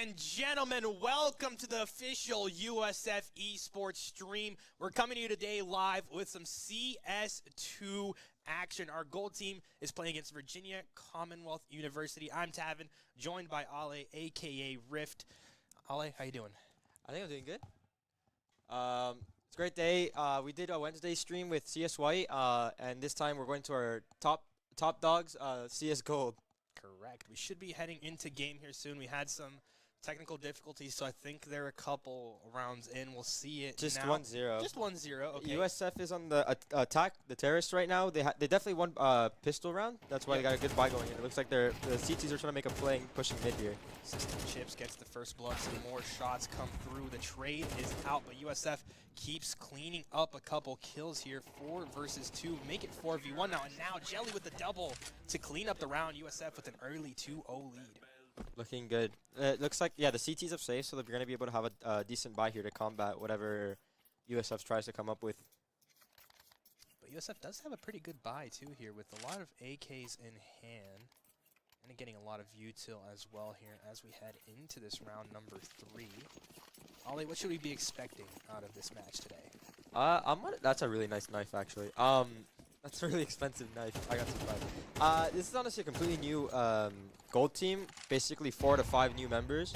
and gentlemen, welcome to the official USF esports stream. We're coming to you today live with some CS2 action. Our gold team is playing against Virginia Commonwealth University. I'm Tavin, joined by Ale, aka Rift. Ale, how you doing? I think I'm doing good. It's a great day. We did a Wednesday stream with CS White, and this time we're going to our top dogs, CS Gold. Correct. We should be heading into game here soon. We had some technical difficulties, so I think they're a couple rounds in. We'll see it Just now. 1-0. Just 1-0, okay. USF is on the attack, the terrorists right now. They definitely won pistol round. That's why they got a good buy going in. It looks like the CTs are trying to make a play pushing mid here. System Chips gets the first blood. Some more shots come through. The trade is out, but USF keeps cleaning up a couple kills here. 4 versus 2. Make it 4v1 now. And now Jelly with the double to clean up the round. USF with an early 2-0 lead. Looking good. It looks like, yeah, the CTs have saved, so they're going to be able to have a decent buy here to combat whatever USF tries to come up with. But USF does have a pretty good buy, too, here, with a lot of AKs in hand. And getting a lot of util as well here as we head into this round number 3. Ollie, what should we be expecting out of this match today? That's a really nice knife, actually. That's a really expensive knife. I got surprised. This is honestly a completely new gold team. Basically 4 to 5 new members.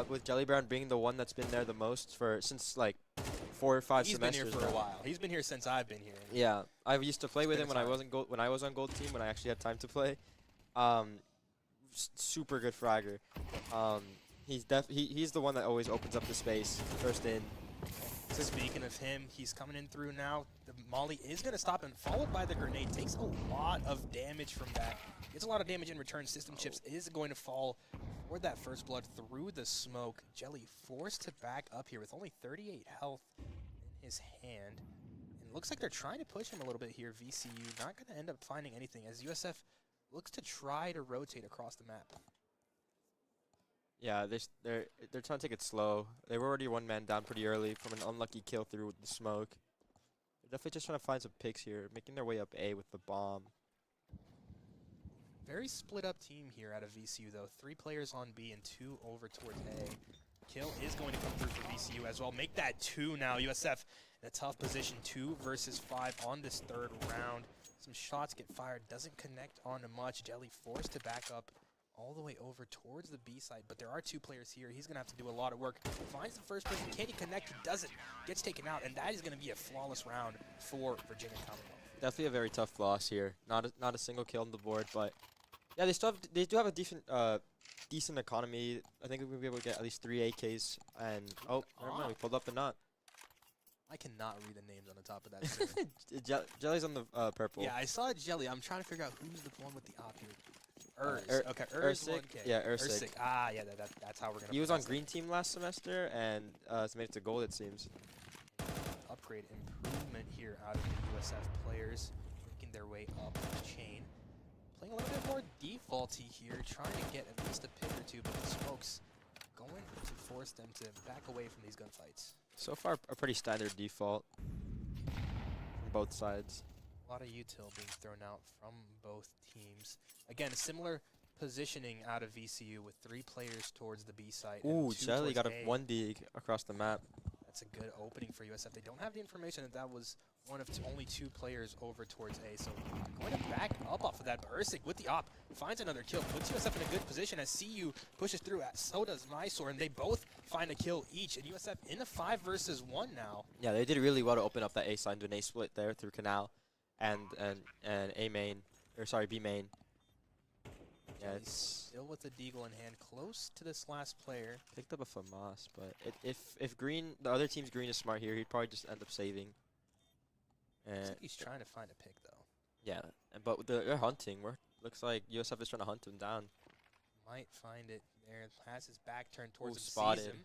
With Jelly Brown being the one that's been there the most since like 4 or 5 semesters. He's been here for a while. He's been here since I've been here. Yeah, I used to play with him when I was on gold team when I actually had time to play. Super good fragger. He's the one that always opens up the space first in. So speaking of him, he's coming in through now. The molly is going to stop him, followed by the grenade. Takes a lot of damage from that. Gets a lot of damage in return. System Chips is going to fall for that first blood through the smoke. Jelly forced to back up here with only 38 health in his hand. And looks like they're trying to push him a little bit here. VCU not going to end up finding anything as USF looks to try to rotate across the map. Yeah, they're trying to take it slow. They were already one man down pretty early from an unlucky kill through the smoke. They're definitely just trying to find some picks here, making their way up A with the bomb. Very split up team here out of VCU though. 3 players on B and 2 over towards A. Kill is going to come through for VCU as well. Make that 2 now. USF in a tough position, 2 versus 5 on this third round. Some shots get fired, doesn't connect onto much. Jelly forced to back up all the way over towards the B side, but there are 2 players here. He's going to have to do a lot of work. Finds the first person. Can he connect? He doesn't. Gets taken out, and that is going to be a flawless round for Virginia Commonwealth. Definitely a very tough loss here. Not a single kill on the board, but yeah, they do have a decent economy. I think we'll be able to get at least 3 AKs. And oh, never mind, we pulled up the knot. I cannot read the names on the top of that. Jelly's on the purple. Yeah, I saw Jelly. I'm trying to figure out who's the one with the op here. Okay, Ursik. Yeah, Ursik. Ah, yeah, that's how we're going to. He was on green team last semester and it's made it to gold, it seems. Upgrade improvement here out of the USF players, making their way up the chain. Playing a little bit more defaulty here, trying to get at least a pick or 2, but the smoke's going to force them to back away from these gunfights. So far, a pretty standard default from both sides. A lot of util being thrown out from both teams. Again, a similar positioning out of VCU with 3 players towards the B side. Ooh, Jelly got a 1D across the map. That's a good opening for USF. They don't have the information that was one of only 2 players over towards A. So going to back up off of that. But Ursik with the op finds another kill. Puts USF in a good position as CU pushes through. So does Mysore. And they both find a kill each. And USF in a 5 versus 1 now. Yeah, they did really well to open up that A side. Do an A split there through Canal and A main. Or sorry, B main. Yeah, it's still with the deagle in hand, close to this last player. Picked up a FAMAS, but if green, the other team's green is smart here, he'd probably just end up saving. Looks like he's trying to find a pick though. Yeah, but they're hunting. Looks like USF is trying to hunt him down. Might find it there. Has his back turned towards him. Spotted.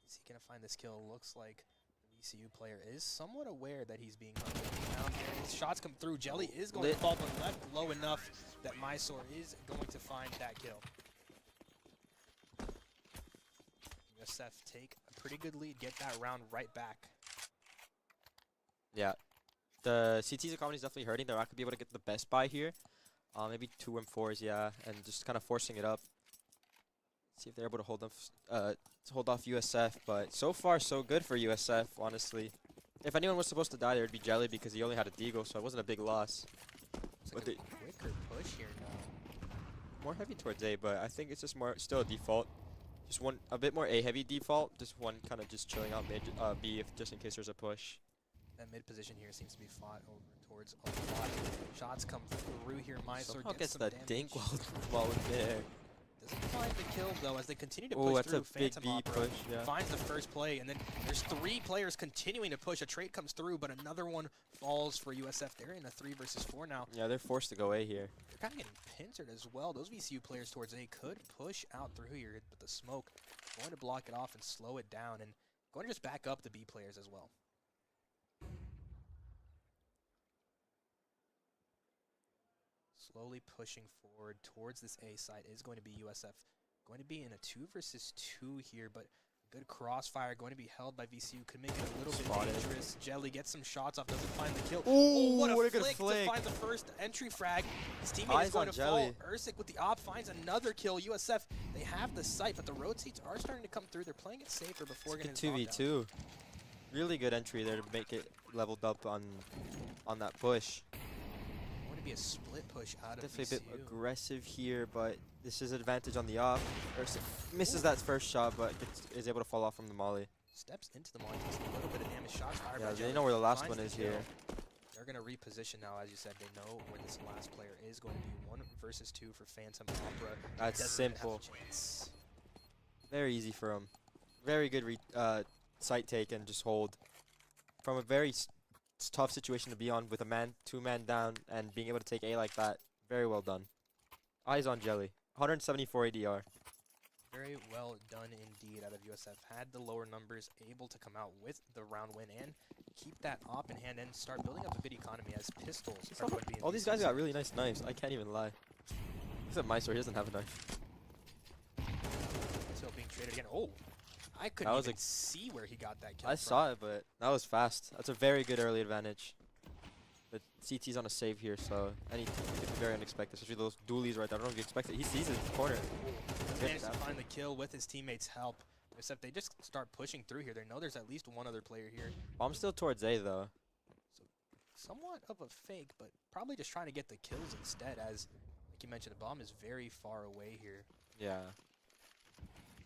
Is he gonna find this kill? Looks like the VCU player is somewhat aware that he's being hunted down there. His shots come through. Jelly is going to fall, but left low enough that Mysore is going to find that kill. USF take a pretty good lead, get that round right back. Yeah, the CT's economy is definitely hurting. They're not gonna be able to get the best buy here. Maybe 2 and 4s, yeah, and just kind of forcing it up. See if they're able to hold off USF, but so far so good for USF, honestly. If anyone was supposed to die, there would be Jelly because he only had a deagle, so it wasn't a big loss. It's But like a quicker push here now. more heavy towards A, but I think it's just still a default. Just a bit more A heavy default. Just one kind of just chilling out mid B just in case there's a push. That mid position here seems to be fought over towards a lot. Shots come through here. Mysore Somehow gets some that damage. dink while in midair. Doesn't find the kill though as they continue to Oh, push that's through. a big Phantom B Opera push. Yeah. finds the first play, and then there's 3 players continuing to push. A trade comes through, but another one falls for USF. They're in a 3 versus 4 now. Yeah, they're forced to go A here. They're kind of getting pincered as well. Those VCU players towards A could push out through here, but the smoke going to block it off and slow it down, and going to just back up the B players as well. Slowly pushing forward towards this A side is going to be USF. Going to be in a 2 versus 2 here, but good crossfire going to be held by VCU. Could make it a little Spotted. bit dangerous. Jelly gets some shots off, doesn't find the kill. Ooh, what a good flick flick. to find the first entry frag. His teammate Eyes is going on to fall. Jelly. Ursic with the op finds another kill. USF, they have the sight, but the rotates are starting to come through. They're playing it safer before getting It's a 2v2. Really good entry there to make it leveled up on that push. Going to be a split push out of Definitely a VCU. bit aggressive here, but this is advantage on the off. Ursic misses that first shot, but is able to fall off from the molly. Steps into the molly, takes a little bit of damage. Shots fired by Yeah, Jelly. they know where the last Finds one the is kill. here. They're going to reposition now, as you said. They know where this last player is going to be. 1 versus 2 for Phantom Opera. That's Doesn't even have simple. a chance. Very easy for him. Very good sight take and just hold. From a very tough situation to be on with a 2-man down and being able to take A like that. Very well done. Eyes on Jelly. 174 ADR. Very well done indeed out of USF. Had the lower numbers, able to come out with the round win and keep that op in hand and start building up a bid economy as pistols are going to be in All these guys VCU. got really nice knives. I can't even lie. Except Mysore, he doesn't have a knife. Still being traded again. Oh, I couldn't That was even see where he got that kill I from. saw it, but that was fast. That's a very good early advantage. But CT's on a save here, so anything could be very unexpected, especially those dualies right there. I don't know if you expect it. He sees it in the corner. Managed to find the kill with his teammates' help. Except they just start pushing through here. They know there's at least one other player here. I'm still towards A, though. Somewhat of a fake, but probably just trying to get the kills instead, as, like you mentioned, the bomb is very far away here. Yeah.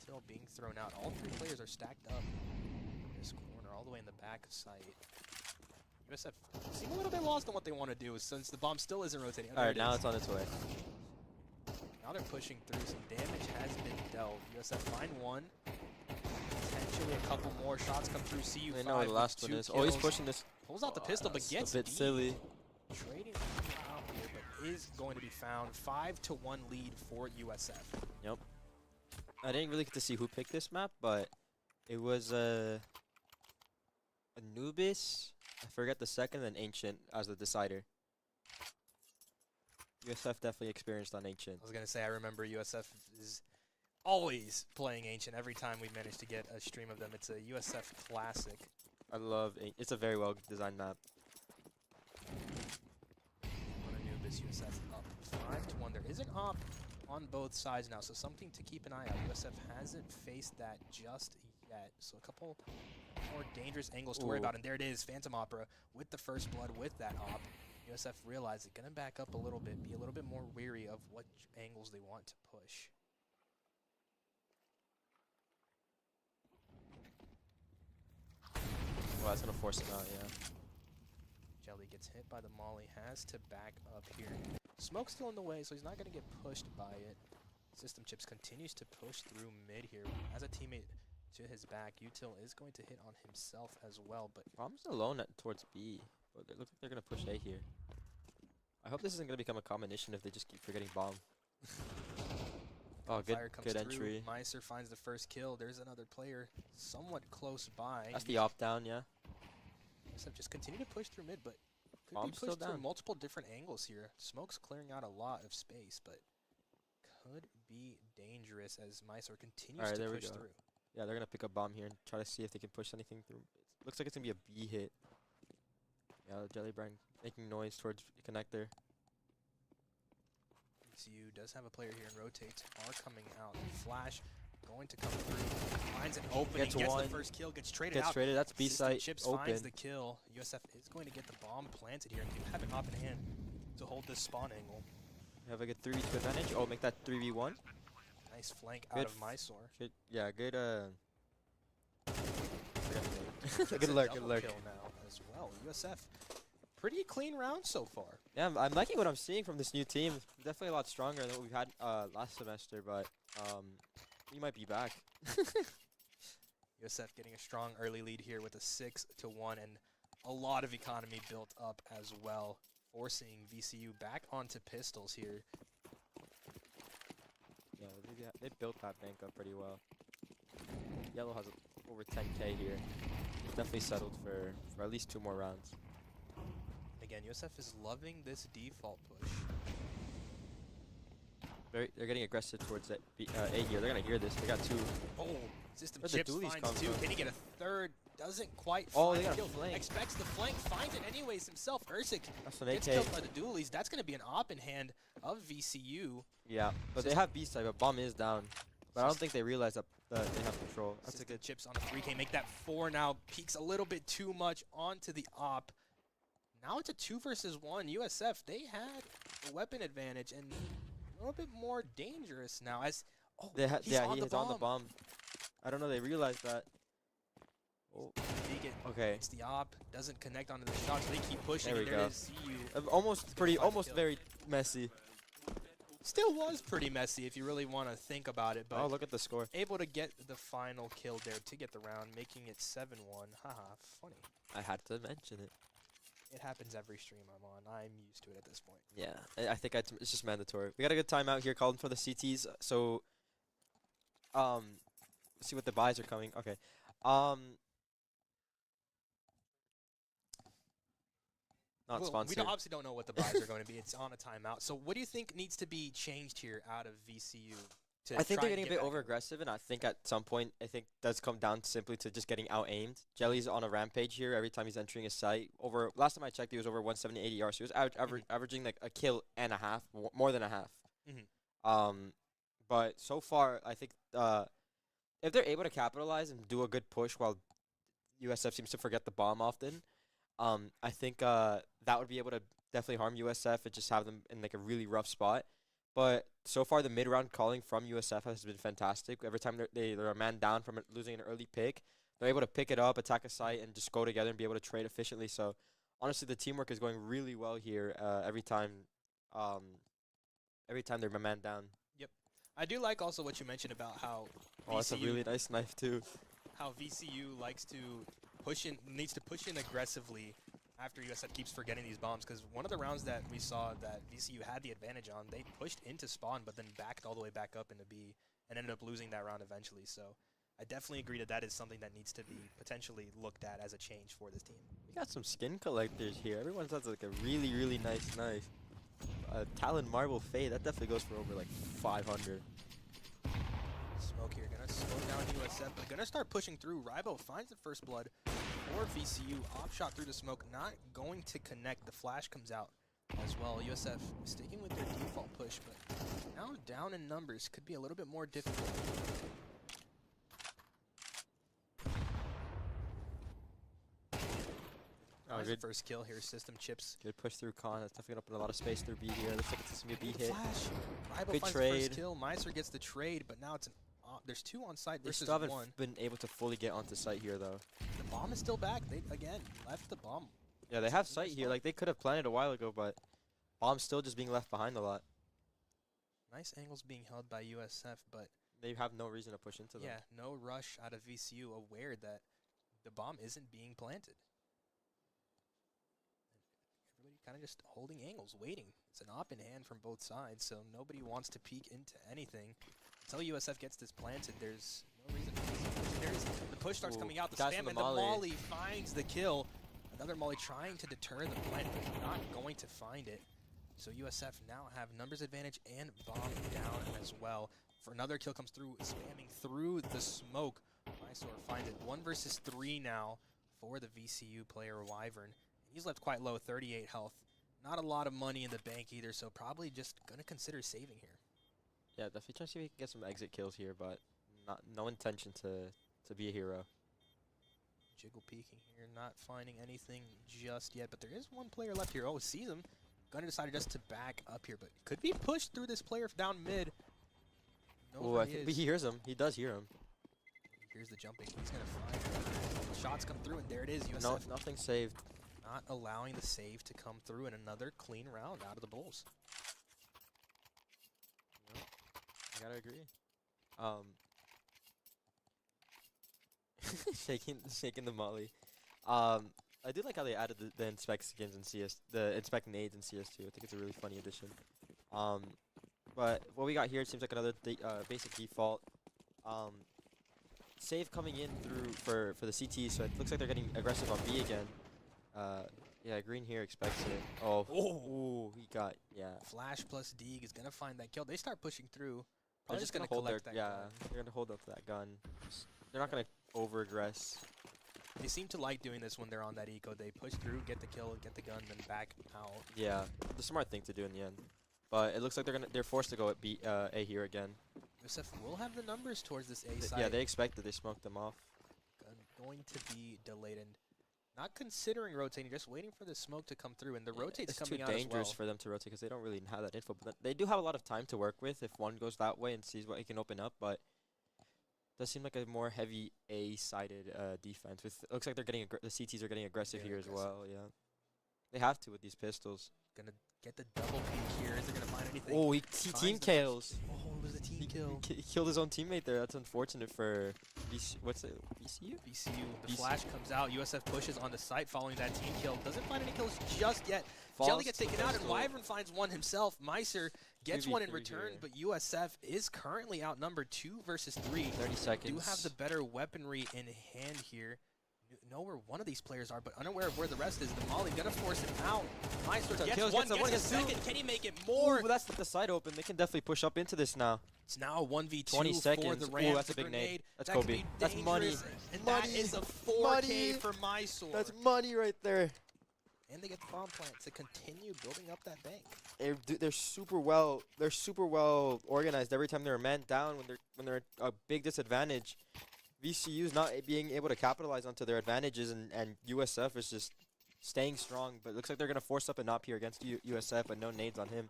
Until being thrown out. All 3 players are stacked up in this corner, all the way in the back site. USF seem a little bit lost on what they want to do, since the bomb still isn't rotating. All right, now it's on its way. Now they're pushing through. Some damage has been dealt. USF find 1. Potentially a couple more shots come through. CU5. They know where the last one with is. 2 Oh, he's kills. pushing this. Pulls out the pistol, but That's gets a bit beat. silly. Trading out here, but is going to be found. 5-1 lead for USF. Yep. I didn't really get to see who picked this map, but it was Anubis. I forget the second, and Ancient as the decider. USF definitely experienced on Ancient. I was going to say, I remember USF is always playing Ancient every time we manage to get a stream of them. It's a USF classic. I love it's a very well designed map. On Anubis, USF up 5-1. There is an op on both sides now, so something to keep an eye out. USF hasn't faced that just yet, so a couple more dangerous angles to worry Ooh. about. And there it is, Phantom Opera with the first blood with that op. USF realized it's going to back up a little bit, be a little bit more weary of what angles they want to push. Well, that's gonna force him out, yeah. Jelly gets hit by the molly, has to back up here. Smoke's still in the way, so he's not going to get pushed by it. System Chips continues to push through mid here. As a teammate to his back, Util is going to hit on himself as well, but Bomb's alone towards B, but it looks like they're gonna push A here. I hope this isn't gonna become a combination if they just keep forgetting bomb. Oh, fire comes good through. entry. Meiser finds the first kill. There's another player somewhat close by. That's the op down, yeah. USF just continue to push through mid, but could Bomb's be still pushed through down. multiple different angles here. Smoke's clearing out a lot of space, but could be dangerous as Meiser continues Alright, to there we push go. through. Yeah, they're gonna pick up bomb here and try to see if they can push anything through. It looks like it's gonna be a B hit. Yeah, Jelly Brand making noise towards connector. CU does have a player here and rotates are coming out. Flash going to come through. Finds an opening, Gets gets one. the first kill, gets traded Gets out. traded. That's B System site Chips open. finds the kill. USF is going to get the bomb planted here and do have an op in hand to hold this spawn angle. Have a good 3v2 advantage. Oh, make that 3v1. Nice flank Good out of Mysore. Good, yeah, good. It's Good a lurk, double good lurk. kill now as well. USF, pretty clean round so far. Yeah, I'm liking what I'm seeing from this new team. Definitely a lot stronger than what we had last semester, but we might be back. USF getting a strong early lead here with a 6-1 and a lot of economy built up as well, forcing VCU back onto pistols here. Yeah, they built that bank up pretty well. Yellow has over 10K here. Definitely settled for at least 2 more rounds. Again, USF is loving this default push. They're getting aggressive towards A here. They're gonna hear this. They got 2. Oh, System Where'd the Chips dualies finds come 2. from? Can he get a third? Doesn't quite Oh, find they got the a kill. flank. Expects the flank, finds it anyways himself. Ursic That's an gets AK. killed by the dualies. That's going to be an op in hand of VCU. Yeah, but they have B side, but bomb is down. But I don't think they realize that they have control. That's a System good. Chips on a 3K. Make that 4 now. Peaks a little bit too much onto the op. Now it's a 2 versus 1. USF, they had a weapon advantage and a little bit more dangerous now. As he's Yeah, on he the is on the bomb. bomb. I don't know. They realized that. Oh, Vegan okay. It's the op, doesn't connect onto the shot, so they keep pushing. There we and go. It is CU. Almost find the almost kill. very messy. Still was pretty messy if you really want to think about it, but Oh, look at the score. able to get the final kill there to get the round, making it 7-1. Haha, funny. I had to mention it. It happens every stream I'm on. I'm used to it at this point. Yeah, I think it's just mandatory. We got a good timeout here calling for the CTs. So, let's see what the buys are coming. Okay. Not Well, sponsored. we obviously don't know what the buys are going to be. It's on a timeout. So what do you think needs to be changed here out of VCU? I think try they're and getting a get bit back over in? aggressive, and I think at some point, I think does come down simply to just getting out aimed. Jelly's on a rampage here every time he's entering a site. Last time I checked, he was over 170 ADR, so he was averaging like a kill and a half, more than a half. But so far, I think if they're able to capitalize and do a good push while USF seems to forget the bomb often, I think that would be able to definitely harm USF and just have them in like a really rough spot. But so far, the mid-round calling from USF has been fantastic. Every time they're a man down from losing an early pick, they're able to pick it up, attack a site, and just go together and be able to trade efficiently. So honestly, the teamwork is going really well here every time they're a man down. Yep. I do like also what you mentioned about how Oh, that's a really nice knife too. how VCU likes to needs to push in aggressively after USF keeps forgetting these bombs, because one of the rounds that we saw that VCU had the advantage on, they pushed into spawn but then backed all the way back up into B and ended up losing that round eventually. So I definitely agree that that is something that needs to be potentially looked at as a change for this team. We got some skin collectors here. Everyone has like a really, really nice knife. Talon Marble Fade, that definitely goes for over like 500. Smoke here, gonna slow down USF, but gonna start pushing through. Rybo finds the first blood for VCU. Op shot through the smoke, not going to connect. The flash comes out as well. USF sticking with their default push, but now down in numbers. Could be a little bit more difficult. Oh, good. First kill here, System Chips. Good push through Con. That's definitely gonna open a lot of space through B here. Looks like it's gonna be a B hit. Flash. Rybo Good finds trade. the first kill. Meiser gets the trade, but now it's an there's 2 on site They versus still haven't 1. been able to fully get onto site here though. The bomb is still back. They again left the bomb. Yeah, they have site here. Like they could have planted a while ago, but bomb's still just being left behind a lot. Nice angles being held by USF, but They have no reason to push into them. yeah, no rush out of VCU, aware that the bomb isn't being planted. Everybody kind of just holding angles, waiting. It's an op in hand from both sides, so nobody wants to peek into anything. Until USF gets this planted, there's no reason for this. There's the push starts Ooh, coming out, the guys spam, from the and the molly. molly finds the kill. Another molly trying to deter the plant, but not going to find it. So USF now have numbers advantage and bomb down as well. For another kill comes through, spamming through the smoke. Mysore finds it. 1 versus 3 now for the VCU player Wyvern. He's left quite low, 38 health. Not a lot of money in the bank either, so probably just gonna consider saving here. Yeah, definitely trying to see if we can get some exit kills here, but no intention to be a hero. Jiggle peeking here, not finding anything just yet, but there is one player left here. Oh, sees him. Gonna decide just to back up here, but could be pushed through this player down mid. Oh, I think he hears him. He does hear him. Here's the jumping. He's gonna find shots come through, and there it is. USF No, nothing saved. not allowing the save to come through, and another clean round out of the Bulls. Yep, I gotta agree. Shaking the molly. I do like how they added the inspect skins in CS, the inspect nades in CS2. I think it's a really funny addition. But what we got here seems like another basic default. Save coming in through for the CT, so it looks like they're getting aggressive on B again. Yeah, green here expects it. Oh, ooh, he got, yeah. Flash plus Deeg is gonna find that kill. They start pushing through. They're They're just gonna collect that yeah, gun. they're gonna hold up to that gun. They're not gonna over aggress. They seem to like doing this when they're on that eco. They push through, get the kill, get the gun, then back out. Yeah, the smart thing to do in the end. But it looks like they're forced to go at B, A here again. USF will have the numbers towards this A side. Yeah, they expected. They smoked them off. Going to be delayed and not considering rotating, just waiting for the smoke to come through. And the rotate's coming out as well. It's too dangerous for them to rotate because they don't really have that info. But they do have a lot of time to work with if one goes that way and sees what he can open up. But it does seem like a more heavy A-sided defense. With looks like they're getting the CTs are getting aggressive here as well. Yeah, they have to with these pistols. Gonna get the double peek here. Is it gonna find anything? Oh, he team kills. Oh, it was a team kill. He killed his own teammate there. That's unfortunate for what's it? VCU? VCU. The flash comes out. USF pushes on the site following that team kill. Doesn't find any kills just yet. Jelly gets taken out, and Wyvern finds one himself. Meiser gets one in return, but USF is currently outnumbered 2 versus 3. 30 seconds. Do have the better weaponry in hand here. Know where one of these players are, but unaware of where the rest is. The Molly gonna force him out. Meister gets one, gets a second. Can he make it more? Ooh, that's the side open. They can definitely push up into this now. It's now a 1v2 20 seconds. for the Rams. Ooh, that's a big nade. That's Kobe. That's money. And that is a 4K for Mysore. That's money right there. And they get the bomb plant to continue building up that bank. They're super well. They're super well organized. Every time they're a man down, when they're at a big disadvantage, VCU's not being able to capitalize onto their advantages, and USF is just staying strong. But it looks like they're gonna force up an op here against USF, but no nades on him.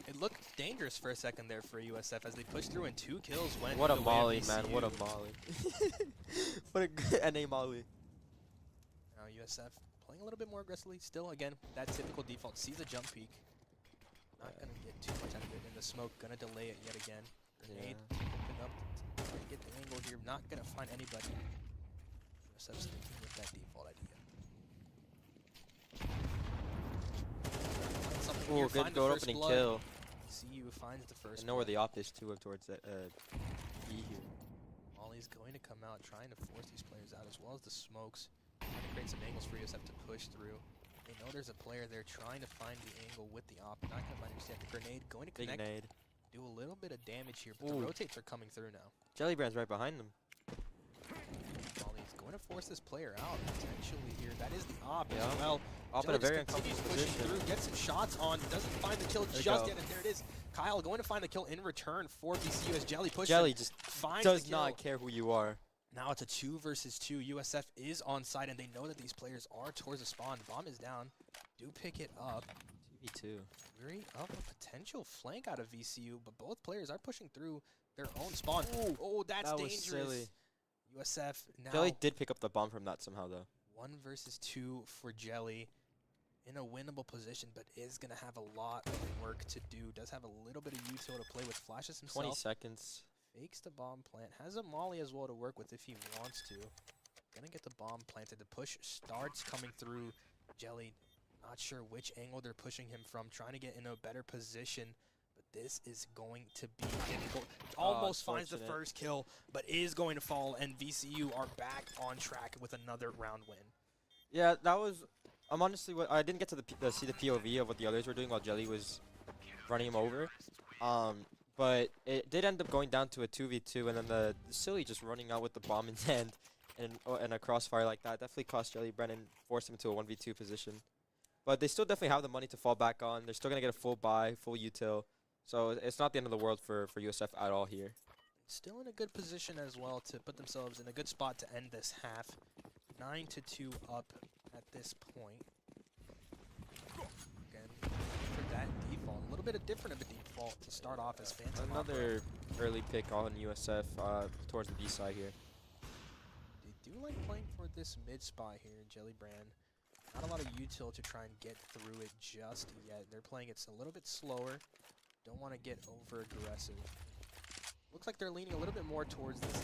It looked dangerous for a second there for USF as they pushed through, and 2 kills went. What a molly, man! What a molly! What a good NA molly. Now USF playing a little bit more aggressively. Still, again, that typical default. Sees a jump peek. Not going to get too much out of it in the smoke. Going to delay it yet again. Grenade. Open up. Trying to get the angle here. Not going to find anybody. USF sticking with that default idea. Oh, good goal opening kill. CU finds the first. I know where the op is too, towards that B here. Molly's going to come out, trying to force these players out, as well as the smokes. Trying to create some angles for USF to push through. They know there's a player there trying to find the angle with the op. Not going to understand the grenade. Going to connect. Big nade. Do a little bit of damage here, but the rotates are coming through now. Jellybrand's right behind them. Molly's going to force this player out potentially here. That is the op Yeah. as well. Op in a very uncomfortable position. Through, gets some shots on, doesn't find the kill just yet, and there it is. Kyle going to find the kill in return for VCU as Jelly pushes. Jelly just does the not care who you are. Now it's a 2 versus 2. USF is on site, and they know that these players are towards the spawn. Bomb is down. Do pick it up. 2v2. Weary of a potential flank out of VCU, but both players are pushing through their own spawn. Ooh, oh, that's that dangerous. Was silly. USF now. Jelly did pick up the bomb from that somehow, though. 1 versus 2 for Jelly. In a winnable position, but is going to have a lot of work to do. Does have a little bit of util to play with. Flashes himself. 20 seconds. Fakes the bomb plant. Has a molly as well to work with if he wants to. Gonna get the bomb planted. The push starts coming through. Jelly, not sure which angle they're pushing him from. Trying to get in a better position. But this is going to be difficult. Almost finds the first kill, but is going to fall. And VCU are back on track with another round win. Yeah, that was... I'm honestly... I didn't get to see the POV of what the others were doing while Jelly was running him over. But it did end up going down to a 2v2, and then the silly just running out with the bomb in hand and a crossfire like that definitely cost Jelly Brennan, forced him into a 1v2 position. But they still definitely have the money to fall back on. They're still going to get a full buy, full util. So it's not the end of the world for USF at all here. still in a good position as well to put themselves in a good spot to end this half. 9-2 up at this point. Again, for that default, a little bit different of a default to start off as Phantom Another early pick on USF towards the B side here. They do like playing for this mid spot here, Jellybrand. Not a lot of util to try and get through it just yet. They're playing it a little bit slower. Don't want to get over aggressive. Looks like they're leaning a little bit more towards this.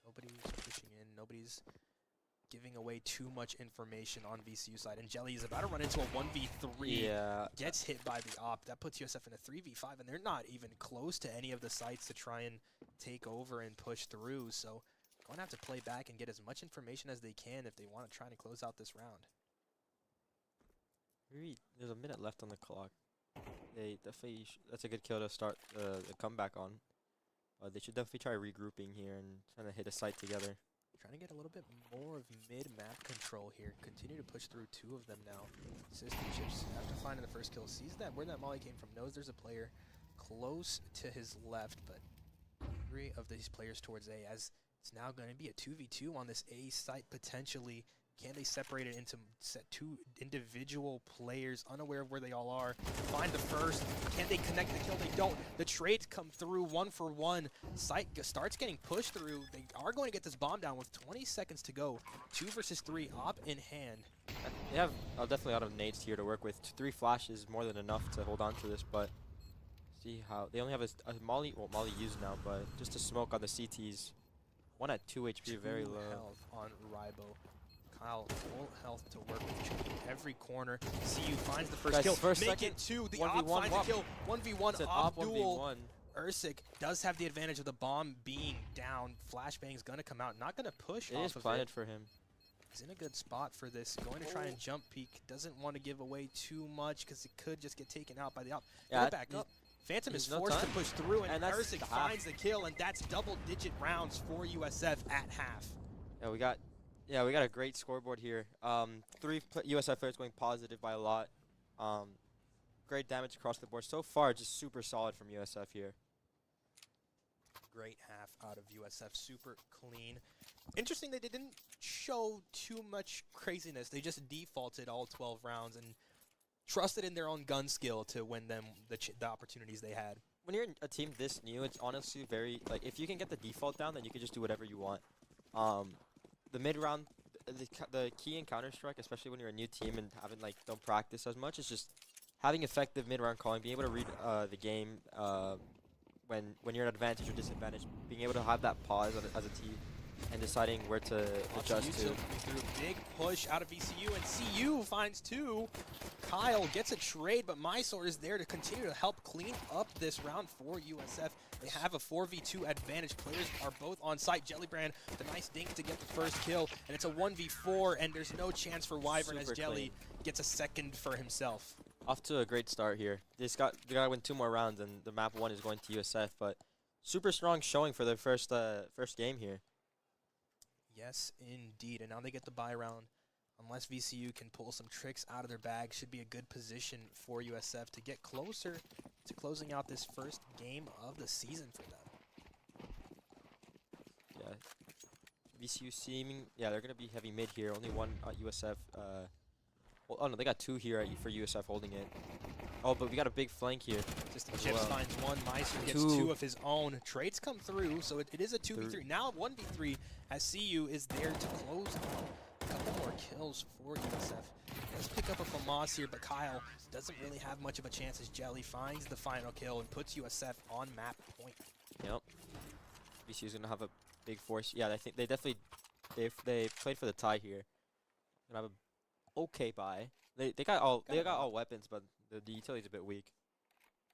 Nobody's pushing in. Nobody's giving away too much information on VCU side. And Jelly is about to run into a 1v3. Yeah. Gets hit by the op. That puts USF in a 3v5, and they're not even close to any of the sites to try and take over and push through. So going to have to play back and get as much information as they can if they want to try and close out this round. There's a minute left on the clock. They definitely that's a good kill to start the comeback on. They should definitely try regrouping here and trying to hit a site together. Trying to get a little bit more of mid-map control here. Continue to push through two of them now. System Chips, after finding the first kill, sees that where that molly came from, knows there's a player close to his left, but three of these players towards A, as it's now going to be a 2v2 on this A site potentially. Can they separate it into two individual players, unaware of where they all are? Find the first. Can they connect the kill? They don't. The trades come through 1 for 1. Site starts getting pushed through. They are going to get this bomb down with 20 seconds to go. 2 versus 3, op in hand. They have definitely a lot of nades here to work with. 3 flashes is more than enough to hold on to this, but see how they only have a molly. Well, molly used now, but just a smoke on the CTs. 1 at 2 HP, very low. Health on Ribo. Kyle, full health to work with every corner. CU finds the first kill. Make it 2. The op finds a kill. 1v1 op duel. Ursik does have the advantage of the bomb being down. Flashbang's going to come out. Not going to push off of it. It is planted for him. He's in a good spot for this. Going to try and jump peek. Doesn't want to give away too much because it could just get taken out by the op. Yeah, back up. Phantom is forced to push through, and Ursik finds the kill, and that's double-digit rounds for USF at half. Yeah, we got a great scoreboard here. 3 USF players going positive by a lot. Great damage across the board. So far, just super solid from USF here. Great half out of USF. Super clean. Interesting that they didn't show too much craziness. They just defaulted all 12 rounds and trusted in their own gun skill to win them the opportunities they had. When you're a team this new, it's honestly very, like, if you can get the default down, then you can just do whatever you want. The mid-round, the key in Counter-Strike, especially when you're a new team and don't practice as much, is just having effective mid-round calling, being able to read the game when you're at advantage or disadvantage, being able to have that pause as a team and deciding where to adjust to. Big push out of VCU, and CU finds 2. Kyle gets a trade, but Mysore is there to continue to help clean up this round for USF. They have a 4v2 advantage. Players are both on site. Jellybrand, the nice dink to get the first kill, and it's a 1v4, and there's no chance for Wyvern as Jelly gets a second for himself. Off to a great start here. They gotta win 2 more rounds, and the map 1 is going to USF, but super strong showing for their first game here. Yes, indeed. And now they get the bye round. Unless VCU can pull some tricks out of their bag, should be a good position for USF to get closer to closing out this first game of the season for them. Yeah. VCU they're going to be heavy mid here. Only 1 USF. Oh, no, they got 2 here for USF holding it. Oh, but we got a big flank here. System Chips finds 1. Meister gets 2 of his own. Trades come through, so it is a 2v3. Now 1v3 as CU is there to close out. A couple more kills for USF. Let's pick up a FAMAS here, but Kyle doesn't really have much of a chance as Jelly finds the final kill and puts USF on map point. Yep. VCU's going to have a big force. Yeah, I think they definitely, if they played for the tie here, going to have a okay buy. They got all weapons, but the utility's a bit weak.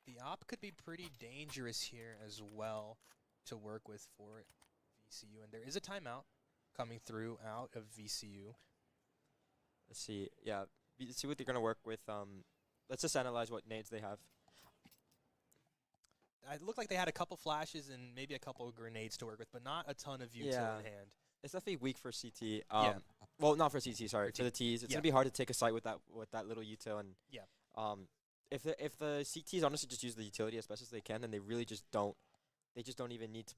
The op could be pretty dangerous here as well to work with for VCU, and there is a timeout coming through out of VCU. Let's see. Yeah, let's see what they're gonna work with. Let's just analyze what nades they have. It looked like they had a couple flashes and maybe a couple of grenades to work with, but not a ton of util in hand. It's definitely weak for CT. Well, not for CT. Sorry, for the Ts. It's gonna be hard to take a site with that little util, and if the CTs honestly just use the utility as best as they can, then they really just don't. They just don't even need to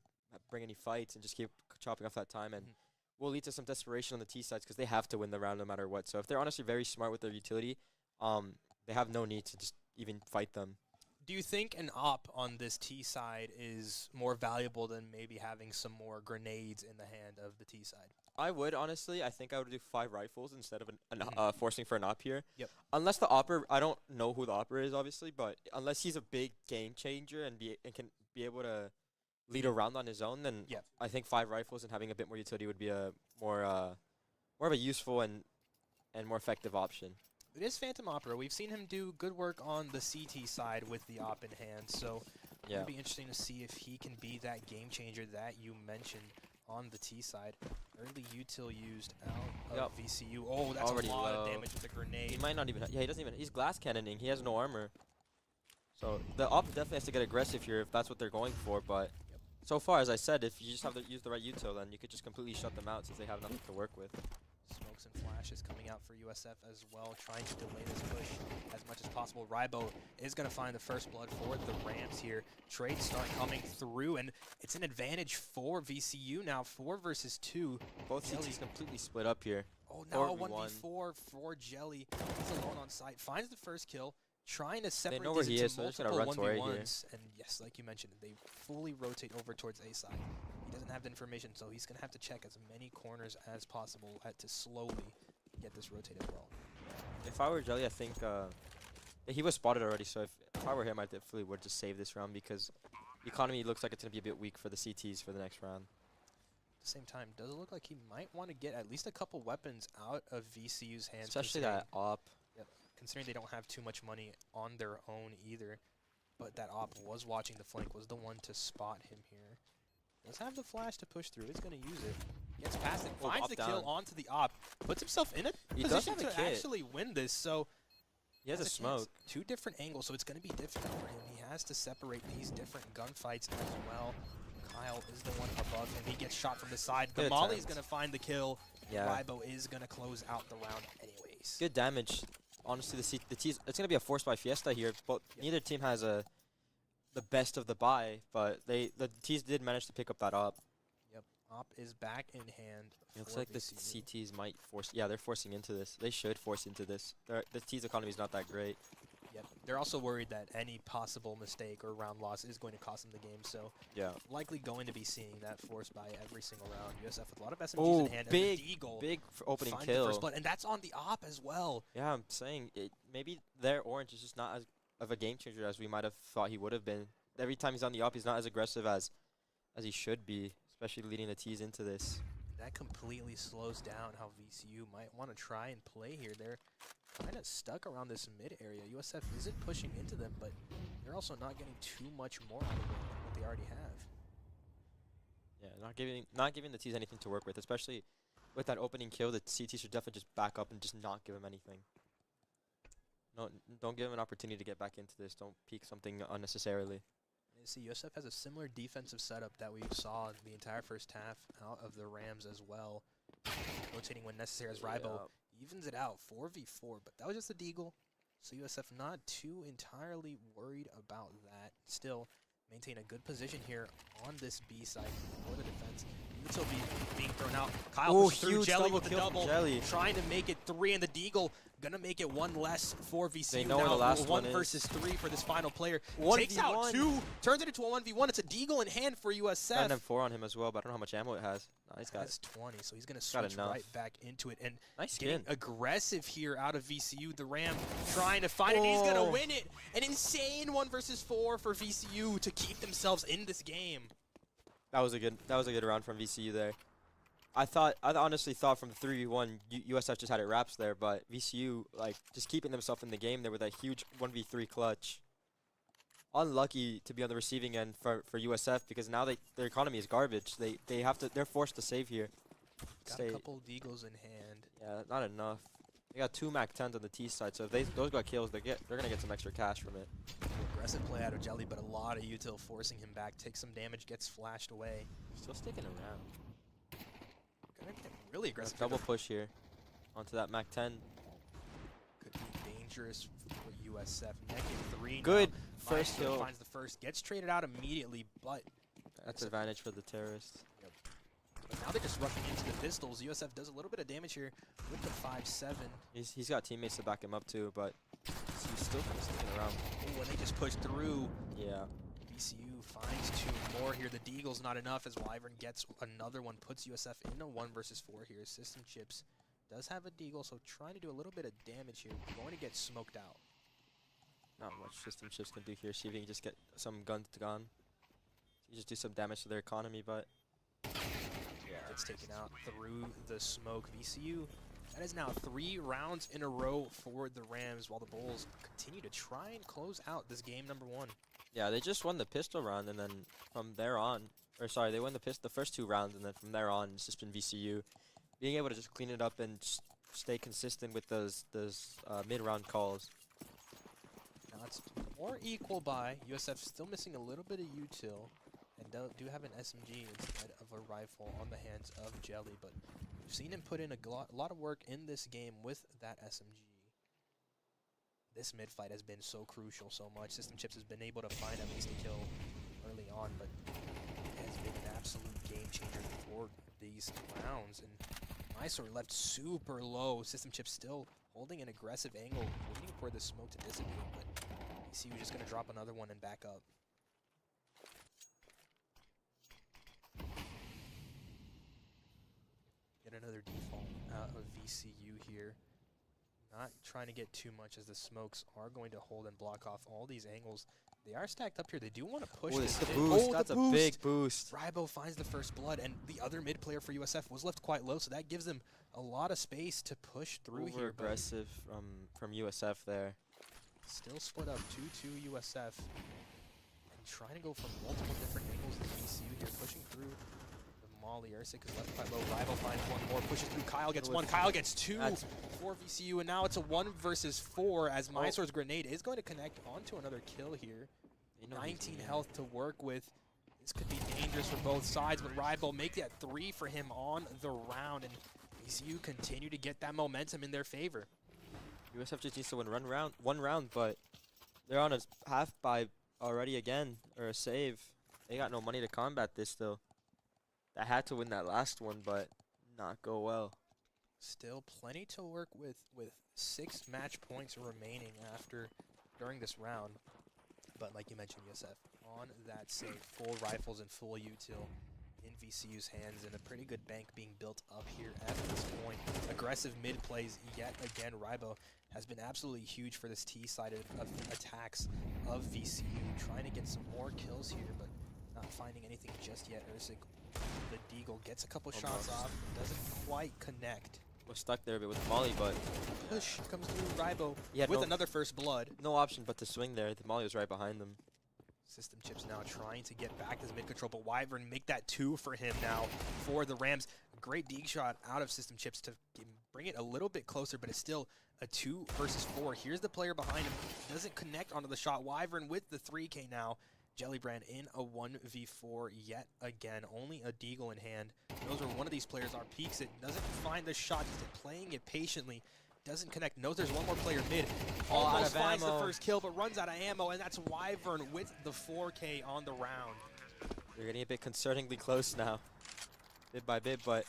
bring any fights and just keep chopping off that time, and will lead to some desperation on the T sides because they have to win the round no matter what. So if they're honestly very smart with their utility, they have no need to just even fight them. Do you think an op on this T side is more valuable than maybe having some more grenades in the hand of the T side? I would, honestly. I think I would do 5 rifles instead of forcing for an op here. Yep. Unless the opper, I don't know who the opper is, obviously, but unless he's a big game changer and can be able to lead a round on his own, then Yep. I think 5 rifles and having a bit more utility would be a more of a useful and more effective option. It is Phantom Opera. We've seen him do good work on the CT side with the op in hand, so Yeah. it'll be interesting to see if he can be that game changer that you mentioned on the T side. Early util used out of VCU. Oh, that's Already a lot low. of damage with a grenade. He might not even. Yeah, he doesn't even. He's glass cannoning. He has no armor. So the op definitely has to get aggressive here if that's what they're going for. But so far, as I said, if you just have to use the right util, then you could just completely shut them out since they have nothing to work with. Smokes and flashes coming out for USF as well, trying to delay this push as much as possible. Rybo is going to find the first blood for the Rams here. Trades start coming through, and it's an advantage for VCU now, 4 versus 2. Both CTs completely split up here. Oh, now a 4v1. 1v4 for Jelly. He's alone on site, finds the first kill, trying to separate know where these he into is, so they're just gonna multiple run to right here. 1v1s. And yes, like you mentioned, they fully rotate over towards A side. He doesn't have the information, so he's going to have to check as many corners as possible to slowly get this rotated well. If I were Jelly, I think he was spotted already. So if I were him, I definitely would just save this round because the economy looks like it's gonna be a bit weak for the CTs for the next round. At the same time, does it look like he might want to get at least a couple weapons out of VCU's hands? Especially that op. Yep, considering they don't have too much money on their own either. But that op was watching the flank, was the one to spot him here. Does have the flash to push through. He's going to use it. Gets past it, finds the kill onto the op, puts himself in a position to actually win this. So he has a smoke. 2 different angles, so it's going to be difficult for him. He has to separate these different gunfights as well. Kyle is the one above him. He gets shot from the side. The Molly is going to find the kill. Yeah. Rybo is going to close out the round anyways. Good damage. Honestly, the T's, it's going to be a force by Fiesta here, but neither team has the best of the buy, but the T's did manage to pick up that op. Yep, op is back in hand. It looks like the CTs might force. Yeah, they're forcing into this. They should force into this. The T's economy is not that great. Yep, they're also worried that any possible mistake or round loss is going to cost them the game, so yeah, likely going to be seeing that force by every single round. USF with a lot of SMGs in hand. Big, and the Deagle big opening finds kill. The first blood, and that's on the op as well. Yeah, I'm saying maybe their orange is just not as of a game changer as we might have thought he would have been. Every time he's on the op, he's not as aggressive as he should be, especially leading the T's into this. That completely slows down how VCU might want to try and play here. They're kind of stuck around this mid area. USF isn't pushing into them, but they're also not getting too much more out of it than what they already have. Yeah, not giving the T's anything to work with, especially with that opening kill. The CT should definitely just back up and just not give him anything. No, don't give him an opportunity to get back into this. Don't peek something unnecessarily. You see, USF has a similar defensive setup that we saw the entire first half out of the Rams as well. Rotating when necessary as Rybo evens it out, 4v4, but that was just a Deagle. So USF not too entirely worried about that. Still maintain a good position here on this B side for the defense. Util being thrown out. Kyle pushes through Jelly with the double, trying to make it 3, and the Deagle gonna make it 1 less for VCU. They know where the last 1 versus 3 for this final player. Takes out 2, turns it into a 1v1. It's a Deagle in hand for USF. And M4 on him as well, but I don't know how much ammo it has. Nice guy. Has 20, so he's gonna switch right back into it. And nice getting aggressive here out of VCU. The Ram trying to find it. He's gonna win it. An insane 1 versus 4 for VCU to keep themselves in this game. That was a good round from VCU there. I honestly thought from the 3v1 USF just had it wraps there, but VCU like just keeping themselves in the game there with a huge 1v3 clutch. Unlucky to be on the receiving end for USF because now their economy is garbage. They're forced to save here. Got a couple Deagles in hand. Yeah, not enough. They got 2 Mac 10s on the T side, so if those got kills, they're gonna get some extra cash from it. Aggressive play out of Jelly, but a lot of util forcing him back. Takes some damage, gets flashed away. Still sticking around. Gonna get really aggressive. Double push here onto that Mac 10. Could be dangerous for USF. Naked 3 Good now. first Maestro kill. finds the first, gets traded out immediately, but That's advantage for the terrorists. But now they're just rushing into the pistols. USF does a little bit of damage here with the 5-7. He's got teammates to back him up too, but he's still kind of sticking around. Oh, and they just push through. Yeah. VCU finds 2 more here. The Deagle's not enough as Wyvern gets another one, puts USF in a 1 versus 4 here. System Chips does have a Deagle, so trying to do a little bit of damage here. Going to get smoked out. Not much System Chips can do here. See if he can just get some guns to gun. He just do some damage to their economy, but Gets taken out through the smoke. VCU, that is now 3 rounds in a row for the Rams, while the Bulls continue to try and close out this game number 1. yeah, they just won the pistol round, and then from there on, or sorry, they won the first 2 rounds, and then from there on, it's just been VCU being able to just clean it up and stay consistent with those mid-round calls. Now it's more equal by USF, still missing a little bit of util, and do have an SMG instead of a rifle on the hands of Jelly, but we've seen him put in a lot of work in this game with that SMG. This mid-fight has been so crucial so much. System Chips has been able to find at least a kill early on, but it has been an absolute game changer for these rounds. And Mysore left super low. System Chips still holding an aggressive angle, waiting for the smoke to dissipate, but VCU just going to drop another one and back up. Get another default out of VCU here. Not trying to get too much as the smokes are going to hold and block off all these angles. They are stacked up here. They do want to push this the in. boost. Oh, That's the a boost. big boost. Rybo finds the first blood, and the other mid player for USF was left quite low, so that gives them a lot of space to push through here. But Aggressive from USF there. still split up 2-2 USF. And trying to go from multiple different angles to VCU here, pushing through the Molly. Ersic is left quite low. Rybo finds 1 more, pushes through. Kyle gets 1. Kyle gets 2 for VCU, and now it's a 1 versus 4 as Mysore's grenade is going to connect onto another kill here. 19 health to work with. This could be dangerous for both sides, but Rybo make that 3 for him on the round, and VCU continue to get that momentum in their favor. USF just needs to win one round, but they're on a half buy already again, or a save. They got no money to combat this still. They had to win that last one, but not go well. Still plenty to work with 6 match points remaining during this round. But like you mentioned, USF on that save, full rifles and full util in VCU's hands, and a pretty good bank being built up here at this point. Aggressive mid plays yet again. Rybo has been absolutely huge for this T side of attacks of VCU, trying to get some more kills here, but not finding anything just yet. Ersic, the Deagle, gets a couple shots off, doesn't quite connect. Was stuck there a bit with Molly, but Push comes through Rybo had with another first blood. no option but to swing there. The Molly was right behind them. System Chips now trying to get back his mid control, but Wyvern make that 2 for him now for the Rams. Great dig shot out of System Chips to bring it a little bit closer, but it's still a 2 versus 4. Here's the player behind him. Doesn't connect onto the shot. Wyvern with the 3K now. Jellybrand in a 1v4 yet again. Only a Deagle in hand. Knows where one of these players are. Peeks it. Doesn't find the shot. Just playing it patiently. Doesn't connect. Knows there's one more player mid. Almost finds the first kill, but runs out of ammo, and that's Wyvern with the 4K on the round. They're getting a bit concerningly close now, bit by bit, but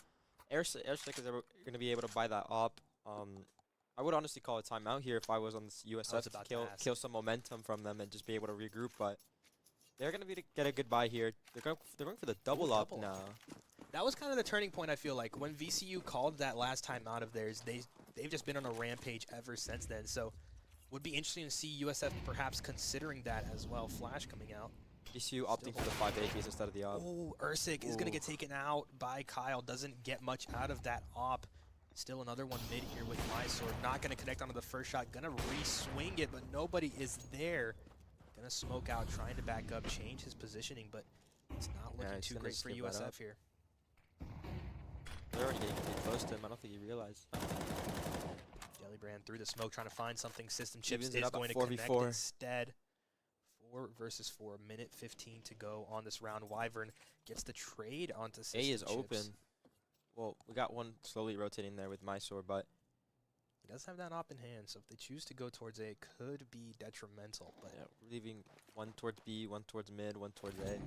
Airstick is going to be able to buy that op. I would honestly call a timeout here if I was on this USF to kill some momentum from them and just be able to regroup, but they're going to get a good buy here. They're going for the double op now. That was kind of the turning point, I feel like. When VCU called that last time out of theirs, they've just been on a rampage ever since then. So would be interesting to see USF perhaps considering that as well. Flash coming out. VCU opting for the 5 APs instead of the op. Oh, Ersic is going to get taken out by Kyle. Doesn't get much out of that op. Still another one mid here with Mysore. Not going to connect onto the first shot. Going to re-swing it, but nobody is there. Going to smoke out, trying to back up, change his positioning, but it's not looking too great for USF here. They're already getting pretty close to him. I don't think he realized. Jellybrand through the smoke, trying to find something. System Chips is going to 4v4. connect instead. 4 versus 4, minute 15 to go on this round. Wyvern gets the trade onto System A is Chips. open. Well, we got one slowly rotating there with Mysore, but He does have that op in hand, so if they choose to go towards A, it could be detrimental. But Yeah, we're leaving one towards B, one towards mid, one towards A.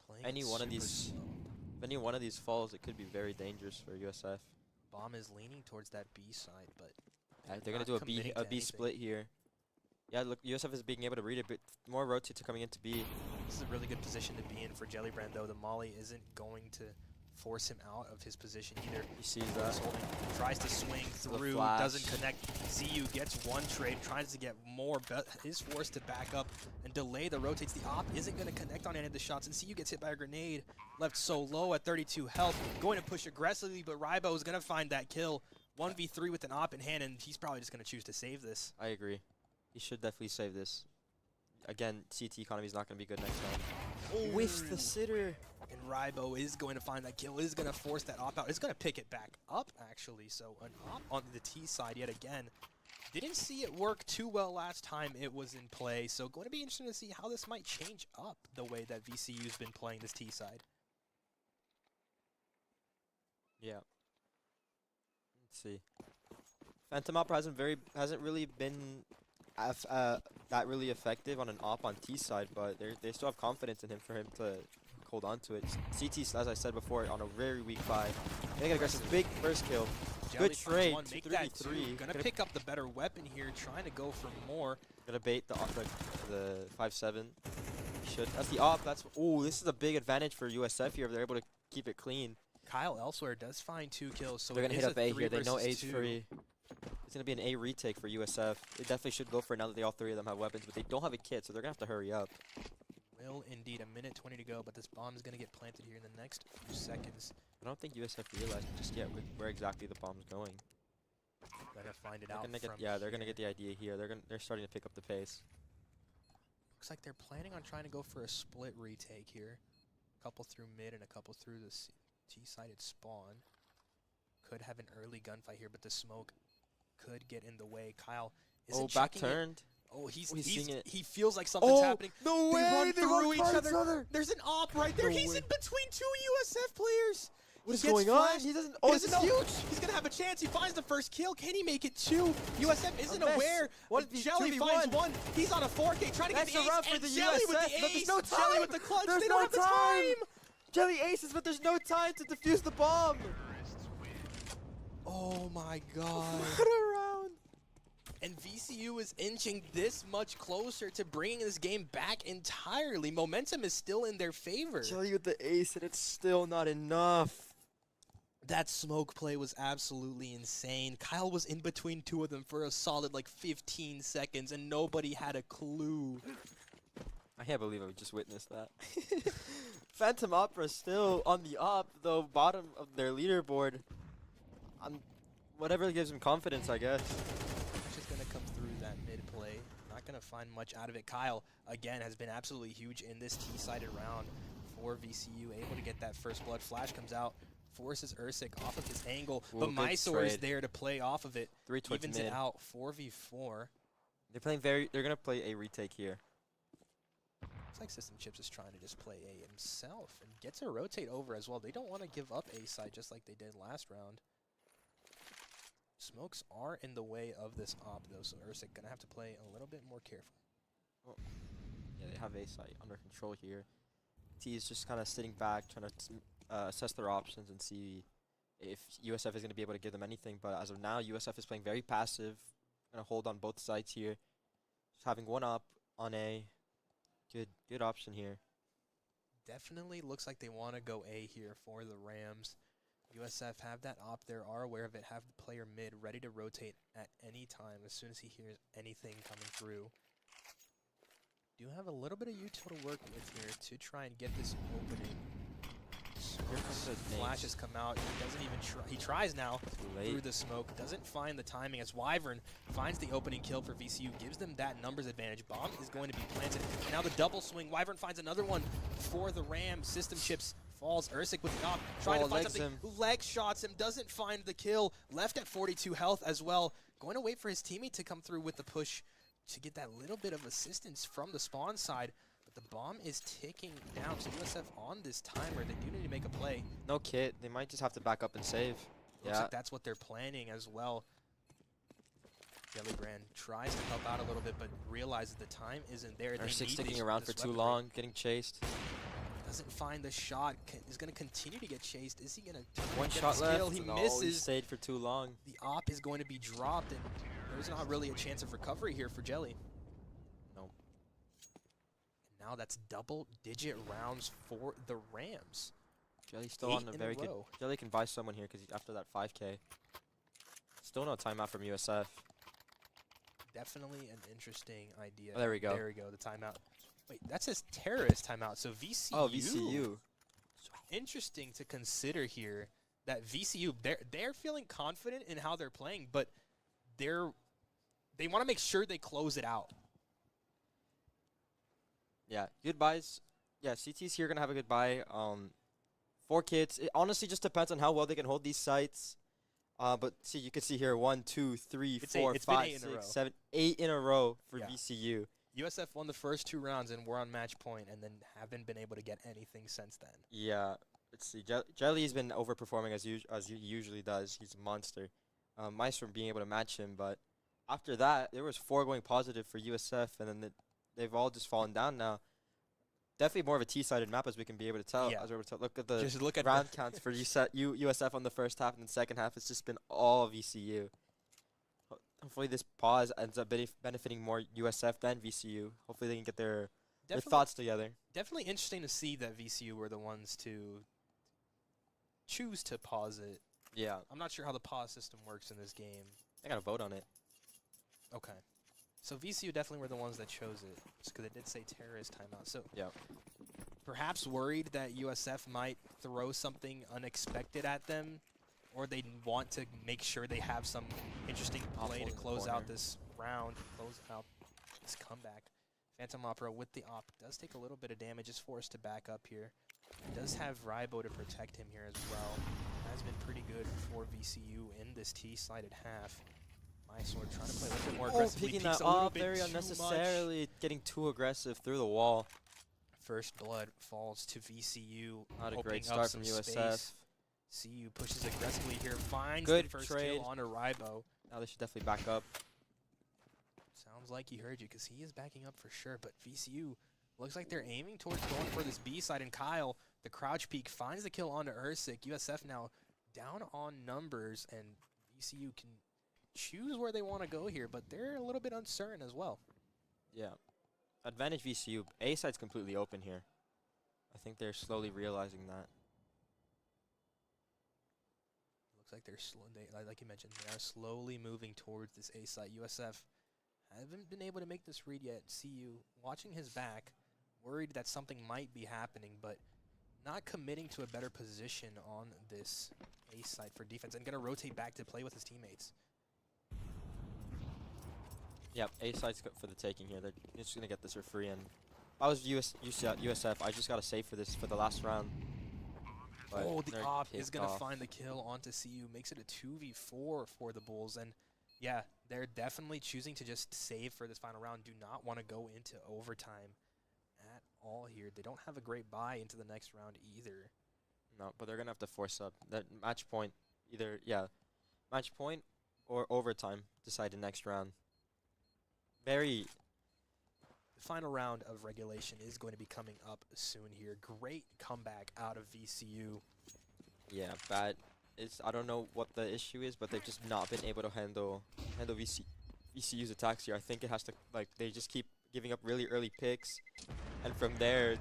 playing Any it one of super these, slow. if any one of these falls, it could be very dangerous for USF. Bomb is leaning towards that B side, but Yeah, they're gonna not do a committing B to anything. split here. Yeah, look, USF is being able to read it, but more rotates are coming into B. This is a really good position to be in for Jellybrand, though. The Molly isn't going to force him out of his position either. He sees He's that. holding, tries to swing The through, flash. doesn't connect. ZU gets one trade, tries to get more, but is forced to back up and delay the rotates. The op isn't going to connect on any of the shots, and ZU gets hit by a grenade. Left so low at 32 health, going to push aggressively, but Rybo is going to find that kill. 1v3 with an op in hand, and he's probably just going to choose to save this. I agree. He should definitely save this. Again, CT economy is not going to be good next round. With the sitter. And Rybo is going to find that kill, is going to force that op out. It's going to pick it back up, actually. So an op on the T side yet again. Didn't see it work too well last time it was in play. So going to be interesting to see how this might change up the way that VCU's been playing this T side. Yeah. Let's see. Phantom Opera hasn't really been that really effective on an op on T side, but they still have confidence in him for him to hold on to it. CT, as I said before, on a very weak buy. They got aggressive, big first kill. Jelly Good finds trade. one, make that two. 2-3. Gonna pick up the better weapon here, trying to go for more. Gonna bait the 5-7. Should. That's the op. That's. Ooh, this is a big advantage for USF here if they're able to keep it clean. Kyle elsewhere does find 2 kills, so They're it gonna is hit up A 3 here. They know versus A's 2. free. It's gonna be an A retake for USF. They definitely should go for it now that all three of them have weapons, but they don't have a kit, so they're gonna have to hurry up. Will indeed. 1:20 to go, but this bomb is gonna get planted here in the next few seconds. I don't think USF realized just yet where exactly the bomb's going. Gotta find it They're out gonna get, from they're gonna here. get the idea here. They're starting to pick up the pace. Looks like they're planning on trying to go for a split retake here. A couple through mid and a couple through the T-sided spawn. Could have an early gunfight here, but the smoke could get in the way. Kyle isn't Back checking it. turned. Oh, he's seeing it. he feels like something's happening. No They run through each towards other. There's an op right there. No He's way. in between 2 USF players. What is He gets going on? flashed. He doesn't. He Oh, this doesn't is know. huge. He's gonna have a chance. He finds the first kill. Can he make it 2? USF isn't mess. aware. What Jelly 2v1? finds 1. He's on a 4K trying to get That's the a ace. round for And the Jelly with USF, the but there's ace. no Jelly time. with the clutch. There's they no don't have the time. Jelly aces, but there's no time to defuse the bomb. Oh my god. What a round. And VCU is inching this much closer to bringing this game back entirely. Momentum is still in their favor. Jelly with the ace, and it's still not enough. That smoke play was absolutely insane. Kyle was in between 2 of them for a solid like 15 seconds, and nobody had a clue. I can't believe I just witnessed that. Phantom Opera still on the up, though bottom of their leaderboard. Whatever gives him confidence, I guess. Just going to come through that mid play. Not going to find much out of it. Kyle, again, has been absolutely huge in this T-sided round for VCU. Able to get that first blood. Flash comes out. Forces Ursik off of his angle, Ooh, but good Mysore is trade. there to play off of it. 3 towards Evens mid. it out, 4v4. They're gonna play a retake here. Looks like System Chips is trying to just play A himself and get to rotate over as well. They don't want to give up A side just like they did last round. Smokes are in the way of this op though, so Ursik gonna have to play a little bit more careful. Yeah, they have A site under control here. T is just kind of sitting back, trying to assess their options and see if USF is going to be able to give them anything. But as of now, USF is playing very passive. Going to hold on both sides here. Just having one up on A. Good option here. Definitely looks like they want to go A here for the Rams. USF have that op there, are aware of it, have the player mid ready to rotate at any time as soon as he hears anything coming through. Do have a little bit of util to work with here to try and get this opening. Flashes come out. He doesn't even try. He tries now through the smoke. Doesn't find the timing as Wyvern finds the opening kill for VCU. Gives them that numbers advantage. Bomb is going to be planted. Now the double swing. Wyvern finds another one for the Rams. System Chips falls. Ursik with the op. Trying to find something. Leg shots him. Doesn't find the kill. Left at 42 health as well. Going to wait for his teammate to come through with the push to get that little bit of assistance from the spawn side. But the bomb is ticking down. So USF on this timer. They do need to make a play. No kit. They might just have to back up and save. Looks like that's what they're planning as well. Jellybrand tries to help out a little bit, but realizes the time isn't there. Ursik sticking around for too long, getting chased. Doesn't find the shot. Is going to continue to get chased. Is he going to one get shot the left? kill? He No, misses. he stayed for too long. The op is going to be dropped, and there's not really a chance of recovery here for Jelly. Nope. And now that's double-digit rounds for the Rams. Jelly's still on a very good. Jelly can buy someone here because after that 5K. Still no timeout from USF. Definitely an interesting idea. Oh, there we go. There we go, the timeout. Wait, that says terrorist timeout, so VCU. Oh, VCU. Interesting to consider here that VCU, they're feeling confident in how they're playing, but they want to make sure they close it out. Yeah, goodbyes. Yeah, CT's here gonna have a goodbye. 4 kids. It honestly just depends on how well they can hold these sites. But see, you can see here 1, 2, 3, 4, 5, 6, 7, 8 in a row for VCU. USF won the first 2 rounds and were on match point, and then haven't been able to get anything since then. Yeah, let's see. Jelly's been overperforming as he usually does. He's a monster. Nice from being able to match him, but after that, there was 4 going positive for USF, and then they've all just fallen down now. Definitely more of a T-sided map, as we can be able to tell. Yeah. As we're able to look at the Just look at round counts for USF on the first half, and the second half, it's just been all VCU. Hopefully this pause ends up benefiting more USF than VCU. Hopefully they can get their thoughts together. Definitely interesting to see that VCU were the ones to choose to pause it. Yeah. I'm not sure how the pause system works in this game. I got a vote on it. Okay. So VCU definitely were the ones that chose it, just because it did say terrorist timeout. So yeah, perhaps worried that USF might throw something unexpected at them, or they want to make sure they have some interesting play to close out this round, close out this comeback. Phantom Opera with the op does take a little bit of damage, is forced to back up here. Does have Rybo to protect him here as well. Has been pretty good for VCU in this T-sided half. MySword trying to play a little bit more aggressively. Picking that up very unnecessarily, getting too aggressive through the wall. First blood falls to VCU. Not a great start from USF. CU pushes aggressively here, finds good the first trade kill onto Rybo. Now they should definitely back up. Sounds like he heard you, because he is backing up for sure, but VCU looks like they're aiming towards going for this B side, and Kyle, the crouch peek, finds the kill onto Ursik. USF now down on numbers, and VCU can choose where they want to go here, but they're a little bit uncertain as well. Yeah. Advantage VCU. A side's completely open here. I think they're slowly realizing that. Looks like like you mentioned, they are slowly moving towards this A side. USF haven't been able to make this read yet. CU watching his back, worried that something might be happening, but not committing to a better position on this A side for defense, and going to rotate back to play with his teammates. Yep, A side's for the taking here. They're just going to get this for free. And if I was USF, I just got to save for this for the last round. But oh, the op is going to find the kill onto CU. Makes it a 2v4 for the Bulls. And yeah, they're definitely choosing to just save for this final round. Do not want to go into overtime at all here. They don't have a great buy into the next round either. No, but they're going to have to force up. That match point, match point or overtime, decide the next round. The final round of regulation is going to be coming up soon here. Great comeback out of VCU. Yeah, bad. I don't know what the issue is, but they've just not been able to handle VCU's attacks here. I think it has to, they just keep giving up really early picks, and from there,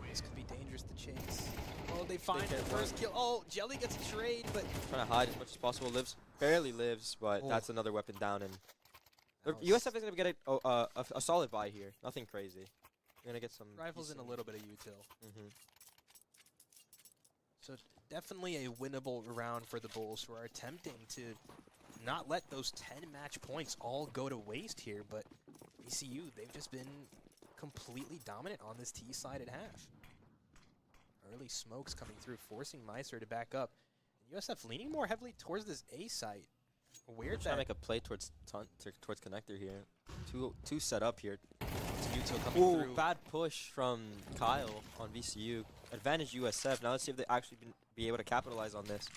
this could be dangerous to chase. Oh, they find their first kill. Oh, Jelly gets a trade, but trying to hide as much as possible. Barely lives, but that's another weapon down. And USF is going to get a solid buy here. Nothing crazy. You're going to get some rifles and a little bit of util. Mm-hmm. So definitely a winnable round for the Bulls, who are attempting to not let those 10 match points all go to waste here. But VCU, they've just been completely dominant on this T-sided half. Early smokes coming through, forcing Meister to back up. And USF leaning more heavily towards this A site. Weird trying to make a play towards connector here. Two set up here. Util coming through. Bad push from Kyle on VCU. Advantage USF. Now let's see if they actually be able to capitalize on this.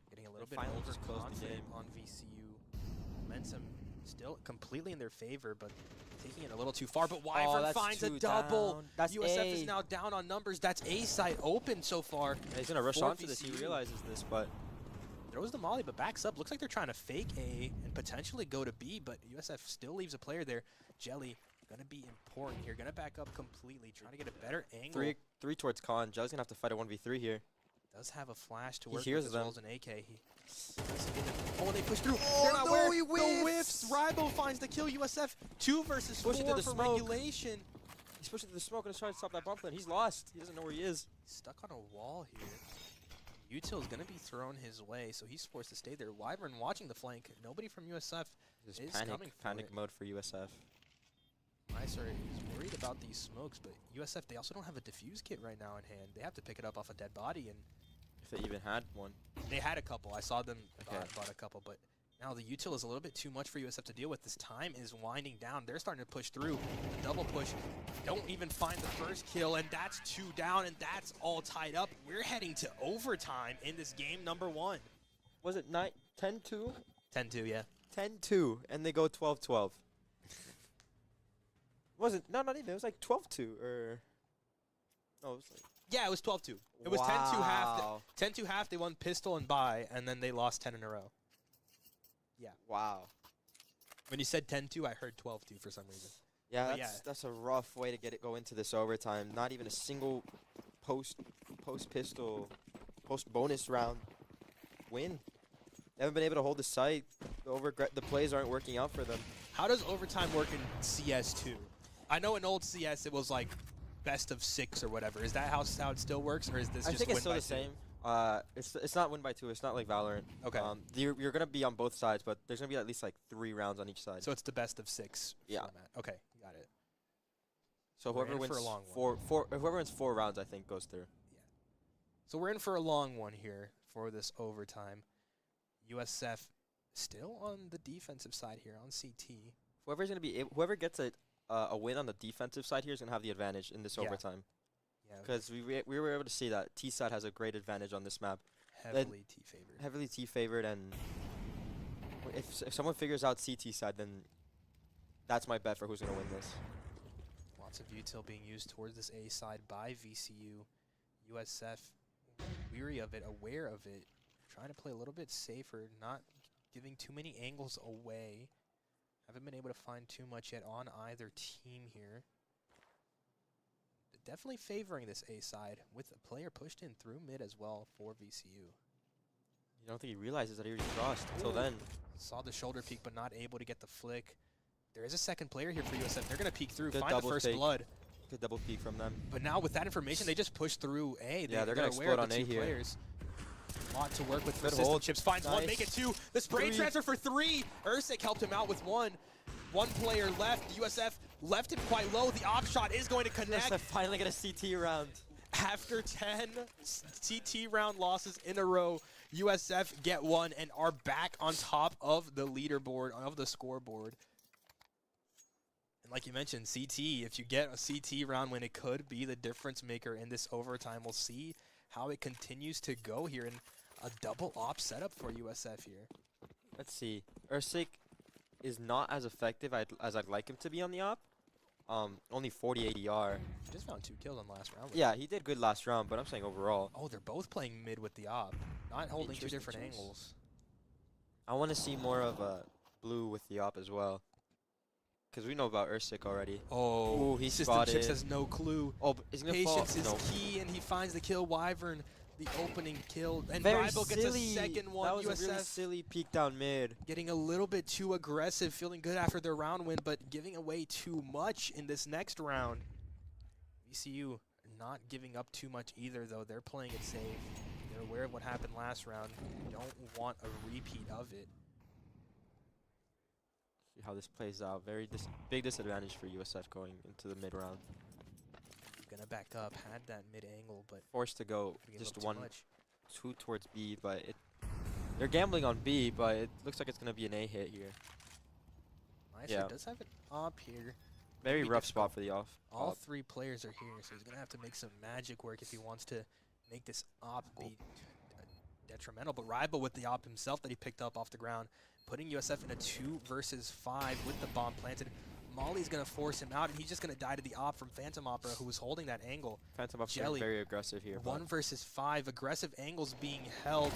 Getting a little bit overconfident on VCU. Momentum Still completely in their favor, but taking it a little too far. But Wyvern that's finds a two double. down. That's USF A. is now down on numbers. That's A site open so far. Yeah, he's gonna rush for onto this. He VCU. realizes this, but Throws the molly, but backs up. Looks like they're trying to fake A and potentially go to B, but USF still leaves a player there. Jelly gonna be important here. Gonna back up completely, trying to get a better angle. three towards Khan. Jelly's gonna have to fight a 1v3 here. Does have a flash to He work hears with as them. well as an AK. Oh, they push through. Oh, They're not no, where. he The whiffs. whiffs. Rybo finds the kill. USF 2 versus 4 Pushing through the for smoke. regulation. He's pushing through the smoke and trying to stop that bump, and he's lost. He doesn't know where he is. Stuck on a wall here. Util's gonna be thrown his way, so he's forced to stay there. Wyvern watching the flank. Nobody from USF Just is panic, coming for panic it. mode for USF. Mysore is worried about these smokes, but USF, they also don't have a defuse kit right now in hand. They have to pick it up off a dead body, and If they even had one. they had a couple. I saw them Okay. bought a couple, but now the util is a little bit too much for USF to deal with. This time is winding down. They're starting to push through. The double push. Don't even find the first kill, and that's 2 down, and that's all tied up. We're heading to overtime in this game number 1. Was it 10-2? 10-2, yeah. 10-2, and they go 12-12. Wasn't no, not even. It was like 12-2, or no, it was like Yeah, it was 12-2. It was 10-2 half. Wow. 10-2 half, they won pistol and buy, and then they lost 10 in a row. Wow. When you said 10-2, I heard 12-2 for some reason. Yeah, But that's a rough way to go into this overtime. Not even a single post pistol, post bonus round win. They haven't been able to hold the site. The plays aren't working out for them. How does overtime work in CS2? I know in old CS it was like best of 6 or whatever. Is that how it still works, or is this I just think win it's still by the 2? same. It's not win by 2. It's not like Valorant. Okay. You're gonna be on both sides, but there's gonna be at least like 3 rounds on each side. So it's the best of 6 Yeah. format. Okay, got it. So we're whoever in wins for a long whoever wins 4 rounds, I think, goes through. So we're in for a long one here for this overtime. USF still on the defensive side here on CT. Whoever gets a win on the defensive side here is gonna have the advantage in this Yeah. overtime. Yeah, Because we were able to see that T side has a great advantage on this map. heavily T favored. Heavily T favored, and if someone figures out CT side, then that's my bet for who's gonna win this. Lots of util being used towards this A side by VCU. USF weary of it, aware of it, trying to play a little bit safer, not giving too many angles away. Haven't been able to find too much yet on either team here. Definitely favoring this A side with a player pushed in through mid as well for VCU. You don't think he realizes that he already crossed until then. Saw the shoulder peek, but not able to get the flick. There is a second player here for USF. They're going to peek through, Good find the double first take. blood. Good double peek from them. But now with that information, they just push through A. Yeah, they're gonna gonna aware of explode the on A two here. players. A lot to work with for Good System hold. Chips. Finds one, Nice. make it 2. The spray 3. transfer for 3. Ursik helped him out with 1. 1 player left. USF left him quite low. The op shot is going to connect. USF finally get a CT round. After 10 CT round losses in a row, USF get 1 and are back on top of the leaderboard, of the scoreboard. And like you mentioned, CT, if you get a CT round win, it could be the difference maker in this overtime. We'll see how it continues to go here, and a double op setup for USF here. Let's see. Ursik is not as effective as I'd like him to be on the op. Only 40 ADR. Just found 2 kills on last round. Yeah, he did good last round, but I'm saying overall. Oh, they're both playing mid with the op, not holding 2 Interesting different choice. angles. I want to see more of blue with the op as well. Because we know about Ursik already. Oh, Ooh, he System Chips spotted. has no clue. Oh, but he's going to fall. Patience is No. key, and he finds the kill. Wyvern, the opening kill, and Very Bible gets silly. a second one. That was a really USF silly peek down mid. getting a little bit too aggressive, feeling good after their round win, but giving away too much in this next round. VCU not giving up too much either, though. They're playing it safe. They're aware of what happened last round. Don't want a repeat of it. See how this plays out. Very big disadvantage for USF going into the mid round. Gonna back up, had that mid angle, but Forced to go gonna give just up too 1, much. 2 towards B, but they're gambling on B, but it looks like it's going to be an A hit here. Mysore Yeah. does have an op here. Very Be rough difficult. spot for the off. All op. 3 players are here, so he's going to have to make some magic work if he wants to make this op be detrimental, but Rybo with the op himself that he picked up off the ground, putting USF in a 2 versus 5 with the bomb planted. Molly's going to force him out, and he's just going to die to the op from Phantom Opera, who was holding that angle. Phantom Opera Jelly, very aggressive here. 1 versus 5, aggressive angles being held.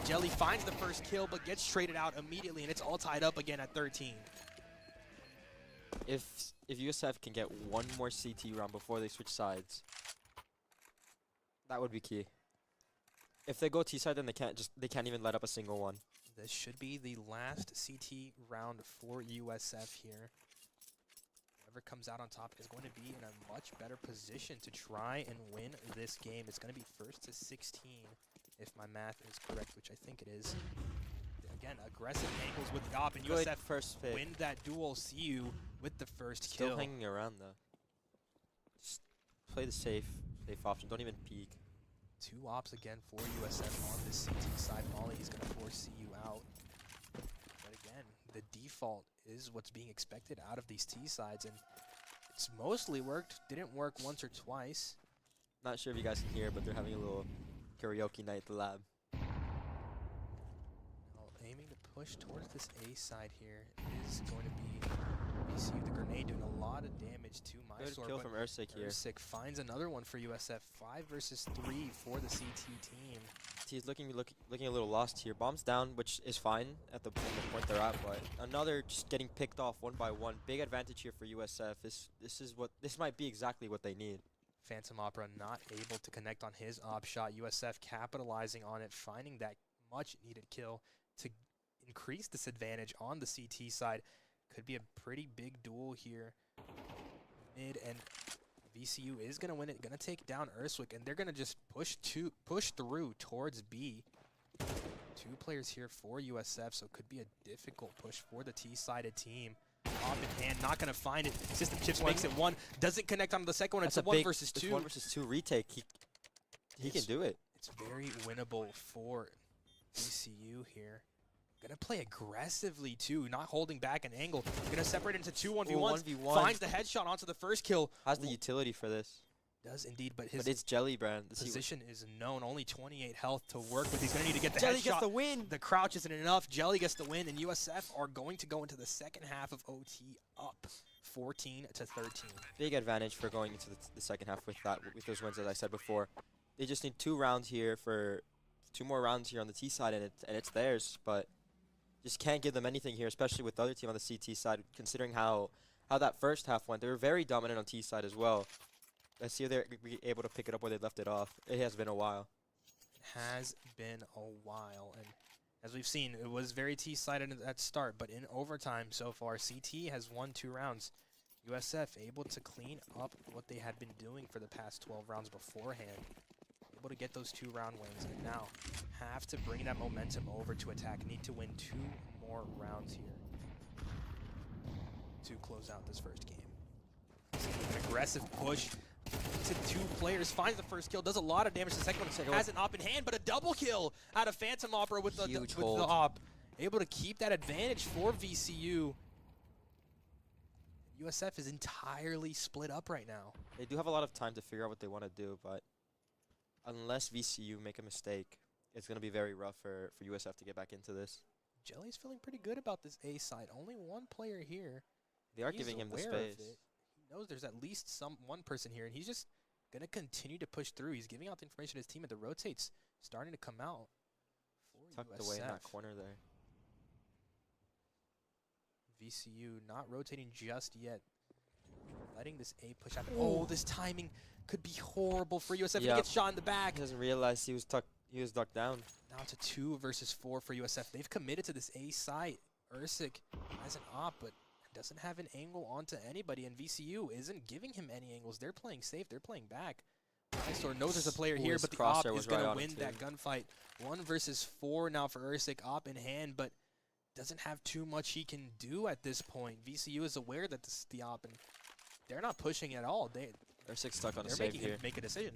Jelly finds the first kill, but gets traded out immediately, and it's all tied up again at 13. If USF can get one more CT round before they switch sides, that would be key. If they go T side, then they can't even let up a single one. This should be the last CT round for USF here. Whoever comes out on top is going to be in a much better position to try and win this game. It's going to be 1st to 16, if my math is correct, which I think it is. Again, aggressive angles with the op, and Good USF first pick. win that duel. CU with the first Still kill. hanging around though. Just play the safe option. Don't even peek. 2 ops again for USF on this CT side. Molly is going to force CU out. But again, the default is what's being expected out of these T sides, and it's mostly worked. Didn't work once or twice. Not sure if you guys can hear, but they're having a little karaoke night at the lab. Aiming to push towards this A side here is going to be VCU. The grenade doing a lot of damage to Good Mysore. kill from Ursik here. Ursik finds another one for USF. 5 versus 3 for the CT team. He's looking a little lost here. Bombs down, which is fine at the point they're at, but another just getting picked off one by one. Big advantage here for USF. This might be exactly what they need. Phantom Opera not able to connect on his op shot. USF capitalizing on it, finding that much needed kill to increase this advantage on the CT side. Could be a pretty big duel here. Mid, and VCU is going to win it, going to take down Urswick, and they're going to just push through towards B. 2 players here for USF, so it could be a difficult push for the T-sided team. Off in hand, not going to find it. System Chips makes it 1, doesn't connect onto the second one. It's a 1 versus 2. 1 versus 2 retake. He can do it. It's very winnable for VCU here. Gonna play aggressively too, not holding back an angle. Gonna separate into 2 1v1s. 1v1. Finds the headshot onto the first kill. Has the utility for this. Does indeed, but his it's Jelly Brand. position is known. Only 28 health to work with. He's gonna need to get the Jelly headshot. gets the win. The crouch isn't enough. Jelly gets the win, and USF are going to go into the second half of OT up 14 to 13. Big advantage for going into the second half with those wins, as I said before. They just need 2 rounds here for 2 more rounds here on the T side, and it's theirs. But just can't give them anything here, especially with the other team on the CT side, considering how that first half went. They were very dominant on T side as well. Let's see if they're able to pick it up where they left it off. It has been a while. It has been a while, and as we've seen, it was very T-sided at start, but in overtime so far, CT has won 2 rounds. USF able to clean up what they had been doing for the past 12 rounds beforehand. Able to get those 2-round wins, and now have to bring that momentum over to attack. Need to win 2 more rounds here to close out this first game. An aggressive push to 2 players, finds the first kill, does a lot of damage to the second one, has an op in hand, but a double kill out of Phantom Opera with the op. Able to keep that advantage for VCU. USF is entirely split up right now. They do have a lot of time to figure out what they want to do, but unless VCU make a mistake, it's going to be very rough for USF to get back into this. Jelly's feeling pretty good about this A side. Only 1 player here. They are giving him the space. He knows there's at least one person here, and he's just going to continue to push through. He's giving out the information to his team, and the rotates starting to come out for Tucked USF. away in that corner there. VCU not rotating just yet. Letting this A push out. Oh, this timing could be horrible for USF. Yep. He gets shot in the back. He doesn't realize he was ducked down. Now to 2 versus 4 for USF. They've committed to this A site. Ursik has an op, but doesn't have an angle onto anybody, and VCU isn't giving him any angles. They're playing safe. They're playing back. Mysore knows there's a player here, but the op is going to win that gunfight. 1 versus 4 now for Ursik. Op in hand, but doesn't have too much he can do at this point. VCU is aware that this is the op, and they're not pushing at all. Ursik's stuck on a save they're making here. him make a decision.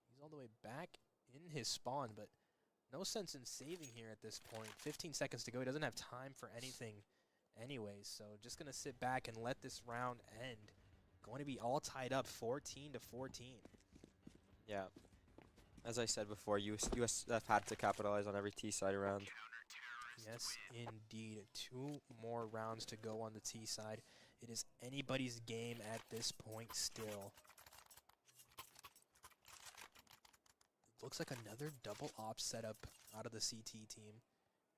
He's all the way back in his spawn, but no sense in saving here at this point. 15 seconds to go. He doesn't have time for anything anyways, so just going to sit back and let this round end. Going to be all tied up 14 to 14. Yeah. As I said before, USF had to capitalize on every T side round. Yes, indeed. 2 more rounds to go on the T side. It is anybody's game at this point still. Looks like another double op setup out of the CT team.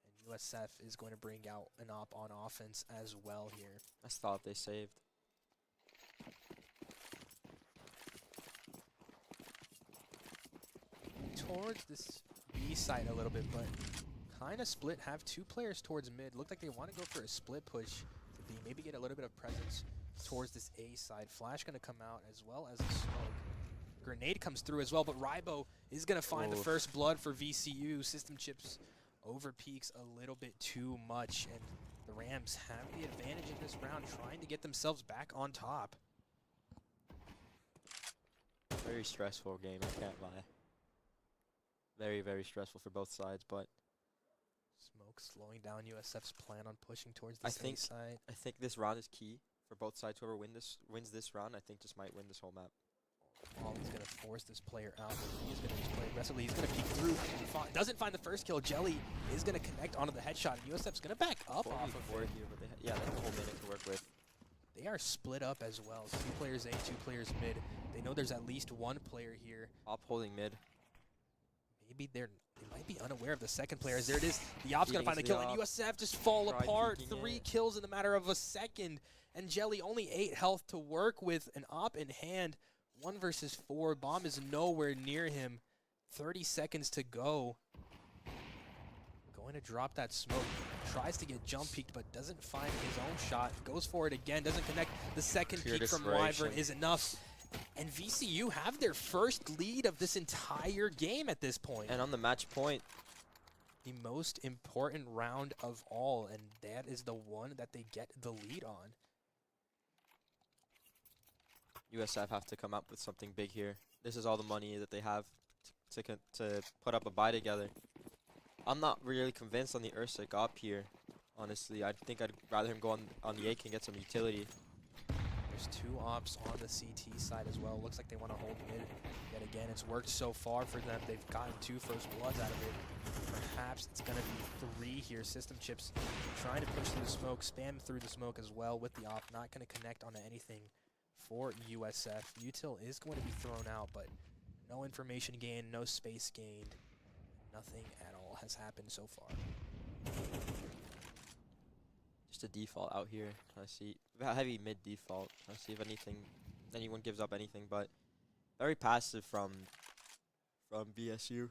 And USF is going to bring out an op on offense as well here. That's the op they saved. Towards this B side a little bit, but kind of split. Have 2 players towards mid. Look like they want to go for a split push to B. Maybe get a little bit of presence towards this A side. Flash going to come out as well as a smoke. Grenade comes through as well, but Rybo is going to find the first blood for VCU. System chips over peaks a little bit too much, and the Rams have the advantage in this round, trying to get themselves back on top. Very stressful game, I can't lie. Very, very stressful for both sides, but Smoke slowing down USF's plan on pushing towards the A side. I think this round is key for both sides. Whoever wins this round, I think just might win this whole map. He's going to force this player out. He's going to just play aggressively. He's going to peek through. Doesn't find the first kill. Jelly is going to connect onto the headshot. USF's going to back up off of it. Here, but they have a whole minute to work with. They are split up as well. 2 players A, 2 players mid. They know there's at least 1 player here. Op holding mid. Maybe they might be unaware of the second player. There it is. The op's going to find the kill, and USF just fall apart. 3 kills in the matter of a second. And Jelly only 8 health to work with. An op in hand. 1 versus 4. Bomb is nowhere near him. 30 seconds to go. Going to drop that smoke. Tries to get jump peeked, but doesn't find his own shot. Goes for it again. Doesn't connect. The second peek from Wyvern is enough. And VCU have their first lead of this entire game at this point. And on the match point, the most important round of all, and that is the one that they get the lead on. USF have to come up with something big here. This is all the money that they have to put up a buy together. I'm not really convinced on the Ursik op here, honestly. I think I'd rather him go on the AK and get some utility. There's 2 ops on the CT side as well. Looks like they want to hold mid yet again. It's worked so far for them. They've gotten 2 first bloods out of it. Perhaps it's going to be 3 here. System chips trying to push through the smoke, spam through the smoke as well with the op. Not going to connect onto anything for USF. Util is going to be thrown out, but no information gained, no space gained. Nothing at all has happened so far. Just a default out here. I see heavy mid default. I see if anyone gives up anything, but very passive from BSU.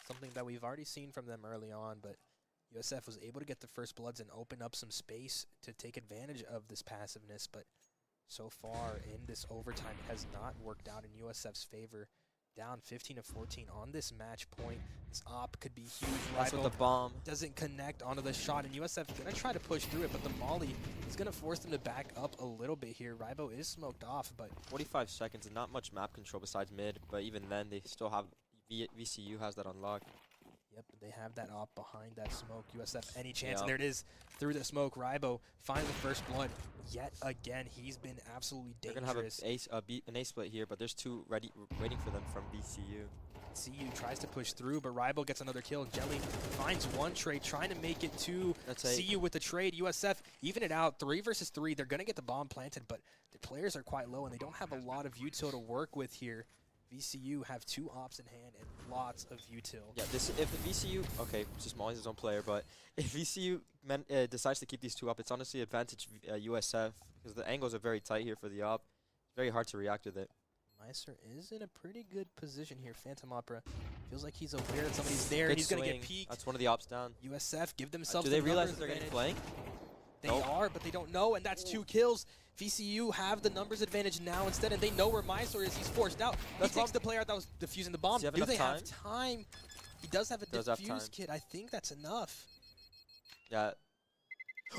Something that we've already seen from them early on, but USF was able to get the first bloods and open up some space to take advantage of this passiveness, but so far in this overtime, it has not worked out in USF's favor. Down 15-14 on this match point. This op could be huge. That's with the bomb. Doesn't connect onto the shot, and USF gonna try to push through it, but the molly is gonna force them to back up a little bit here. Rybo is smoked off, but 45 seconds and not much map control besides mid, but even then they still have VCU has that unlocked. Yep, they have that op behind that smoke. USF any chance, and there it is through the smoke. Rybo finds the first blood yet again. He's been absolutely dangerous. They're gonna have an A split here, but there's 2 ready waiting for them from VCU. CU tries to push through, but Rybo gets another kill. Jelly finds 1 trade, trying to make it 2. CU with the trade. USF even it out. 3 versus 3. They're gonna get the bomb planted, but the players are quite low, and they don't have a lot of util to work with here. VCU have 2 ops in hand and lots of util. Yeah, if the VCU, okay, just Molly's his own player, but if VCU decides to keep these 2 up, it's honestly advantage USF because the angles are very tight here for the op. It's very hard to react with it. Meiser is in a pretty good position here. Phantom Opera feels like he's aware that somebody's there. He's going to get peeked. That's one of the ops down. USF give themselves do they realize that they're getting flanked? They are, but they don't know, and that's 2 kills. VCU have the numbers advantage now instead, and they know where Mysore is. He's forced out. He takes the player out that was defusing the bomb. Do they have time? He does have a defuse kit. I think that's enough. Yeah.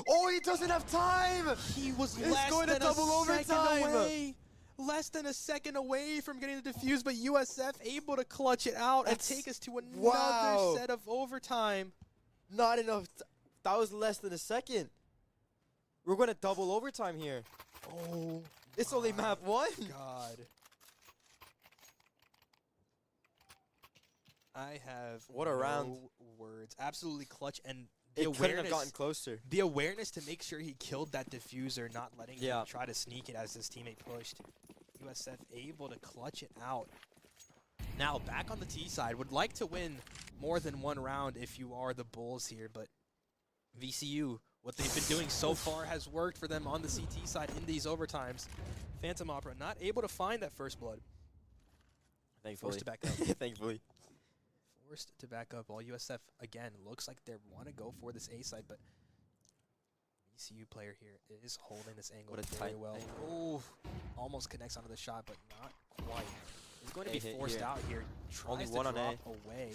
Oh, he doesn't have time! He was less than a second away. Less than a second away from getting the defuse, but USF able to clutch it out and take us to another set of overtime. Not enough. That was less than a second. We're going to double overtime here. Oh, it's only map 1. God. I have What a no round. words. Absolutely clutch, and the It couldn't have awareness, gotten closer. the awareness to make sure he killed that diffuser, not letting him Yeah. try to sneak it as his teammate pushed. USF able to clutch it out. Now back on the T side, would like to win more than one round if you are the Bulls here, but VCU, what they've been doing so far has worked for them on the CT side in these overtimes. Phantom Opera not able to find that first blood. Thankfully. Forced to back up. Thankfully. Forced to back up, while USF, again, looks like they want to go for this A side, but VCU player here is holding this angle What a very tight well. angle. Oh, almost connects onto the shot, but not quite. He's going to A be hit forced here. out here. Only Tries one to on drop away.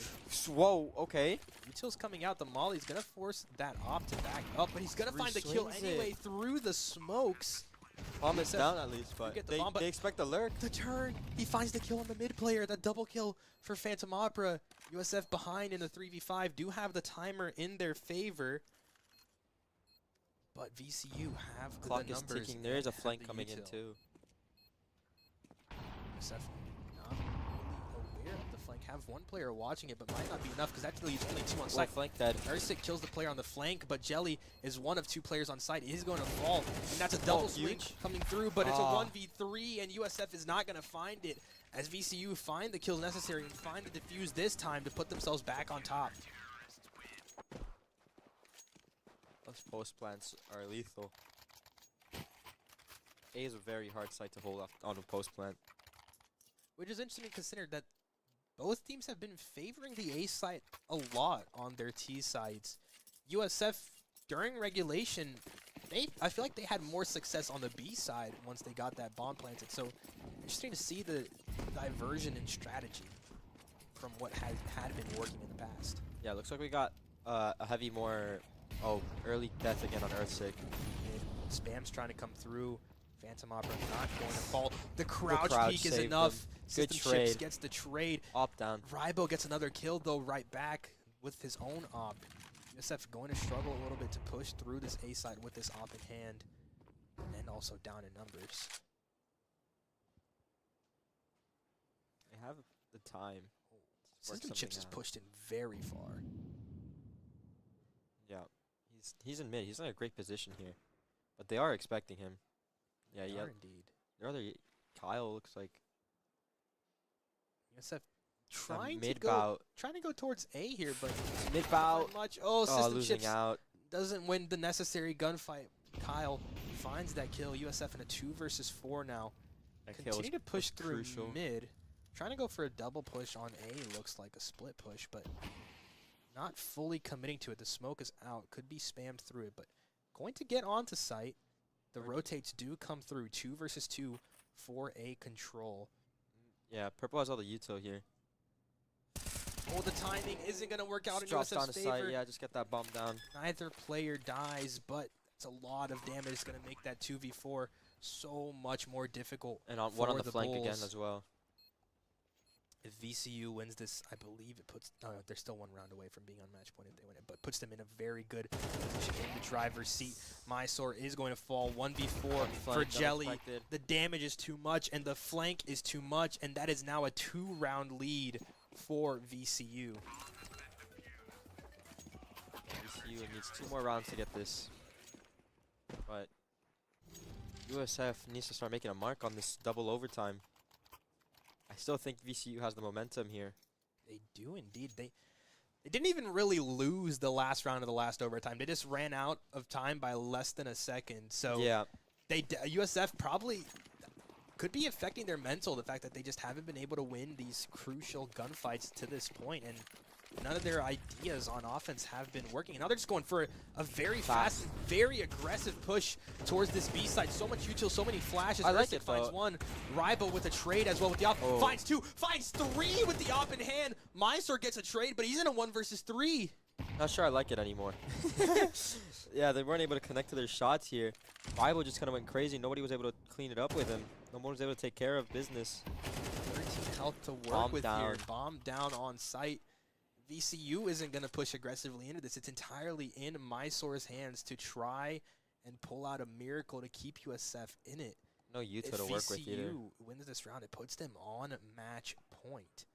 Whoa, okay. Util's coming out. The Molly's going to force that op to back up, but he's going to find the kill Re-swings anyway it. through the smokes. Bomb is USF down at least, but get the they, bomb, but- they expect a lurk. The turn. He finds the kill on the mid player. The double kill for Phantom Opera. USF behind in the 3v5. Do have the timer in their favor. But VCU have Clock the is numbers. ticking. There is a and have flank the coming in util. too. USF not really aware of the flank. Have one player watching it, but might not be enough because that leaves only two on Well, site. flank dead. Ersic kills the player on the flank, but Jelly is one of two players on site. He's going to fall, and that's a double swing huge. coming through, but it's a Ah. 1v3, and USF is not going to find it as VCU find the kills necessary and find the defuse this time to put themselves back on top. Those post plants are lethal. A is a very hard site to hold off on a post plant. Which is interesting to consider that both teams have been favoring the A side a lot on their T sides. USF, during regulation, I feel like they had more success on the B side once they got that bomb planted. So interesting to see the diversion in strategy from what had been working in the past. Yeah, looks like we got a heavy more. Oh, early death again on Earthsick. Spam's trying to come through. Phantom Opera not going to fall. The crouch peek is saved enough. them. Good System Chips trade. gets the trade. Op down. Rybo gets another kill, though, right back with his own op. USF going to struggle a little bit to push through this A side with this op in hand, and also down in numbers. They have the time. System something Chips is out. pushed in very far. Yeah, he's in mid. He's in a great position here, but they are expecting him. Yeah, They yeah. are indeed. Their other Kyle looks like USF a trying mid to bout. go towards A here, but Mid not bout. much. Oh, Oh, System losing Chips out. doesn't win the necessary gunfight. Kyle finds that kill. USF in a 2 versus 4 now. That kill Continue to push was through crucial. mid. Trying to go for a double push on A looks like a split push, but not fully committing to it. The smoke is out. Could be spammed through it, but going to get onto site. The rotates do come through. 2 versus 2 for A control. Yeah, purple has all the util here. Oh, the timing isn't going to work out in Just drops down USF's to favor. sight. Yeah, just get that bomb down. Neither player dies, but it's a lot of damage. It's going to make that 2v4 so much more difficult. And on one on for the flank again Bulls. as well. If VCU wins this, I believe it puts. They're still one round away from being on match point if they win it, but puts them in a very good position in the driver's seat. Mysore is going to fall 1v4 for Flank Jelly. unaffected. The damage is too much, and the flank is too much, and that is now a 2-round lead for VCU. VCU needs 2 more rounds to get this. But USF needs to start making a mark on this double overtime. I still think VCU has the momentum here. They do indeed. They didn't even really lose the last round of the last overtime. They just ran out of time by less than a second. So Yeah, USF probably could be affecting their mental, the fact that they just haven't been able to win these crucial gunfights to this point, and none of their ideas on offense have been working. And now they're just going for a very fast, and very aggressive push towards this B side. So much util, so many flashes. I like Ersic it, finds though. one. Rybo with a trade as well with the op. Oh. Finds 2, finds 3 with the op in hand. Mysore gets a trade, but he's in a 1 versus 3. not sure I like it anymore. Yeah, they weren't able to connect to their shots here. Bible just kind of went crazy. Nobody was able to clean it up with him. No one was able to take care of business. 13 health to work Bomb with here. down. Bomb down on site. VCU isn't going to push aggressively into this. It's entirely in Mysore's hands to try and pull out a miracle to keep USF in it. No If util to work with either. VCU wins this round, it puts them on match point.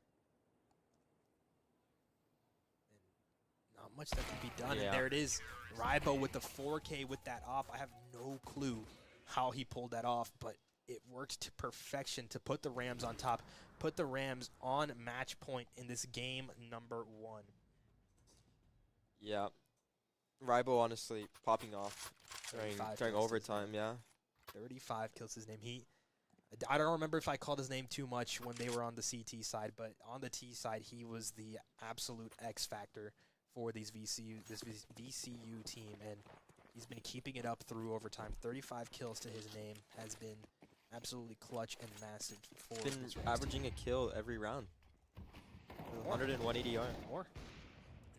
much that can be done. Yeah. And there it is. Rybo with the 4K with that op. I have no clue how he pulled that off, but it worked to perfection to put the Rams on top, put the Rams on match point in this game number 1. Yeah. Rybo honestly popping off during 35 kills his overtime, yeah. 35 kills his name. I don't remember if I called his name too much when they were on the CT side, but on the T side, he was the absolute X factor for this VCU team, and he's been keeping it up through overtime. 35 kills to his name has been absolutely clutch and massive for Been this Rams averaging a kill every round. More. 100 and 180 yard. More.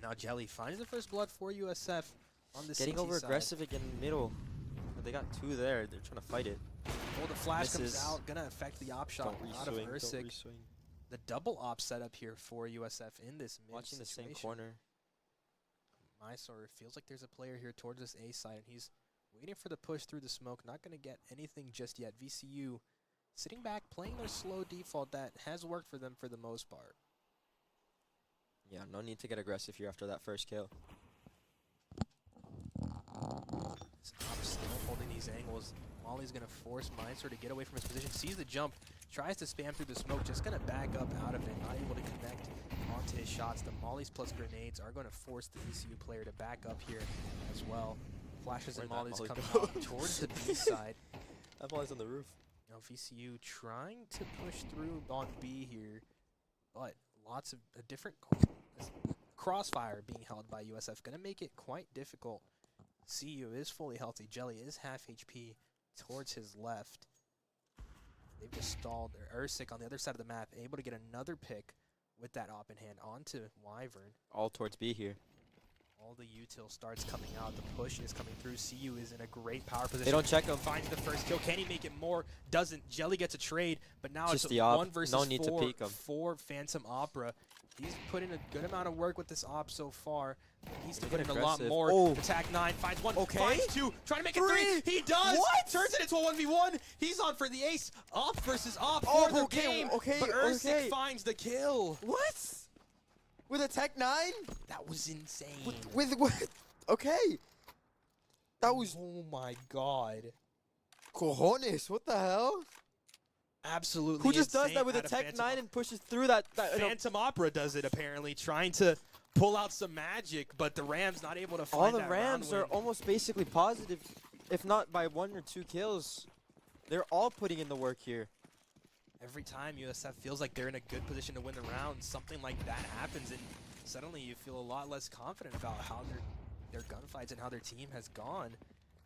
Now Jelly finds the first blood for USF on the Getting CT over side. aggressive again in the middle. But they got 2 there. They're trying to fight it. Oh, the flash Misses. comes out, gonna affect the op shot out of Ursik. The double op setup here for USF in this mid Watching the same situation. corner. Mysore feels like there's a player here towards this A side, and he's waiting for the push through the smoke. Not going to get anything just yet. VCU sitting back, playing their slow default that has worked for them for the most part. Yeah, no need to get aggressive here after that first kill. Still holding these angles. Molly's going to force Mysore to get away from his position. Sees the jump, tries to spam through the smoke, just going to back up out of it. Not able to connect onto his shots. The Mollies plus grenades are going to force the VCU player to back up here as well. Flashes and Where'd that Mollies Molly coming go? out towards the B side. That Molly's on the roof. Now VCU trying to push through on B here, but lots of a different crossfire being held by USF. Going to make it quite difficult. CU is fully healthy. Jelly is half HP towards his left. They've just stalled. Ursik on the other side of the map, able to get another pick with that op in hand onto Wyvern. All towards B here. All the util starts coming out. The push is coming through. CU is in a great power position. They don't check him. Finds the first kill. Can he make it more? Doesn't. Jelly gets a trade, but now Just it's the op. 1 versus No need to 4 peek him. for Phantom Opera. He's put in a good amount of work with this op so far. He needs to They've put been in a lot aggressive. more. Oh. Attack 9, finds 1, Okay. finds 2, trying to make it 3. He does! What? Turns it into a 1v1. He's on for the ace. Op versus op Oh, for the okay, game. okay, But Ursik okay. finds the kill. What? With a Tech 9? That was insane. With okay. That was Oh my god. cojones. What the hell? Absolutely Who just does insane that with a out of Tech Phantom 9 and pushes through that? Phantom Opera does it apparently, trying to pull out some magic, but the Rams not able to find all the that Rams round are win. almost basically positive, if not by 1 or 2 kills. They're all putting in the work here. Every time USF feels like they're in a good position to win the round, something like that happens, and suddenly you feel a lot less confident about how their gunfights and how their team has gone.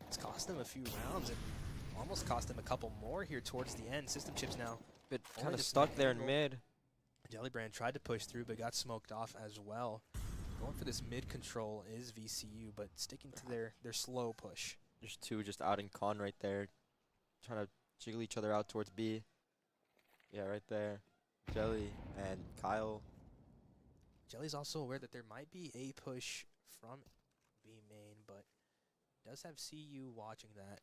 It's cost them a few rounds and almost cost them a couple more here towards the end. System chips now. But Only kind of just stuck mid there in angle. mid. Jellybrand tried to push through, but got smoked off as well. Going for this mid control is VCU, but sticking to their slow push. There's 2 just out in con right there. Trying to jiggle each other out towards B. Yeah, right there. Jelly and Kyle. Jelly's also aware that there might be a push from B main, but does have CU watching that.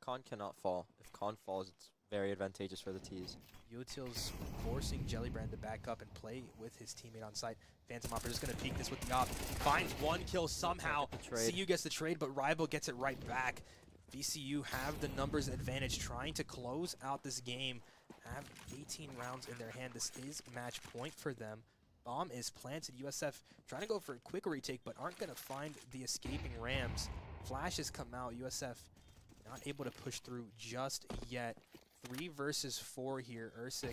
Con cannot fall. If Con falls, it's very advantageous for the T's. Util's forcing Jellybrand to back up and play with his teammate on site. Phantom Opera just going to peek this with the op. Finds 1 kill somehow. Get the trade. CU gets the trade, but Rybo gets it right back. VCU have the numbers advantage, trying to close out this game. Have 18 rounds in their hand. This is match point for them. Bomb is planted. USF trying to go for a quick retake, but aren't going to find the escaping Rams. Flashes come out. USF not able to push through just yet. 3 versus 4 here. Ursik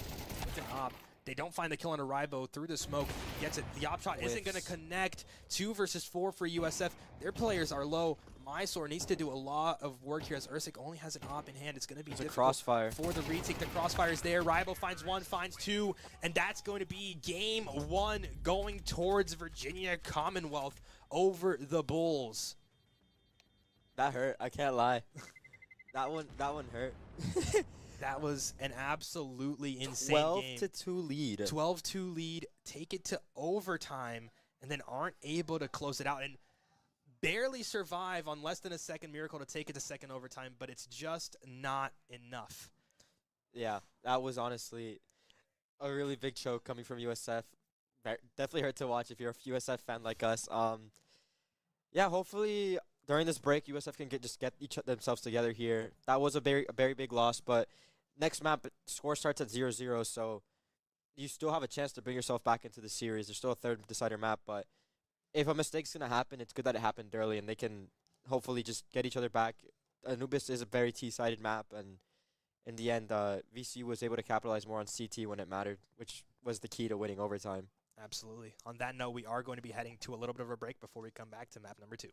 with an op. They don't find the kill on a Rybo through the smoke. Gets it. The op shot isn't going to connect. 2 versus 4 for USF. Their players are low. Mysore needs to do a lot of work here as Ursik only has an op in hand. It's going to be There's a difficult crossfire. for the retake. The crossfire is there. Rybo finds 1, finds 2, and that's going to be game 1 going towards Virginia Commonwealth over the Bulls. That hurt. I can't lie. that one hurt. That was an absolutely insane 12 game. to 2 lead. 12-2 lead, take it to overtime, and then aren't able to close it out and barely survive on less than a second miracle to take it to second overtime, but it's just not enough. Yeah, that was honestly a really big choke coming from USF. Definitely hurt to watch if you're a USF fan like us. Yeah, hopefully during this break, USF can get themselves together here. That was a very big loss, but next map score starts at 0-0, so you still have a chance to bring yourself back into the series. There's still a third decider map, but if a mistake's gonna happen, it's good that it happened early, and they can hopefully just get each other back. Anubis is a very T-sided map, and in the end, VCU was able to capitalize more on CT when it mattered, which was the key to winning overtime. Absolutely. On that note, we are going to be heading to a little bit of a break before we come back to map number 2.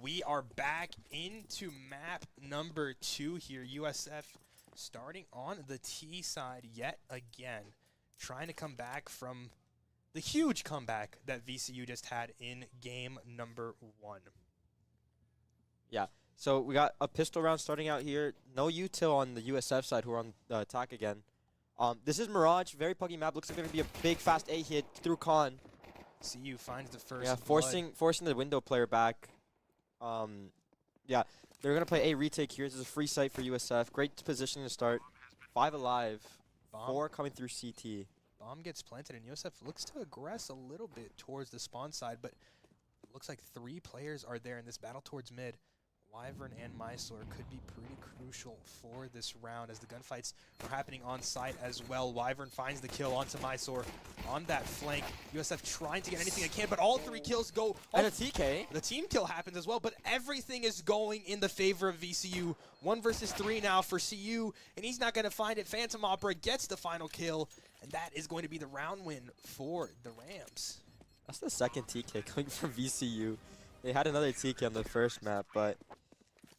We are back into map number 2 here. USF starting on the T side yet again, trying to come back from the huge comeback that VCU just had in game number 1. Yeah. So we got a pistol round starting out here. No util on the USF side who are on the attack again. This is Mirage, very puggy map. Looks like going to be a big fast A hit through Con. CU finds the first. Yeah, blood. forcing the window player back. Yeah, they're going to play A retake here. This is a free site for USF. Great positioning to start. 5 alive. Bomb. 4 coming through CT. Bomb gets planted, and USF looks to aggress a little bit towards the spawn side, but it looks like 3 players are there in this battle towards mid. Wyvern and Mysore could be pretty crucial for this round as the gunfights are happening on site as well. Wyvern finds the kill onto Mysore on that flank. USF trying to get anything they can, but all 3 kills go. And a TK. The team kill happens as well, but everything is going in the favor of VCU. 1 versus 3 now for CU, and he's not going to find it. Phantom Opera gets the final kill, and that is going to be the round win for the Rams. That's the second TK coming from VCU. They had another TK on the first map, but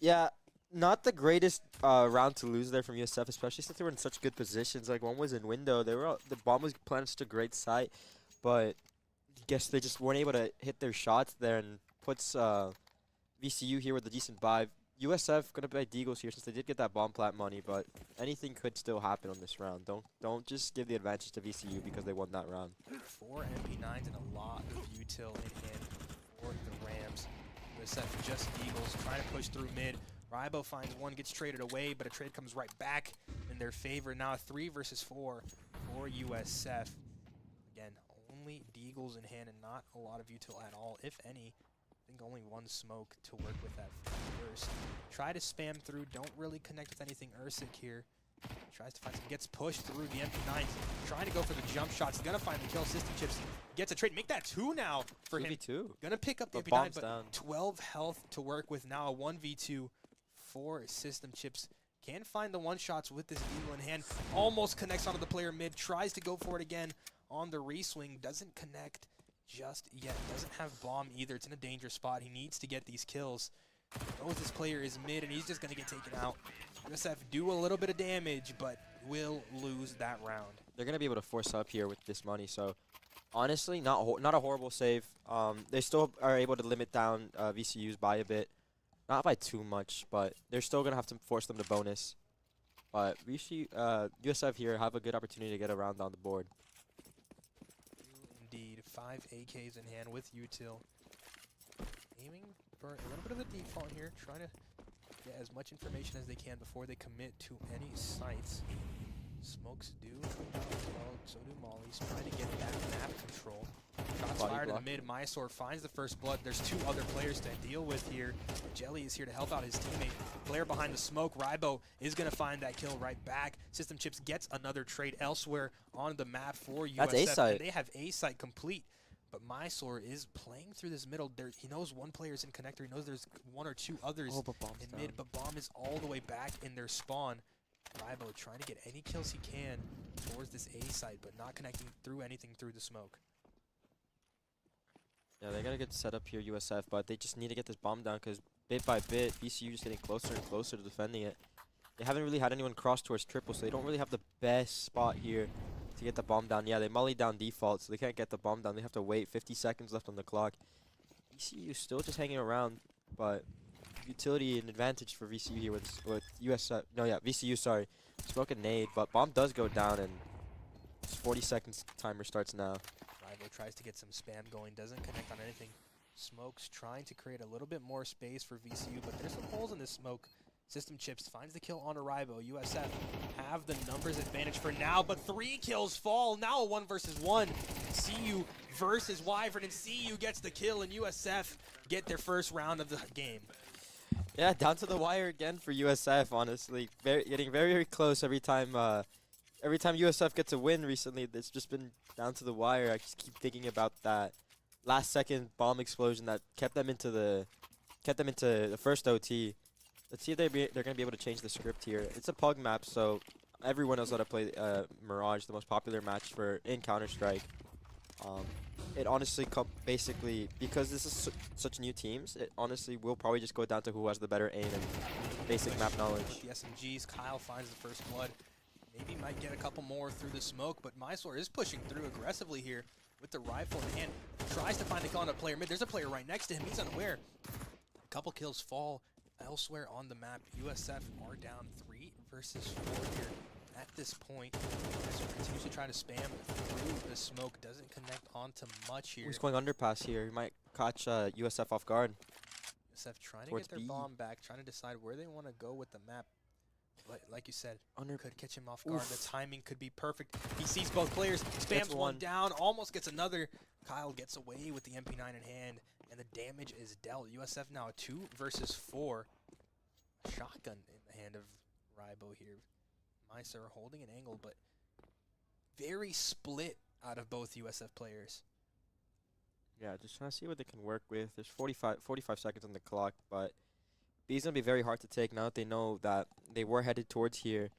yeah, not the greatest round to lose there from USF, especially since they were in such good positions. Like, one was in window. The bomb was planted such a great site, but I guess they just weren't able to hit their shots there, and puts VCU here with a decent buy. USF gonna play Deagles here since they did get that bomb plant money, but anything could still happen on this round. Don't just give the advantage to VCU because they won that round. 4 MP9s and a lot of util in hand for the Rams. USF just Eagles trying to push through mid. Rybo finds one, gets traded away, but a trade comes right back in their favor. Now 3 versus 4 for USF. Again, only Deagles in hand and not a lot of util at all, if any. I think only 1 smoke to work with at first. Try to spam through, don't really connect with anything. Ursic here tries to find some, gets pushed through the MP9s, trying to go for the jump shots, gonna find the kill. System Chips gets a trade, make that 2 now for him. 2v2. Gonna pick up the But MP9, bomb's but down. 12 health to work with now. A 1v2 for System Chips. Can find the 1-shots with this Eagle in hand. Almost connects onto the player mid, tries to go for it again on the reswing, doesn't connect just yet. Doesn't have bomb either. It's in a dangerous spot. He needs to get these kills. Knows this player is mid, and he's just gonna get taken out. USF do a little bit of damage, but will lose that round. They're gonna be able to force up here with this money, so honestly, not a horrible save. They still are able to limit down VCU's by a bit, not by too much, but they're still gonna have to force them to bonus. But USF here have a good opportunity to get a round on the board. Indeed, 5 AKs in hand with util. Aiming for a little bit of a default here, trying to get as much information as they can before they commit to any sites. Smokes do as well, so do Molly's, trying to get that map control. Shots Body fired in the block. mid. Mysore finds the first blood. There's 2 other players to deal with here. Jelly is here to help out his teammate. Player behind the smoke, Rybo, is going to find that kill right back. System Chips gets another trade elsewhere on the map for USF. That's A-site. And they have A-site complete. But Mysore is playing through this middle. He knows 1 player's in connector. He knows there's 1 or 2 others But bomb's in down. mid. But bomb is all the way back in their spawn. Rybo trying to get any kills he can towards this A site, but not connecting through anything through the smoke. Yeah, they gotta get set up here, USF, but they just need to get this bomb down because bit by bit, VCU just getting closer and closer to defending it. They haven't really had anyone cross towards triple, so they don't really have the best spot here to get the bomb down. Yeah, they mullied down default, so they can't get the bomb down. They have to wait. 50 seconds left on the clock. VCU still just hanging around, but utility and advantage for VCU here with USF. No, yeah, VCU, sorry. Smoke and nade, but bomb does go down, and 40 seconds timer starts now. Rybo tries to get some spam going, doesn't connect on anything. Smokes trying to create a little bit more space for VCU, but there's some holes in this smoke. System Chips finds the kill on Rybo. USF have the numbers advantage for now, but 3 kills fall. Now a 1 versus 1. CU versus Wyvern, and CU gets the kill, and USF get their first round of the game. Yeah, down to the wire again for USF, honestly. Getting very, very close every time USF gets a win recently. It's just been down to the wire. I just keep thinking about that last-second bomb explosion that kept them into the first OT. Let's see if they're going to be able to change the script here. It's a pug map, so everyone knows how to play Mirage, the most popular match in Counter-Strike. it honestly basically, because this is such new teams, it honestly will probably just go down to who has the better aim and basic map knowledge. With the SMGs, Kyle finds the first blood. Maybe might get a couple more through the smoke, but Mysore is pushing through aggressively here with the rifle in hand. Tries to find the kill on a player mid. There's a player right next to him. He's unaware. A couple kills fall elsewhere on the map. USF are down 3 versus 4 here at this point. Mysore continues to try to spam through the smoke. Doesn't connect onto much here. He's going underpass here. He might catch USF off guard. USF trying to Towards get their B. bomb back, trying to decide where they want to go with the map. Like you said, Under could catch him off guard. Oof. The timing could be perfect. He sees both players, spams one one. down, almost gets another. Kyle gets away with the MP9 in hand, and the damage is dealt. USF now a 2 versus 4. A shotgun in the hand of Rybo here. Mysore holding an angle, but very split out of both USF players. Yeah, just trying to see what they can work with. There's 45 seconds on the clock, but B's going to be very hard to take now that they know that they were headed towards here.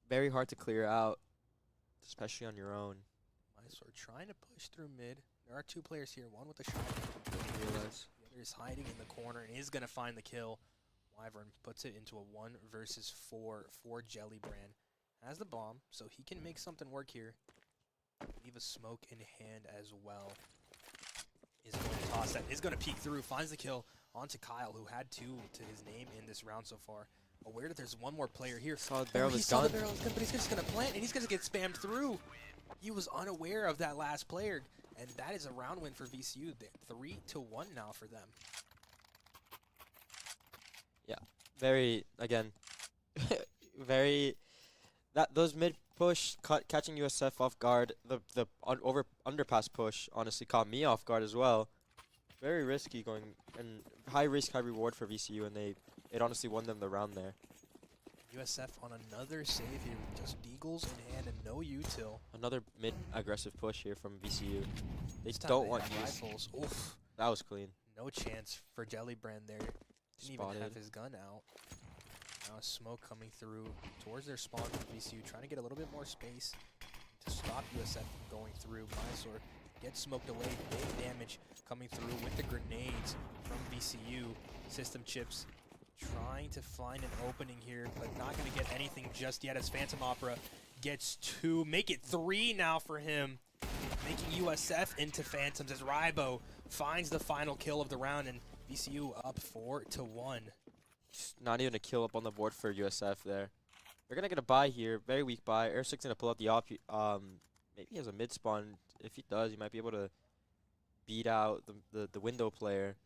Very hard to clear out, especially on your own. Mysore trying to push through mid. There are 2 players here, one with a shotgun. The other is hiding in the corner and is going to find the kill. Wyvern puts it into a 1 versus 4 for Jellybrand. Has the bomb, so he can make something work here. Leave a smoke in hand as well. Is going to toss that, is going to peek through, finds the kill onto Kyle, who had 2 to his name in this round so far. Aware that there's one more player here. Saw the barrel of he his saw the gun. barrel of his gun, but he's just going to plant, and he's going to get spammed through. He was unaware of that last player, and that is a round win for VCU. 3-1 now for them. Very, again, very, those mid push catching USF off guard. The underpass push honestly caught me off guard as well. Very risky going, and high risk, high reward for VCU, and it honestly won them the round there. USF on another save here, just deagles in hand and no util. Another mid aggressive push here from VCU. They This time don't they want have use. rifles. Oof, That was clean. no chance for Jellybrand there. Didn't even have Spotted. his gun out. Now smoke coming through towards their spawn from VCU, trying to get a little bit more space to stop USF from going through. Mysore gets smoked away, big damage coming through with the grenades from VCU. System chips trying to find an opening here, but not going to get anything just yet as Phantom Opera gets 2, make it 3 now for him, making USF into Phantoms as Rybo finds the final kill of the round, and VCU up 4-1. Not even a kill up on the board for USF there. They're gonna get a buy here, very weak buy. Ersik's gonna pull out the op. Maybe he has a mid spawn. If he does, he might be able to beat out the window player.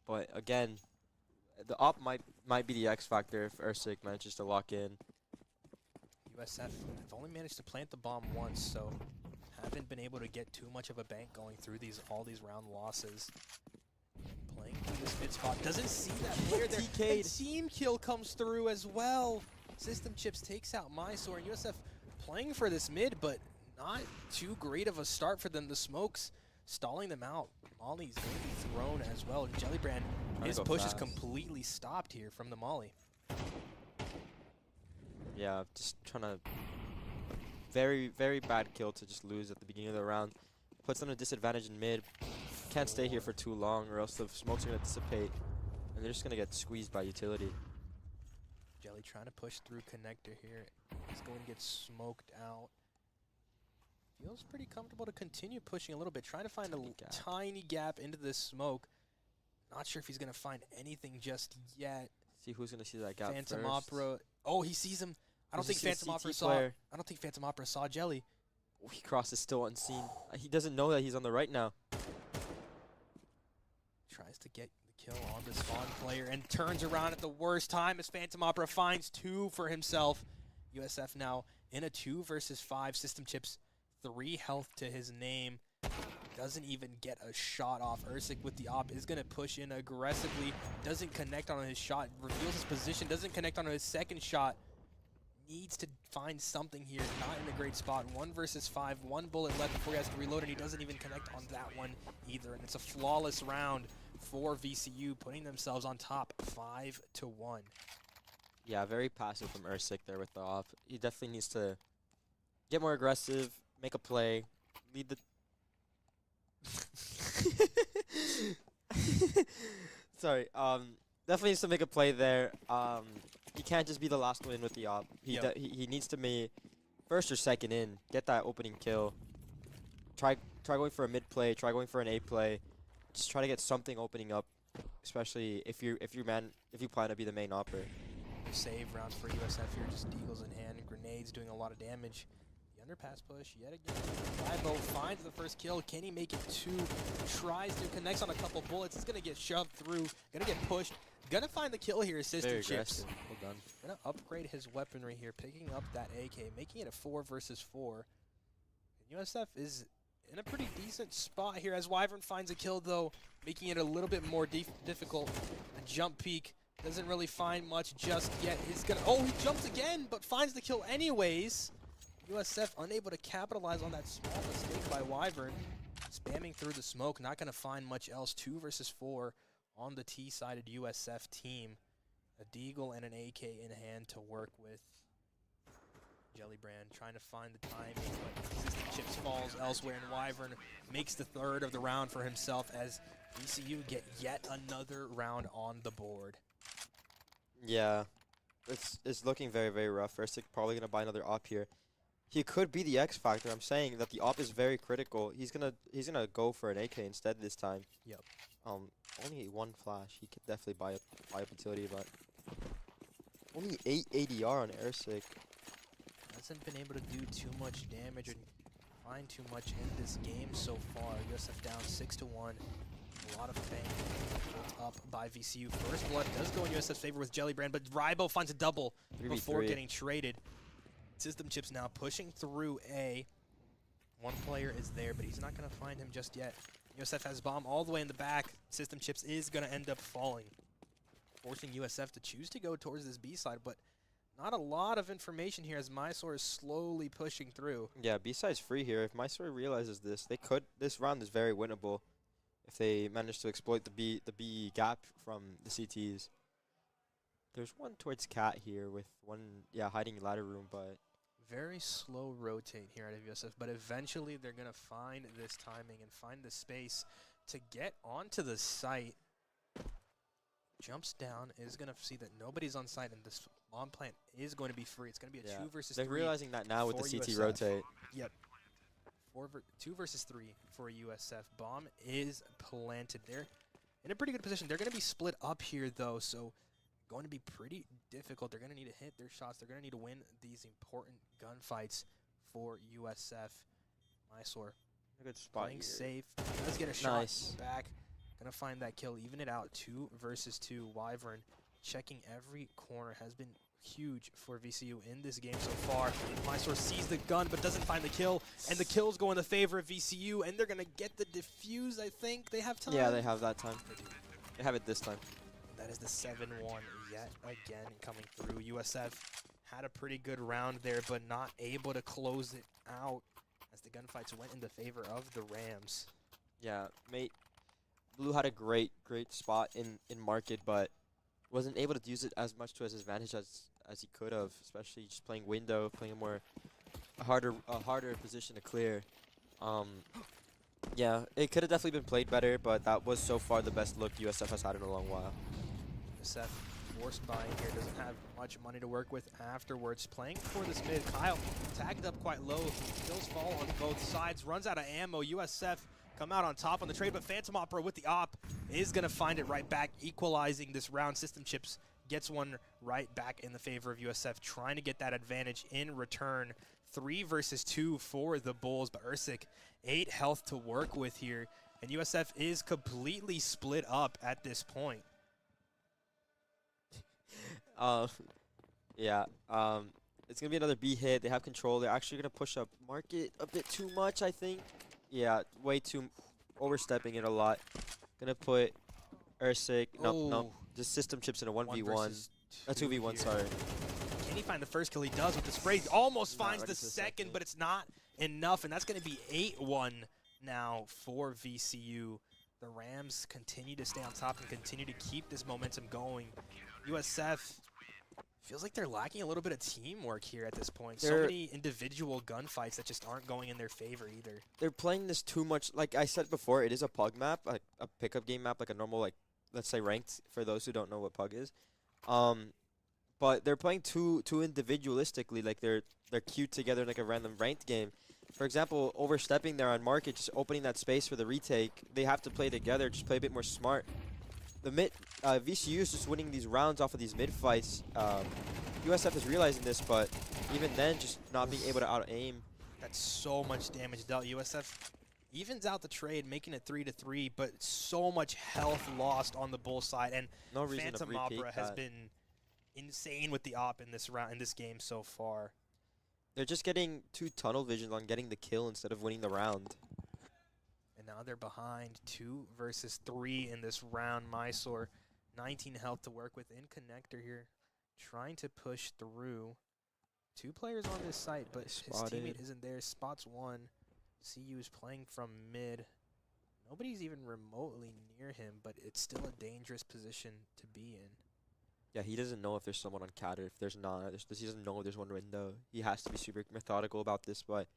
But again, the op might be the X factor if Ersik manages to lock in. USF have only managed to plant the bomb once, so haven't been able to get too much of a bank going through all these round losses. Playing through this mid spot, doesn't see that player there. TK'd. And team kill comes through as well. System chips takes out Mysore, and USF playing for this mid, but not too great of a start for them. The smokes stalling them out. Molly's going to be thrown as well. Jellybrand, his push is completely stopped here from the Molly. Yeah, just trying to. Very, very bad kill to just lose at the beginning of the round. Puts them at a disadvantage in mid. Can't stay here for too long, or else the smokes are going to dissipate, and they're just going to get squeezed by utility. Jelly trying to push through connector here. He's going to get smoked out. Feels pretty comfortable to continue pushing a little bit, trying to find a tiny gap into this smoke. Not sure if he's going to find anything just yet. See who's going to see that gap Phantom first. Opera. Oh, he sees him. I don't think Phantom Opera saw. Player. I don't think Phantom Opera saw Jelly. Oh, he crosses still unseen. He doesn't know that he's on the right now. Tries to get the kill on the spawn player and turns around at the worst time as Phantom Opera finds 2 for himself. USF now in a 2 versus 5. System chips 3 health to his name. Doesn't even get a shot off. Ersik with the op is going to push in aggressively. Doesn't connect on his shot. Reveals his position. Doesn't connect on his second shot. Needs to find something here. Not in a great spot. 1 versus 5. 1 bullet left before he has to reload, and he doesn't even connect on that one either. And it's a flawless round for VCU, putting themselves on top 5-1. Yeah, very passive from Ersik there with the op. He definitely needs to get more aggressive, make a play, lead the Sorry. Definitely needs to make a play there. He can't just be the last one in with the op. He needs to be first or second in. Get that opening kill. Try going for a mid play. Try going for an A play. Just try to get something opening up, especially if you plan to be the main opper. Save round for USF here, just deagles in hand, grenades doing a lot of damage. The underpass push yet again. Ribo finds the first kill. Can he make it two? Tries to, connects on a couple bullets. It's gonna get shoved through, gonna get pushed. Gonna find the kill here, System Chips. Well done. Gonna upgrade his weaponry here, picking up that AK, making it a 4 versus 4. And USF is in a pretty decent spot here as Wyvern finds a kill though, making it a little bit more difficult. A jump peek. Doesn't really find much just yet. He's gonna, oh, he jumps again, but finds the kill anyways. USF unable to capitalize on that small mistake by Wyvern. Spamming through the smoke, not gonna find much else. 2 versus 4 on the T-sided USF team. A deagle and an AK in hand to work with. Jellybrand trying to find the timing, but System Chips falls elsewhere, and Wyvern makes the third of the round for himself as VCU get yet another round on the board. Yeah, it's looking very, very rough. Versick probably gonna buy another op here. He could be the X factor. I'm saying that the op is very critical. He's gonna go for an AK instead this time. Yep. Only 1 flash. He could definitely buy up utility, but only 8 ADR on Versick. Hasn't been able to do too much damage and find too much in this game so far. USF down 6-1. A lot of pain built up by VCU. First blood does go in USF's favor with Jellybrand, but Ribo finds a double before getting traded. System Chips now pushing through A. One player is there, but he's not going to find him just yet. USF has bomb all the way in the back. System Chips is going to end up falling, forcing USF to choose to go towards this B side, but not a lot of information here as Mysore is slowly pushing through. Yeah, B side's free here. If Mysore realizes this, this round is very winnable. If they manage to exploit the B gap from the CTs. There's one towards Cat here with one, hiding ladder room, but very slow rotate here out of USF, but eventually they're going to find this timing and find the space to get onto the site. Jumps down, is going to see that nobody's on site, and this bomb plant is going to be free. It's going to be a 2 versus 3. They're realizing that now with the CT USF. rotate. Yep. 2 versus 3 for USF. Bomb is planted. They're in a pretty good position. They're going to be split up here, though, so going to be pretty difficult. They're going to need to hit their shots. They're going to need to win these important gunfights for USF. Mysore. A good spot Playing here. safe. Let's get a shot back. Going to find that kill. Even it out. 2 versus 2. Wyvern checking every corner has been huge for VCU in this game so far. Mysore sees the gun but doesn't find the kill, and the kills go in the favor of VCU, and they're going to get the defuse, I think. They have time. Yeah, they have that time. They have it this time. That is the 7-1 yet again coming through. USF had a pretty good round there, but not able to close it out as the gunfights went in the favor of the Rams. Yeah, mate. Blue had a great spot in market, but wasn't able to use it as much to his advantage as he could have, especially just playing window, playing a harder position to clear. Yeah, it could have definitely been played better, but that was so far the best look USF has had in a long while. USF forced buying here, doesn't have much money to work with afterwards. Playing for this mid, Kyle tagged up quite low, kills fall on both sides, runs out of ammo. USF come out on top on the trade, but Phantom Opera with the op is going to find it right back, equalizing this round. System Chips gets one right back in the favor of USF, trying to get that advantage in return. 3 versus 2 for the Bulls, but Versick, 8 health to work with here, and USF is completely split up at this point. It's going to be another B hit. They have control. They're actually going to push up market a bit too much, I think. Yeah, way too overstepping it a lot. Going to put Versick. No. Just System Chips in a 1v1. A 2v1, sorry. Can he find the first kill? He does with the spray. Almost finds the second, but it's not enough, and that's going to be 8-1 now for VCU. The Rams continue to stay on top and continue to keep this momentum going. USF Feels like they're lacking a little bit of teamwork here at this point. So They're- many individual gunfights that just aren't going in their favor either. They're playing this too much. Like I said before, it is a pug map, like a pickup game map, like a normal, like, let's say ranked, for those who don't know what pug is. But they're playing too individualistically, like they're queued together in like a random ranked game. For example, overstepping there on market, just opening that space for the retake. They have to play together, just play a bit more smart. The VCU is just winning these rounds off of these mid fights. USF is realizing this, but even then, just not being able to out-aim. That's so much damage dealt. USF evens out the trade, making it 3-3, but so much health lost on the bull side. And No reason to Phantom repeat Opera has that. been insane with the op in this round, in this game so far. They're just getting too tunnel vision on getting the kill instead of winning the round. And now they're behind 2 versus 3 in this round. Mysore, 19 health to work with in connector here, trying to push through. 2 players on this site, but his Spotted. teammate isn't there. Spots 1. CU is playing from mid. Nobody's even remotely near him, but it's still a dangerous position to be in. Yeah, he doesn't know if there's someone on cat or if there's not. He doesn't know if there's one window. He has to be super methodical about this, but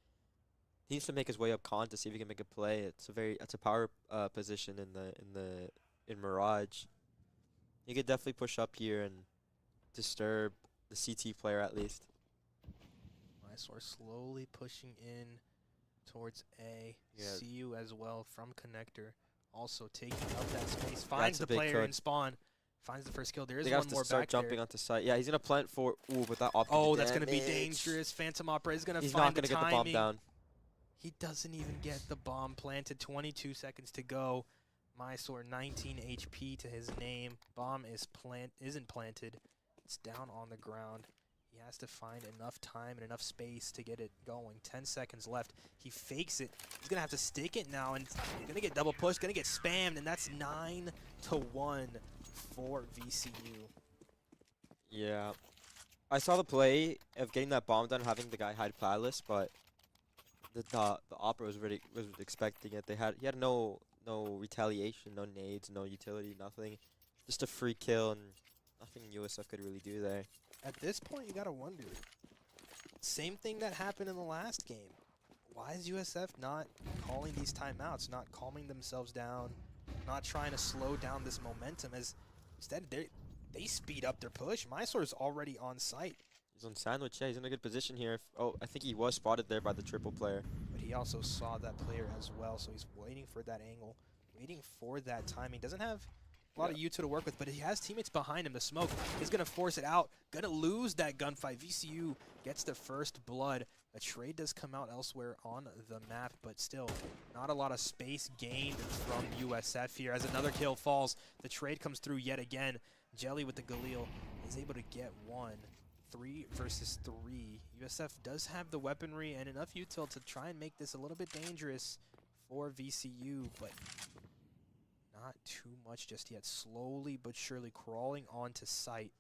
he needs to make his way up con to see if he can make a play. It's a power position in Mirage. He could definitely push up here and disturb the CT player at least. Mysore slowly pushing in towards A. Yeah. CU as well from connector, also taking up that space. Finds a the big player in cook. spawn. Finds the first kill. There is They one have to more start back jumping there. onto site. Yeah, he's gonna plant for. Ooh, but that opted Oh, the that's going to be damage. dangerous. Phantom Opera is going to He's find not gonna the get the timing. bomb down. He doesn't even get the bomb planted. 22 seconds to go. Mysore, 19 HP to his name. Bomb isn't planted. It's down on the ground. He has to find enough time and enough space to get it going. 10 seconds left. He fakes it. He's going to have to stick it now, and he's going to get double pushed, going to get spammed, and that's 9-1 for VCU. Yeah, I saw the play of getting that bomb down, having the guy hide platless, but the opera was expecting it. He had no retaliation, no nades, no utility, nothing. Just a free kill, and nothing USF could really do there. At this point, you got to wonder. Same thing that happened in the last game. Why is USF not calling these timeouts, not calming themselves down, not trying to slow down this momentum? As instead, they speed up their push. Mysore's already on site, He's on sandwich. Yeah, he's in a good position here. Oh, I think he was spotted there by the triple player. but he also saw that player as well, so he's waiting for that angle, waiting for that timing. Doesn't have a lot of U2 to work with, but he has teammates behind him. The smoke is going to force it out. Going to lose that gunfight. VCU gets the first blood. A trade does come out elsewhere on the map, but still not a lot of space gained from USF here. As another kill falls, the trade comes through yet again. Jelly with the Galil is able to get one. 3 versus 3. USF does have the weaponry and enough util to try and make this a little bit dangerous for VCU, but not too much just yet. Slowly but surely crawling onto site.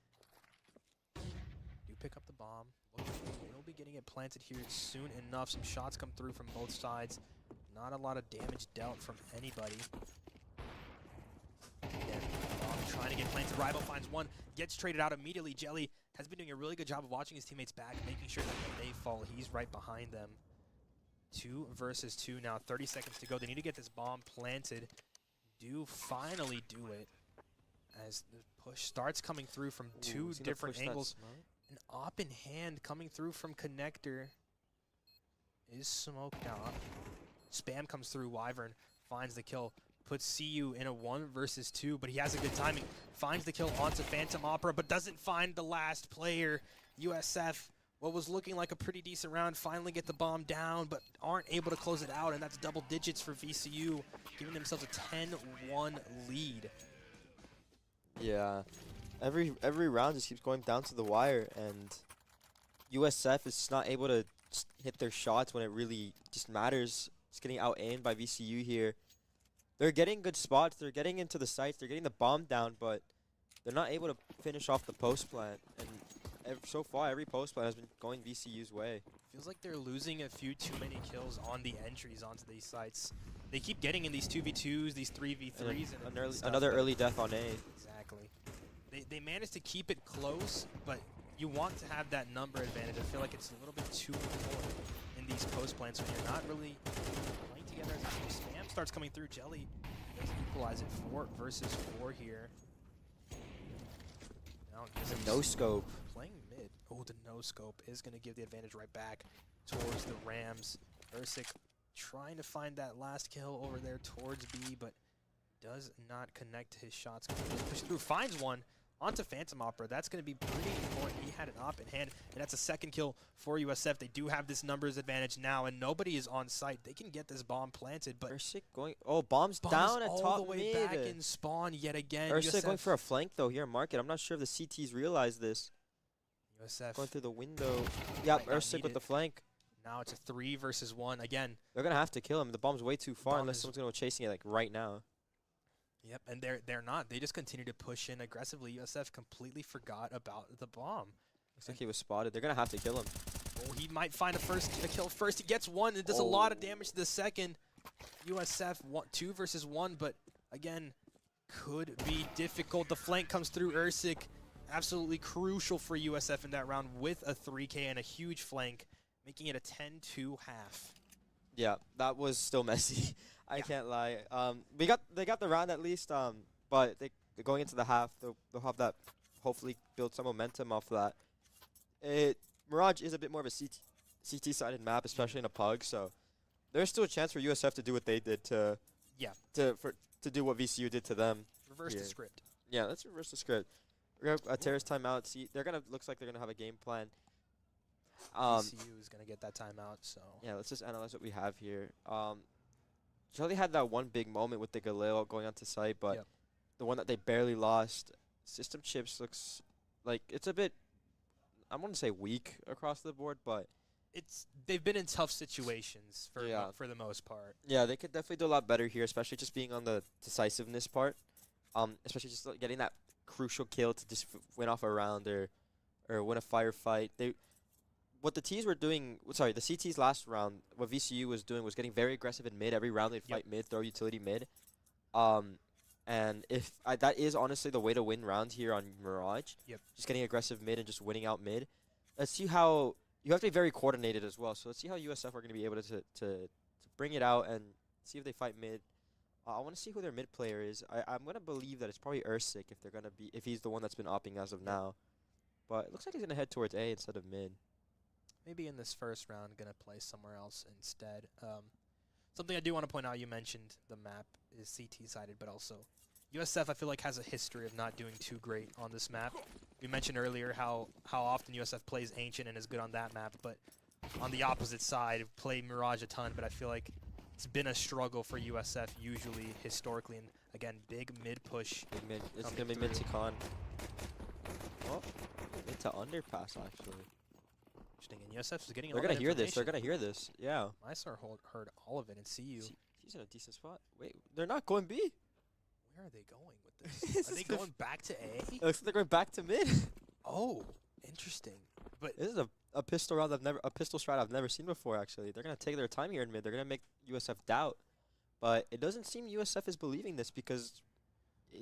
Do pick up the bomb. We'll be getting it planted here soon enough. Some shots come through from both sides. Not a lot of damage dealt from anybody. Again, bomb trying to get planted. Rival finds one, gets traded out immediately. Jelly has been doing a really good job of watching his teammates back, making sure that when they fall, he's right behind them. 2 versus 2 now. 30 seconds to go. They need to get this bomb planted. Do finally do it. As the push starts coming through from two different angles. An op in hand coming through from connector. Is smoked out. Spam comes through. Wyvern finds the kill. Puts CU in a 1 versus 2, but he has a good timing. Finds the kill onto Phantom Opera, but doesn't find the last player. USF, what was looking like a pretty decent round, finally get the bomb down, but aren't able to close it out, and that's double digits for VCU, giving themselves a 10-1 lead. Yeah, every round just keeps going down to the wire, and USF is just not able to just hit their shots when it really just matters. It's getting out-aimed by VCU here. They're getting good spots. They're getting into the sites. They're getting the bomb down, but they're not able to finish off the post plant. And so far, every post plant has been going VCU's way. Feels like they're losing a few too many kills on the entries onto these sites. They keep getting in these 2v2s, these 3v3s. And another early death on A. Exactly. They managed to keep it close, but you want to have that number advantage. I feel like it's a little bit too important in these post plants when you're not really playing together as a team. Spam starts coming through. Jelly does equalize it 4 versus 4 here. Now No scope. playing mid. Oh, the no scope is going to give the advantage right back towards the Rams. Ursic trying to find that last kill over there towards B, but does not connect to his shots. Push through, finds one onto Phantom Opera. That's going to be pretty important. He had an op in hand, and that's a second kill for USF. They do have this numbers advantage now, and nobody is on site. They can get this bomb planted, but Ursic going. Oh, bomb's down at all top the way mid. back in spawn yet again. Ursic USF going for a flank though here in market. I'm not sure if the CTs realize this. USF Going through the window. Yep, might not Ursic need with it. the flank. Now it's a 3 versus 1 again. They're gonna have to kill him. The bomb's way too far Bomb unless is- someone's gonna go chasing it like right now. Yep, and they're not. They just continue to push in aggressively. USF completely forgot about the bomb. Looks like he was spotted. They're gonna have to kill him. Oh, he might find a kill first. He gets one and does a lot of damage to the second. USF 2 versus 1, but again, could be difficult. The flank comes through. Ursic, absolutely crucial for USF in that round with a 3K and a huge flank, making it a 10-2 half. Yeah, that was still messy. I can't lie. They got the round at least. But they're going into the half. They'll have that. Hopefully, build some momentum off that. Mirage is a bit more of a CT sided map, especially in a pug. So there's still a chance for USF to do what they did to do what VCU did to them. Reverse Yeah. the script. Yeah, let's reverse the script. We're gonna terrace timeout. See, looks like they're gonna have a game plan. VCU is going to get that timeout, so. Yeah, let's just analyze what we have here. Jelly had that one big moment with the Galileo going onto site, but Yep. the one that they barely lost. System chips looks like it's a bit, I wouldn't say weak across the board, but They've been in tough situations for Yeah. for the most part. yeah, they could definitely do a lot better here, especially just being on the decisiveness part. Especially just like, getting that crucial kill to just win off a round or win a firefight. What the T's were doing, sorry, the CT's last round, what VCU was doing was getting very aggressive in mid. Every round they'd fight mid, throw utility mid. And if that is honestly the way to win rounds here on Mirage. Yep. Just getting aggressive mid and just winning out mid. Let's see how you have to be very coordinated as well. So let's see how USF are going to be able to bring it out and see if they fight mid. I want to see who their mid player is. I'm gonna believe that it's probably Ursic if he's the one that's been opping as of now. But it looks like he's gonna head towards A instead of mid. Maybe in this first round, going to play somewhere else instead. Something I do want to point out, you mentioned the map is CT-sided, but also USF, I feel like, has a history of not doing too great on this map. We mentioned earlier how often USF plays Ancient and is good on that map, but on the opposite side, play Mirage a ton, but I feel like it's been a struggle for USF usually, historically, and again, big mid push. Big mid. It's coming gonna be mid to through. con. Oh, mid to underpass actually. Interesting, and USF is getting a They're lot gonna of hear this. They're information. gonna hear this. Yeah. Mysar heard all of it, and CU. He's in a decent spot. Wait, they're not going B. Where are they going with this? Are they going back to A? It looks like they're going back to mid. Oh, interesting. But This is a pistol round a pistol strat I've never seen before. Actually, they're gonna take their time here in mid. They're gonna make USF doubt, but it doesn't seem USF is believing this because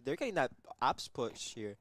they're getting that apps push here.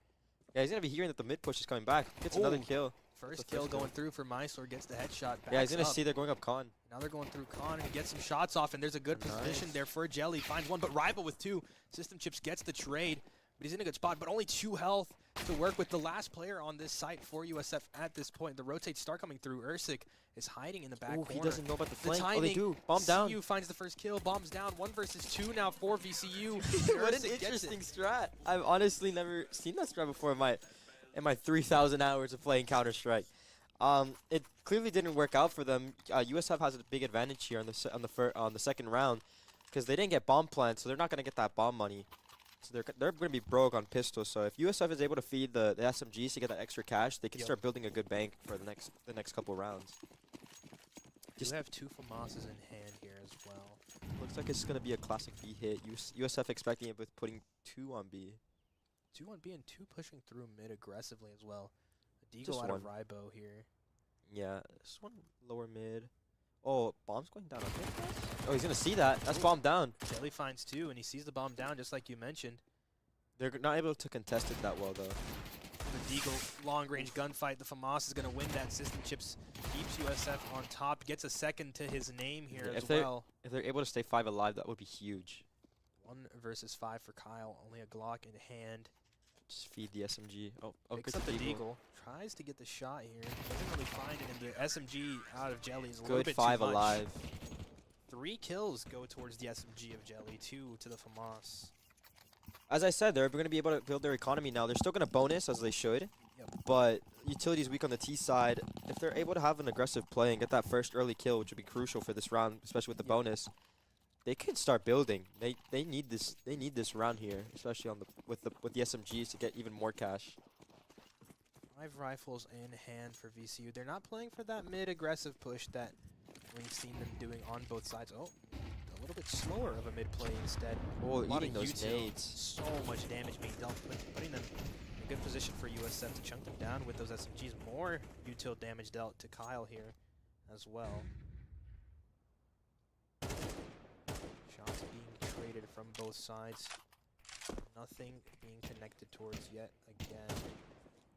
Yeah, he's gonna be hearing that the mid push is coming back. Gets another Ooh. kill. first the kill first going one. through for Mysore, gets the headshot. Yeah, he's backs gonna up. see they're going up con. Now they're going through Con and gets some shots off, and there's a good position Nice. there for Jelly. Finds one, but Rival with 2. System Chips gets the trade, but he's in a good spot, but only 2 health to work with. The last player on this site for USF at this point. The rotates start coming through. Ursic is hiding in the back Ooh, corner. he doesn't know about the The flank. Oh, timing, they do. Bomb down. CU finds the first kill. Bombs down. 1 versus 2 now for VCU. What an Ursic gets it. interesting strat. I've honestly never seen that strat before in my 3,000 hours of playing Counter-Strike. It clearly didn't work out for them. USF has a big advantage here on the second round because they didn't get bomb plants, so they're not gonna get that bomb money. So they're gonna be broke on pistols. So if USF is able to feed the SMGs to get that extra cash, they can start building a good bank for the next couple rounds. Just have 2 FAMASs in hand here as well. Looks like it's gonna be a classic B hit. USF expecting it with putting 2 on B. 2 on B and 2 pushing through mid aggressively as well. A Just Deagle out of one. Ribo here. Yeah, this one lower mid. Oh, bomb's going down on mid. Oh, he's gonna see that. That's bomb down. Jelly finds 2, and he sees the bomb down just like you mentioned. They're not able to contest it that well though. The Deagle long-range gunfight. The FAMAS is going to win that. System Chips keeps USF on top. Gets a second to his name here as well. If they're able to stay 5 alive, that would be huge. 1 versus 5 for Kyle. Only a Glock in hand. Just feed the SMG. Oh, Picks up the Deagle. Tries to get the shot here. Doesn't really find it. And the SMG out of Jelly is a little bit too much. Good 5 alive. 3 kills go towards the SMG of Jelly. 2 to the FAMAS. As I said, they're going to be able to build their economy now. They're still going to bonus, as they should. Yep. But utility's weak on the T side. If they're able to have an aggressive play and get that first early kill, which would be crucial for this round, especially with the bonus, they can start building. They need this. They need this round here, especially on with the SMGs to get even more cash. 5 rifles in hand for VCU. They're not playing for that mid-aggressive push that we've seen them doing on both sides. Oh, a little bit slower of a mid play instead. Oh, a lot eating of those util, nades. so much damage being dealt, putting them in a good position for USF to chunk them down with those SMGs. More util damage dealt to Kyle here as well. Shots being traded from both sides. Nothing being connected towards yet again.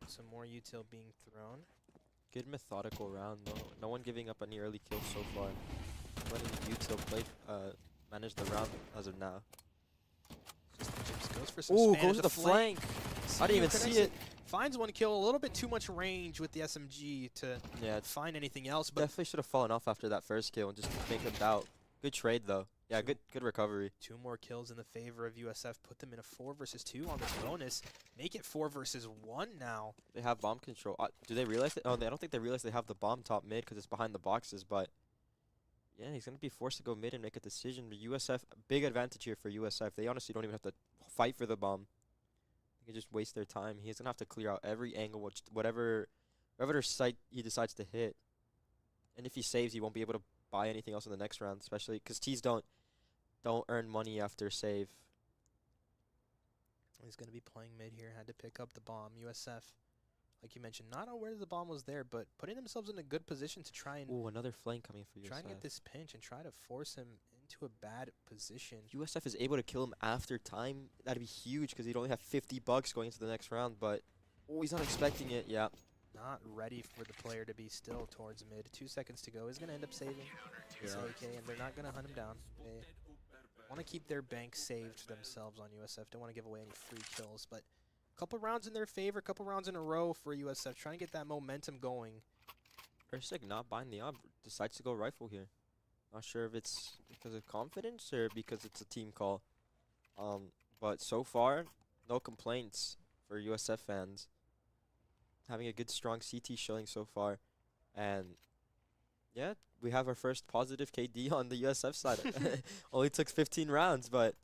Some more util being thrown. Good methodical round though. No one giving up any early kills so far. Letting util play manage the round as of now. Goes for some Ooh, span goes at to the flank. I didn't even see it. Finds one kill, a little bit too much range with the SMG to find anything else. But definitely should have fallen off after that first kill and just make them doubt. Good trade though. Yeah, good recovery. 2 more kills in the favor of USF. Put them in a 4 versus 2 on this bonus. Make it 4 versus 1 now. They have bomb control. Do they realize that? Oh, I don't think they realize they have the bomb top mid because it's behind the boxes. But yeah, he's going to be forced to go mid and make a decision. But USF, big advantage here for USF. They honestly don't even have to fight for the bomb. They can just waste their time. He's going to have to clear out every angle, whatever site he decides to hit. And if he saves, he won't be able to buy anything else in the next round, especially because T's don't earn money after save. He's going to be playing mid here. Had to pick up the bomb. USF, like you mentioned, not aware the bomb was there, but putting themselves in a good position to try and... Ooh, another flank coming for USF. Try and get this pinch and try to force him into a bad position. USF is able to kill him after time. That'd be huge because he'd only have $50 going into the next round, but he's not expecting it. Yeah. Not ready for the player to be still towards mid. 2 seconds to go. He's going to end up saving his AK, and they're not going to hunt him down. They want to keep their bank saved themselves on USF. Don't want to give away any free kills, but a couple rounds in their favor, a couple rounds in a row for USF, trying to get that momentum going. Ersic not buying the ob, decides to go rifle here. Not sure if it's because of confidence or because it's a team call. But so far, no complaints for USF fans. Having a good, strong CT showing so far. And yeah, we have our first positive KD on the USF side. Only took 15 rounds, but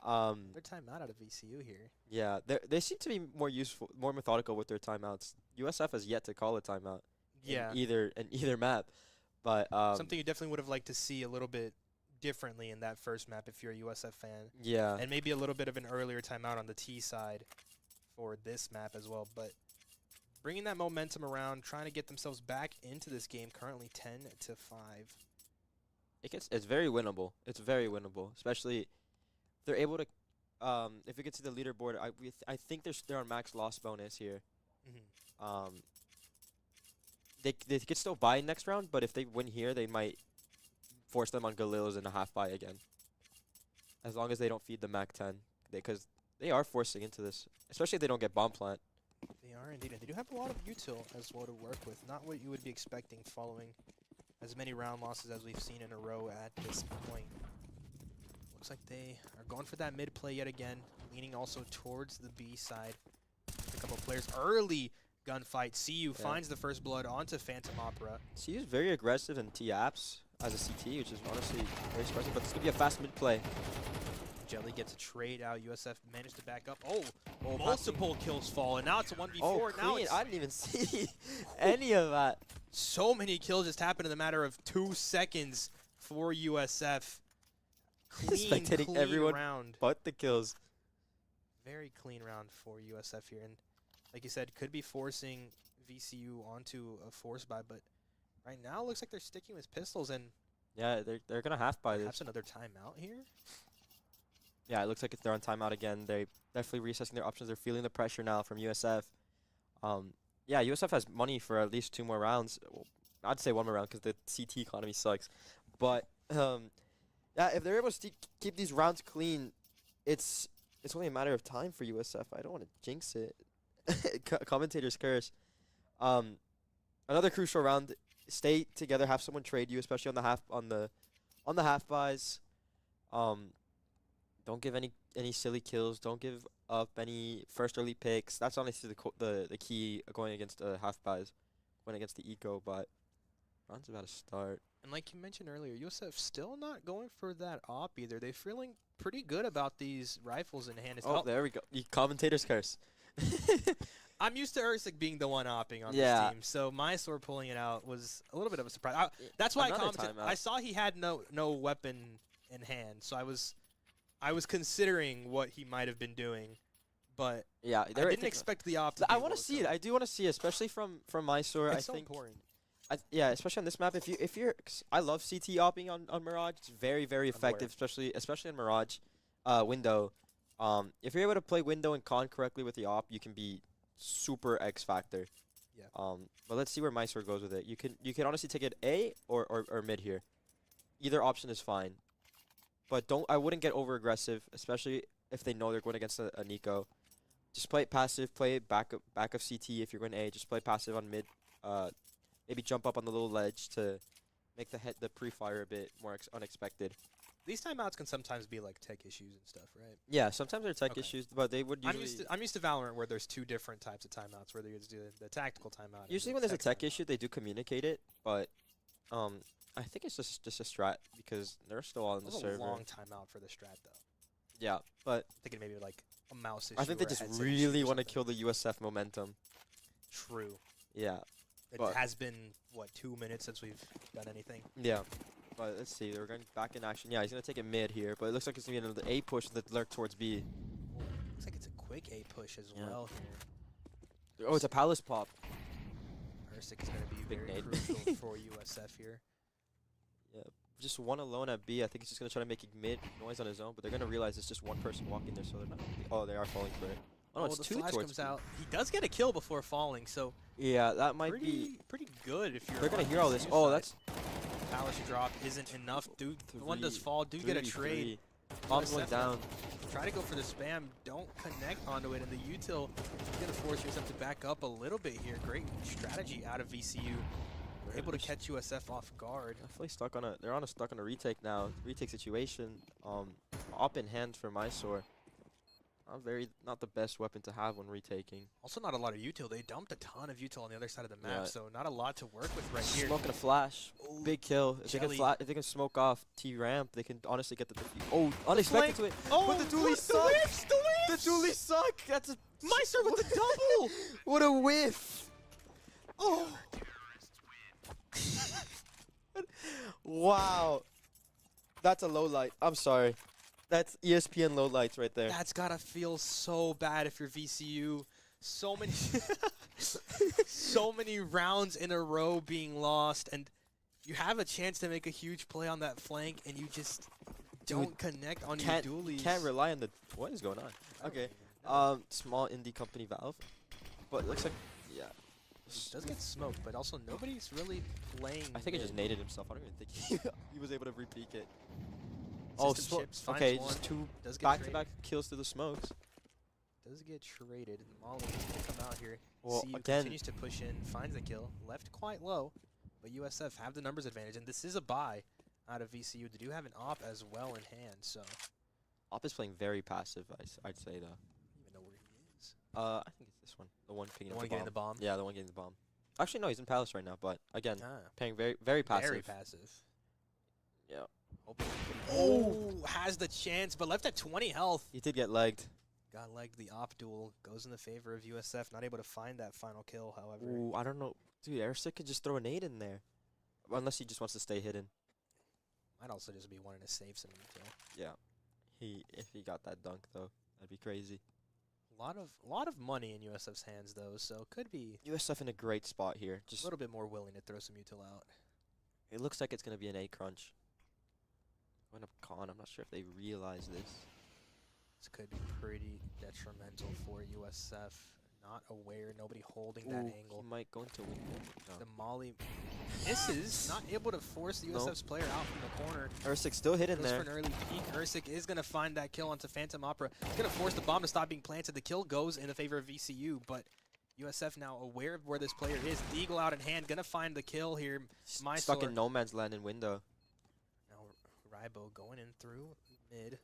They're timeout out of VCU here. yeah, they seem to be more useful, more methodical with their timeouts. USF has yet to call a timeout. Yeah. In either map, but something you definitely would have liked to see a little bit differently in that first map if you're a USF fan. yeah, And maybe a little bit of an earlier timeout on the T side for this map as well. But bringing that momentum around, trying to get themselves back into this game, currently 10-5. it's very winnable. It's very winnable, especially if they're able to. If you get to the leaderboard, I think they're on max loss bonus here. Mm-hmm. They could still buy next round, but if they win here, they might force them on Galileos in a half buy again. As long as they don't feed the Mac 10, because they are forcing into this, especially if they don't get bomb plant. They are indeed. And they do have a lot of util as well to work with. Not what you would be expecting following as many round losses as we've seen in a row at this point. Looks like they are going for that mid play yet again, leaning also towards the B side. A couple players early gunfight. CU finds the first blood onto Phantom Opera. CU is very aggressive in T-apps as a CT, which is honestly very surprising, but this could be a fast mid play. Jelly gets a trade out. USF managed to back up. Oh, multiple kills fall, and now it's a 1v4. Oh, now clean. it's I didn't even see any of that. so many kills just happened in the matter of 2 seconds for USF. Spectating clean everyone round. but the kills. Very clean round for USF here. And like you said, could be forcing VCU onto a force buy, but right now it looks like they're sticking with pistols, and Yeah, they're going to half buy perhaps this. another timeout here. Yeah, it looks like if they're on timeout again, they're definitely reassessing their options. They're feeling the pressure now from USF. Yeah, USF has money for at least 2 more rounds. Well, I'd say 1 more round because the CT economy sucks. But yeah, if they're able to keep these rounds clean, it's only a matter of time for USF. I don't want to jinx it. Commentator's curse. Um, Another crucial round. Stay together. Have someone trade you, especially on the half buys. Um, don't give any silly kills. Don't give up any first early picks. That's honestly the key going against half buys, going against the eco. But round's about to start. And like you mentioned earlier, USF still not going for that op either. They're feeling pretty good about these rifles in hand. Oh, there we go. Commentator's curse. I'm used to Ursik being the one opping on Yeah. this team, so Mysore pulling it out was a little bit of a surprise. That's why I Another commented. timeout. I saw he had no weapon in hand, so I was considering what he might have been doing, but Yeah, I didn't expect the op. I want to see it. I do want to see it, especially from Mysore. It's I so think. important. Yeah, especially on this map. If you're, 'cause I love CT opping on Mirage. It's very effective, especially in Mirage, window. If you're able to play window and con correctly with the op, you can be super X factor. Yeah. But let's see where Mysore goes with it. You can honestly take it A or mid here. Either option is fine. But I wouldn't get over aggressive, especially if they know they're going against a Nico. Just play it passive, play it back of CT if you're going A. Just play passive on mid. Maybe jump up on the little ledge to make the pre-fire a bit more unexpected. These timeouts can sometimes be like tech issues and stuff, right? Yeah, sometimes they're tech Okay. issues, but they would usually. I'm used to Valorant where there's two different types of timeouts, where there's the tactical timeout. and Usually the when there's a tech timeout. issue, they do communicate it, but I think it's just a strat because they're still on the It was a server. long timeout for the strat though. Yeah, but I'm thinking maybe like a mouse issue. I think they or a just headset issue really or want to something. kill the USF momentum. True. Yeah, It But- has been what 2 minutes since we've done anything. yeah. But let's see, they're going back in action. Yeah, he's gonna take it mid here, but it looks like it's gonna be another A push that lurk towards B. Looks like it's a quick A push as Yeah. well here. Oh, it's a palace pop. Ursik is going to be Big very nade. crucial for USF here. Just one alone at B. I think he's just gonna try to make a mid noise on his own, but they're gonna realize it's just one person walking there, so they're not. Oh, they are falling for it. Oh, no, it's the two flash towards comes B. out. He does get a kill before falling, so Yeah, that might be. pretty good if you're. They're gonna on hear all this. VCU Oh, side. that's Palace drop isn't enough. Dude, one does Three, fall. Do get a three, trade. three. Bomb's going USF down. Try to go for the spam. Don't connect onto it, and the util is going to force yourself to back up a little bit here. Great strategy out of VCU. They're able to catch USF off guard. Definitely stuck on a. They're stuck on a retake now. Retake situation. Up in hand for Mysore. Not the best weapon to have when retaking. Also, not a lot of util. They dumped a ton of util on the other side of the map, Yeah. so not a lot to work with right here. Smoking a flash. Ooh, Big kill. If Jelly. if they can smoke off T ramp, they can honestly get the defuse. Oh, unexpected to it. Oh, But the dually what? suck. Whiffs, the The whiffs! dually suck. That's a Meister with the double! What a whiff. Oh! Wow. That's a low light. I'm sorry. That's ESPN low lights right there. That's gotta feel so bad if you're VCU. So many, so many rounds in a row being lost, and you have a chance to make a huge play on that flank, and you just don't connect on your dualies. Can't rely on the. What is going on? I don't Okay. even know. Small indie company Valve, but it looks like yeah. He does get smoked, but also nobody's really playing. I think it just mid. naded himself. I don't even think he was able to repeat it. Oh, System chips, finds okay, one, just two does get back-to-back kills through the smokes. Does get traded. Molly needs to come out here. Well, CU again- continues to push in, finds the kill, left quite low, but USF have the numbers advantage, and this is a buy out of VCU. They do have an op as well in hand, so I Op is playing very passive. I'd say though. don't even know where he is. I think it's this one, the one picking The up one the getting bomb. the bomb. Yeah, the one getting the bomb. Actually, no, he's in Palace right now. But again, Ah, playing very passive. very passive. Yeah. Oh, has the chance, but left at 20 health. He did get legged. Got legged. The op duel goes in the favor of USF. Not able to find that final kill, however. Ooh, I don't know, dude. Ersic could just throw a nade in there, unless he just wants to stay hidden. Might also just be wanting to save some kill. Yeah. If he got that dunk though, that'd be crazy. Lot of money in USF's hands though, so could be USF in a great spot here. a Just little bit more willing to throw some util out. it looks like it's gonna be an A crunch. Going up con. I'm not sure if they realize this. This could be pretty detrimental for USF. not aware. Nobody holding that angle. He might go into window. The molly misses. Not able to force the USF's player out from the corner. Ursic still hidden Goes there. for an early peek. Ursic is going to find that kill onto Phantom Opera. Going to force the bomb to stop being planted. The kill goes in the favor of VCU, but USF now aware of where this player is. Deagle out in hand. Going to find the kill here. Stuck in no man's land in window. Now Rybo going in through mid.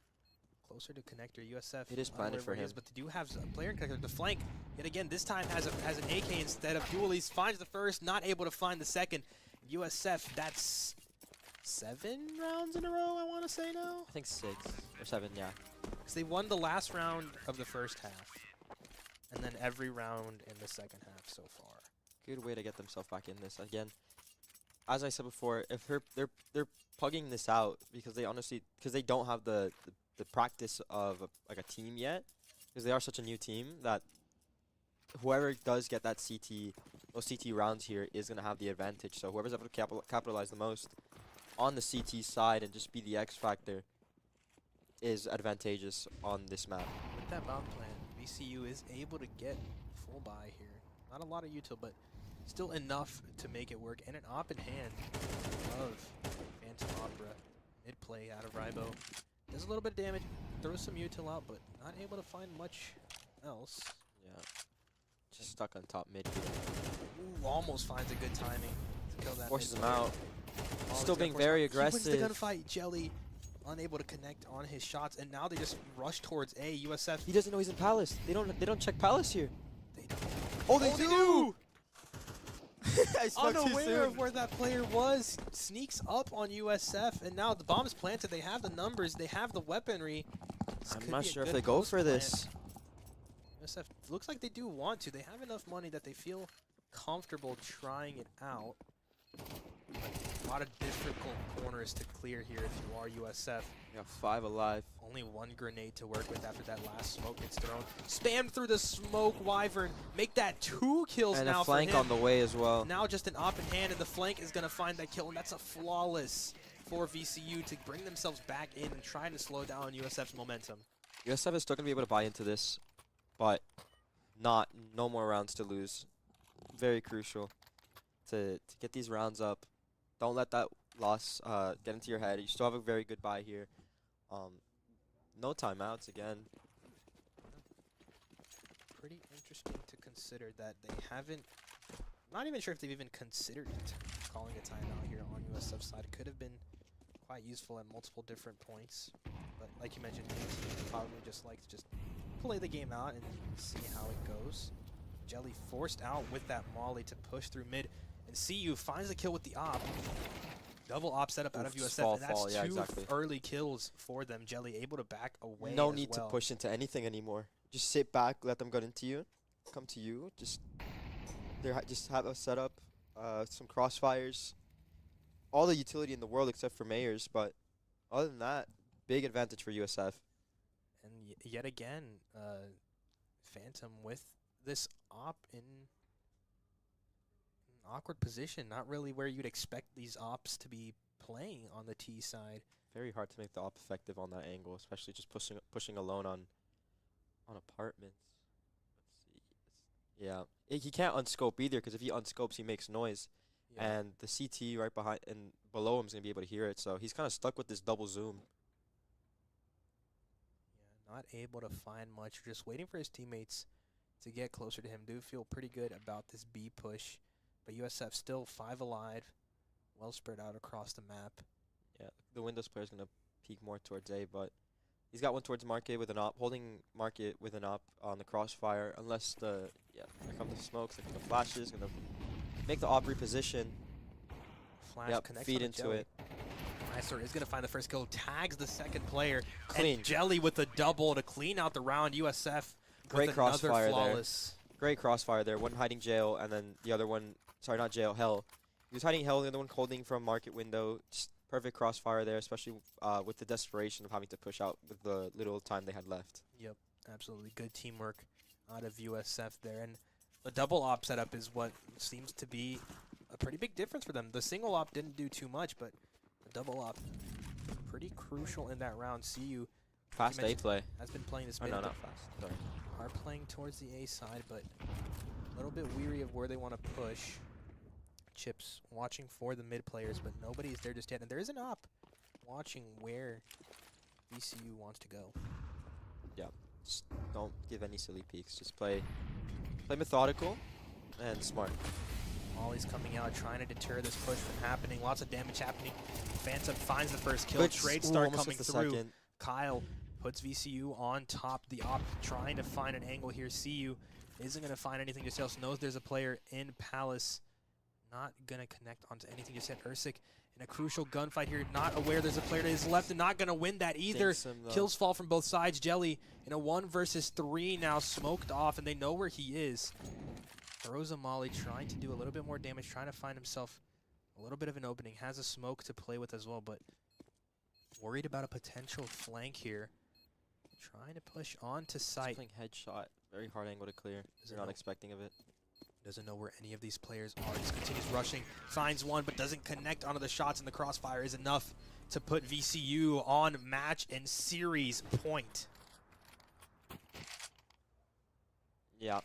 Closer to connector. USF. It is planted for him. But they do have a player in connector. The flank, yet again, this time has an AK instead of dualies. Finds the first, not able to find the second. USF, that's 7 rounds in a row, I want to say now. I think 6 or 7, yeah. Because they won the last round of the first half. And then every round in the second half so far. Good way to get themselves back in this. Again, as I said before, if they're pugging this out because they don't have the practice of like a team yet, because they are such a new team that whoever does get that those CT rounds here is going to have the advantage. So whoever's able to capitalize the most on the CT side and just be the X factor is advantageous on this map. With that bomb plan, VCU is able to get full buy here. Not a lot of util, but still enough to make it work. And an op in hand of Phantom Opera. Mid play out of Rybo. Does a little bit of damage, throws some util out, but not able to find much else. Yeah. Just stuck on top mid here. Ooh, almost finds a good timing to kill that. Forces him mid player. out. Oh, Still he's being gonna very He wins aggressive. the gunfight. Jelly unable to connect on his shots, and now they just rush towards A. USF. He doesn't know he's in Palace. They don't check Palace here. They don't. Oh, they do! I spoke too Unaware soon. of where that player was, sneaks up on USF, and now the bomb's planted. They have the numbers, they have the weaponry. This I'm could not be a sure if good they go post for plant. this. USF looks like they do want to. They have enough money that they feel comfortable trying it out. But a lot of difficult corners to clear here if you are USF. We got 5 alive. Only 1 grenade to work with after that last smoke gets thrown. Spam through the smoke, Wyvern. Make that 2 kills And now a flank for him. on the way as well. Now just an op in hand, and the flank is going to find that kill, and that's a flawless for VCU to bring themselves back in and trying to slow down USF's momentum. USF is still going to be able to buy into this, but no more rounds to lose. Very crucial to get these rounds up. Don't let that loss get into your head. You still have a very good buy here. No timeouts again. Pretty interesting to consider that they haven't, not even sure if they've even considered it. Calling a timeout here on USF's side could have been quite useful at multiple different points. But like you mentioned, they probably just like to just play the game out and see how it goes. Jelly forced out with that molly to push through mid, and CU finds the kill with the op. Double op setup out of Oof, USF, and that's fall, yeah, 2 exactly. early kills for them. Jelly able to back away. No as need well. to push into anything anymore. Just sit back, let them get into you, come to you. Just have a setup, some crossfires, all the utility in the world except for Mayors. But other than that, big advantage for USF. And yet again, Phantom with this op in an awkward position. Not really where you'd expect these ops to be playing on the T side. Very hard to make the op effective on that angle, especially just pushing alone on apartments. Let's see. Yeah, he can't unscope either, because if he unscopes, he makes noise, Yeah. and the CT right behind and below him is gonna be able to hear it. So he's kind of stuck with this double zoom. Yeah, not able to find much. Just waiting for his teammates to get closer to him. Do feel pretty good about this B push, but USF still 5 alive, well spread out across the map. Yeah, the Windows player is gonna peek more towards A, but he's got one towards Market with an op, holding Market with an op on the crossfire. Unless here come the smokes, here come the flashes, gonna make the op reposition. Flash Yep, connects feed on into Jelly. it. Mysore is going to find the first kill, tags the second player. Clean. And Jelly with a double to clean out the round. USF Great with another crossfire there. flawless. Great crossfire there. One hiding jail, and then the other one, sorry, not jail, hell. He was hiding hell, the other one holding from Market window. Just perfect crossfire there, especially with the desperation of having to push out with the little time they had left. Yep, absolutely. Good teamwork out of USF there. And the double op setup is what seems to be a pretty big difference for them. The single op didn't do too much, but the double op pretty crucial in that round. CU Fast A mentioned play. has been playing this Oh, mid. no, not fast. Sorry. are playing towards the A side, but a little bit weary of where they want to push. Chips watching for the mid players, but nobody is there just yet. And there is an op watching where VCU wants to go. Yeah, just don't give any silly peeks. Just play methodical and smart. Molly's coming out, trying to deter this push from happening. Lots of damage happening. Phantom finds the first kill. Good Trade start almost coming gets the through. second. Kyle puts VCU on top. The op trying to find an angle here. CU isn't going to find anything just else. Knows there's a player in Palace. Not going to connect onto anything just yet. Ursik in a crucial gunfight here. Not aware there's a player to his left and not going to win that either. Kills fall from both sides. Jelly in a 1 versus 3 now, smoked off, and they know where he is. Throws a molly, trying to do a little bit more damage, trying to find himself a little bit of an opening. Has a smoke to play with as well, but worried about a potential flank here. Trying to push onto site. Playing headshot. Very hard angle to clear. You're not expecting of it. Doesn't know where any of these players are. Just continues rushing. Finds one, but doesn't connect onto the shots, and the crossfire is enough to put VCU on match and series point. Yeah,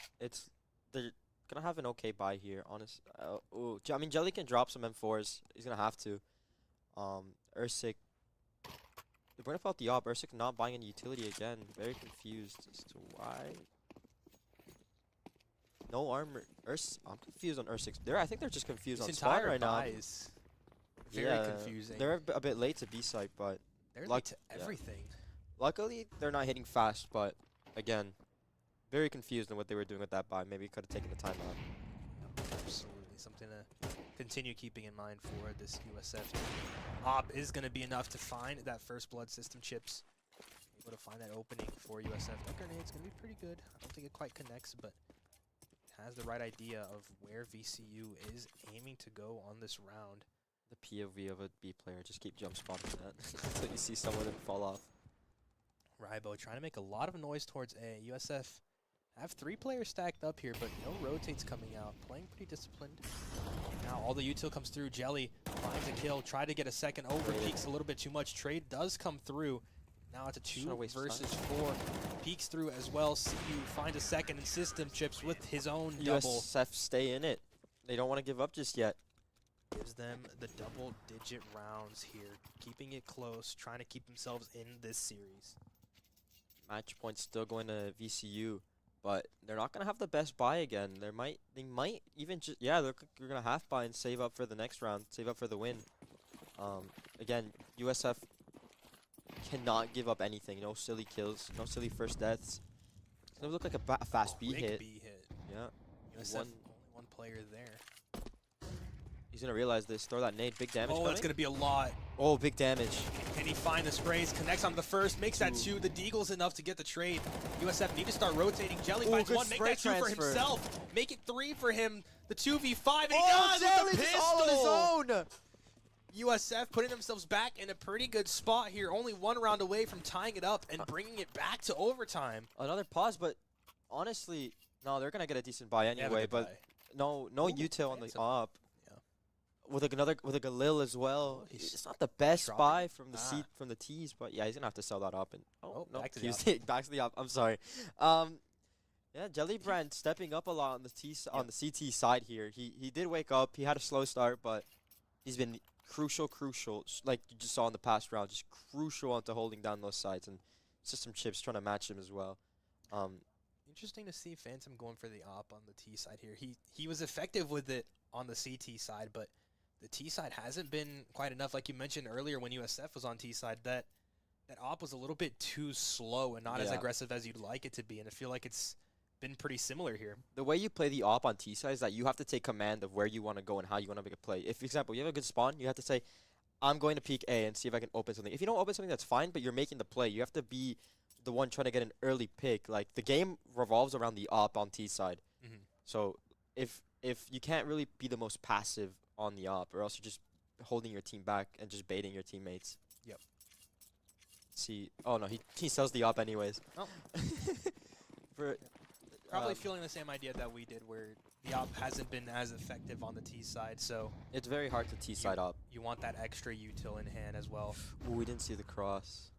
they're gonna have an okay buy here. Honest. I mean, Jelly can drop some M4s. He's gonna have to. Ursik. They bring up the op. Ursik not buying any utility again. Very confused as to why. No armor. I'm confused on Ursik's. I think they're just confused on spawn right now. Is very confusing. They're a bit late to B site, but they're late to everything. Luckily, they're not hitting fast, but again, very confused on what they were doing with that buy. Maybe could have taken the time out. Absolutely, something to continue keeping in mind for this USF team. Op is going to be enough to find that first blood system. Chips able to find that opening for USF. That grenade's going to be pretty good. I don't think it quite connects, but has the right idea of where VCU is aiming to go on this round. The POV of a B player, just keep jump spotting that until you see someone and fall off. Rybo trying to make a lot of noise towards A. USF have 3 players stacked up here, but no rotates coming out. Playing pretty disciplined. Now all the util comes through. Jelly finds a kill, try to get a second over, peeks a little bit too much. Trade does come through. Now it's a 2 versus 4. Peeks through as well. CU finds a second in system. Chips with his own double. USF stay in it. They don't want to give up just yet. Gives them the double-digit rounds here. Keeping it close, trying to keep themselves in this series. Match points still going to VCU, but they're not going to have the best buy again. They might even just, they're going to half buy and save up for the next round, save up for the win. Again, USF cannot give up anything. No silly kills, no silly first deaths. It's going to look like a fast B hit. Yeah. USF, only one player there. He's going to realize this. Throw that nade. Big damage coming. That's going to be a lot. Oh, big damage. Can he find the sprays? Connects on the first. Makes that 2. The Deagle's enough to get the trade. USF need to start rotating. Jelly finds 1. Make that 2 for himself. Make it 3 for him. The 2v5. And he does with the pistol. All on his own. USF putting themselves back in a pretty good spot here. Only 1 round away from tying it up and bringing it back to overtime. Another pause, but honestly, no, they're going to get a decent buy anyway. But no util on the op. With a Galil as well. It's not the best buy from the T's, but yeah, he's gonna have to sell that up. And no, back to the op. I'm sorry. Yeah, Jellybrand stepping up a lot on the CT side here. He did wake up. He had a slow start, but he's been crucial. Like you just saw in the past round, just crucial onto holding down those sides, and System Chips trying to match him as well. Interesting to see Phantom going for the op on the T side here. He was effective with it on the CT side, but the T side hasn't been quite enough. Like you mentioned earlier when USF was on T side, that op was a little bit too slow and not as aggressive as you'd like it to be. And I feel like it's been pretty similar here. The way you play the op on T side is that you have to take command of where you want to go and how you want to make a play. If, for example, you have a good spawn, you have to say, I'm going to peek A and see if I can open something. If you don't open something, that's fine, but you're making the play. You have to be the one trying to get an early pick. Like, the game revolves around the op on T side. So if you can't really be the most passive on the op, or else you're just holding your team back and just baiting your teammates. Yep. See, oh no, he sells the op anyways. Oh. Probably feeling the same idea that we did, where the op hasn't been as effective on the T side, so it's very hard to T side op. You want that extra util in hand as well. Ooh, we didn't see the cross.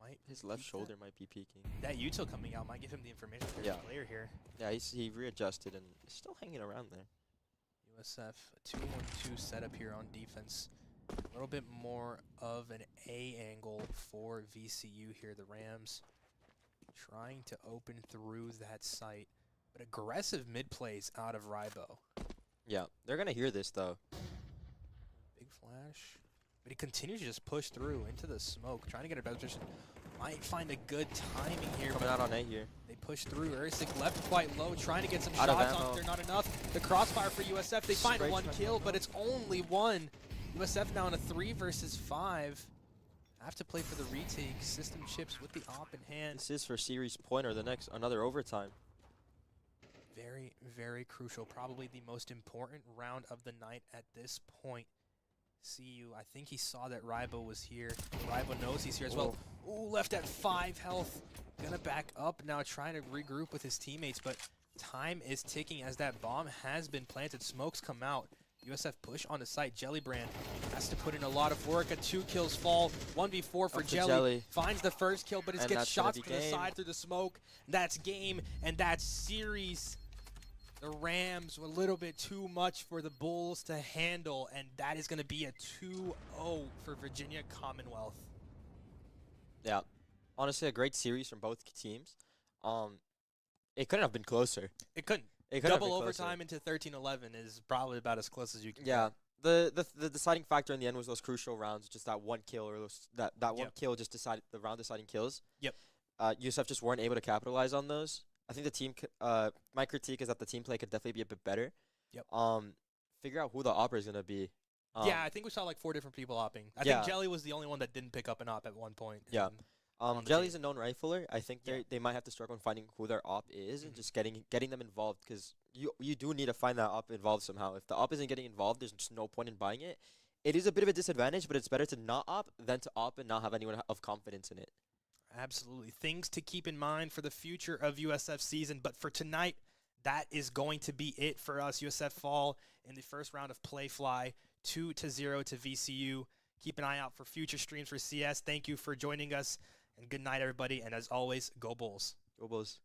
might His left peek shoulder might be peeking. That util coming out might give him the information for Yeah. his player here. Yeah, he readjusted and is still hanging around there. USF, a 2-1-2 setup here on defense. A little bit more of an A angle for VCU here. The Rams trying to open through that site, but aggressive mid plays out of Rybo. Yeah, they're going to hear this, though. Big flash. But he continues to just push through into the smoke, trying to get a better position. Might find a good timing here. Coming out on A here. They push through. Erisic left quite low, trying to get some Out of shots ammo. on there. Not enough. The crossfire for USF. They find Straight one from kill, ammo. but it's only one. USF now in a 3 versus 5. Have to play for the retake. System chips with the op in hand. This is for series point or another overtime. Very, very crucial. Probably the most important round of the night at this point. CU, I think he saw that Rybo was here. Rybo knows he's here as well. Ooh, left at 5 health. Gonna back up now, trying to regroup with his teammates, but time is ticking as that bomb has been planted. Smokes come out. USF push on the site. Jellybrand has to put in a lot of work. A 2 kills fall. 1v4 for Up to Jelly. Jelly. Finds the first kill, but it And gets that's gonna shots be to the game. side through the smoke. That's game, and that's series. The Rams were a little bit too much for the Bulls to handle, and that is going to be a 2-0 for Virginia Commonwealth. Yeah. Honestly, a great series from both teams. It couldn't have been closer. It couldn't. It couldn't have Double been closer. overtime into 13-11 is probably about as close as you can Yeah. get. The deciding factor in the end was those crucial rounds, just that one kill or that one Yep. kill just decided the round deciding kills. Yep. USF just weren't able to capitalize on those. I think the team my critique is that the team play could definitely be a bit better. Yep. Figure out who the opera is going to be. Yeah, I think we saw like 4 different people opping. I Yeah. think Jelly was the only one that didn't pick up an op at one point. Yeah. on the Jelly's team. a known rifler. I think Yeah. they might have to struggle in finding who their op is and Mhm. just getting them involved, because you do need to find that op involved somehow. If the op isn't getting involved, there's just no point in buying it. It is a bit of a disadvantage, but it's better to not op than to op and not have anyone of confidence in it. Absolutely. Things to keep in mind for the future of USF season. But for tonight, that is going to be it for us. USF fall in the first round of Playfly, 2-0 to VCU. Keep an eye out for future streams for CS. Thank you for joining us, and good night, everybody. And as always, go Bulls. Go Bulls.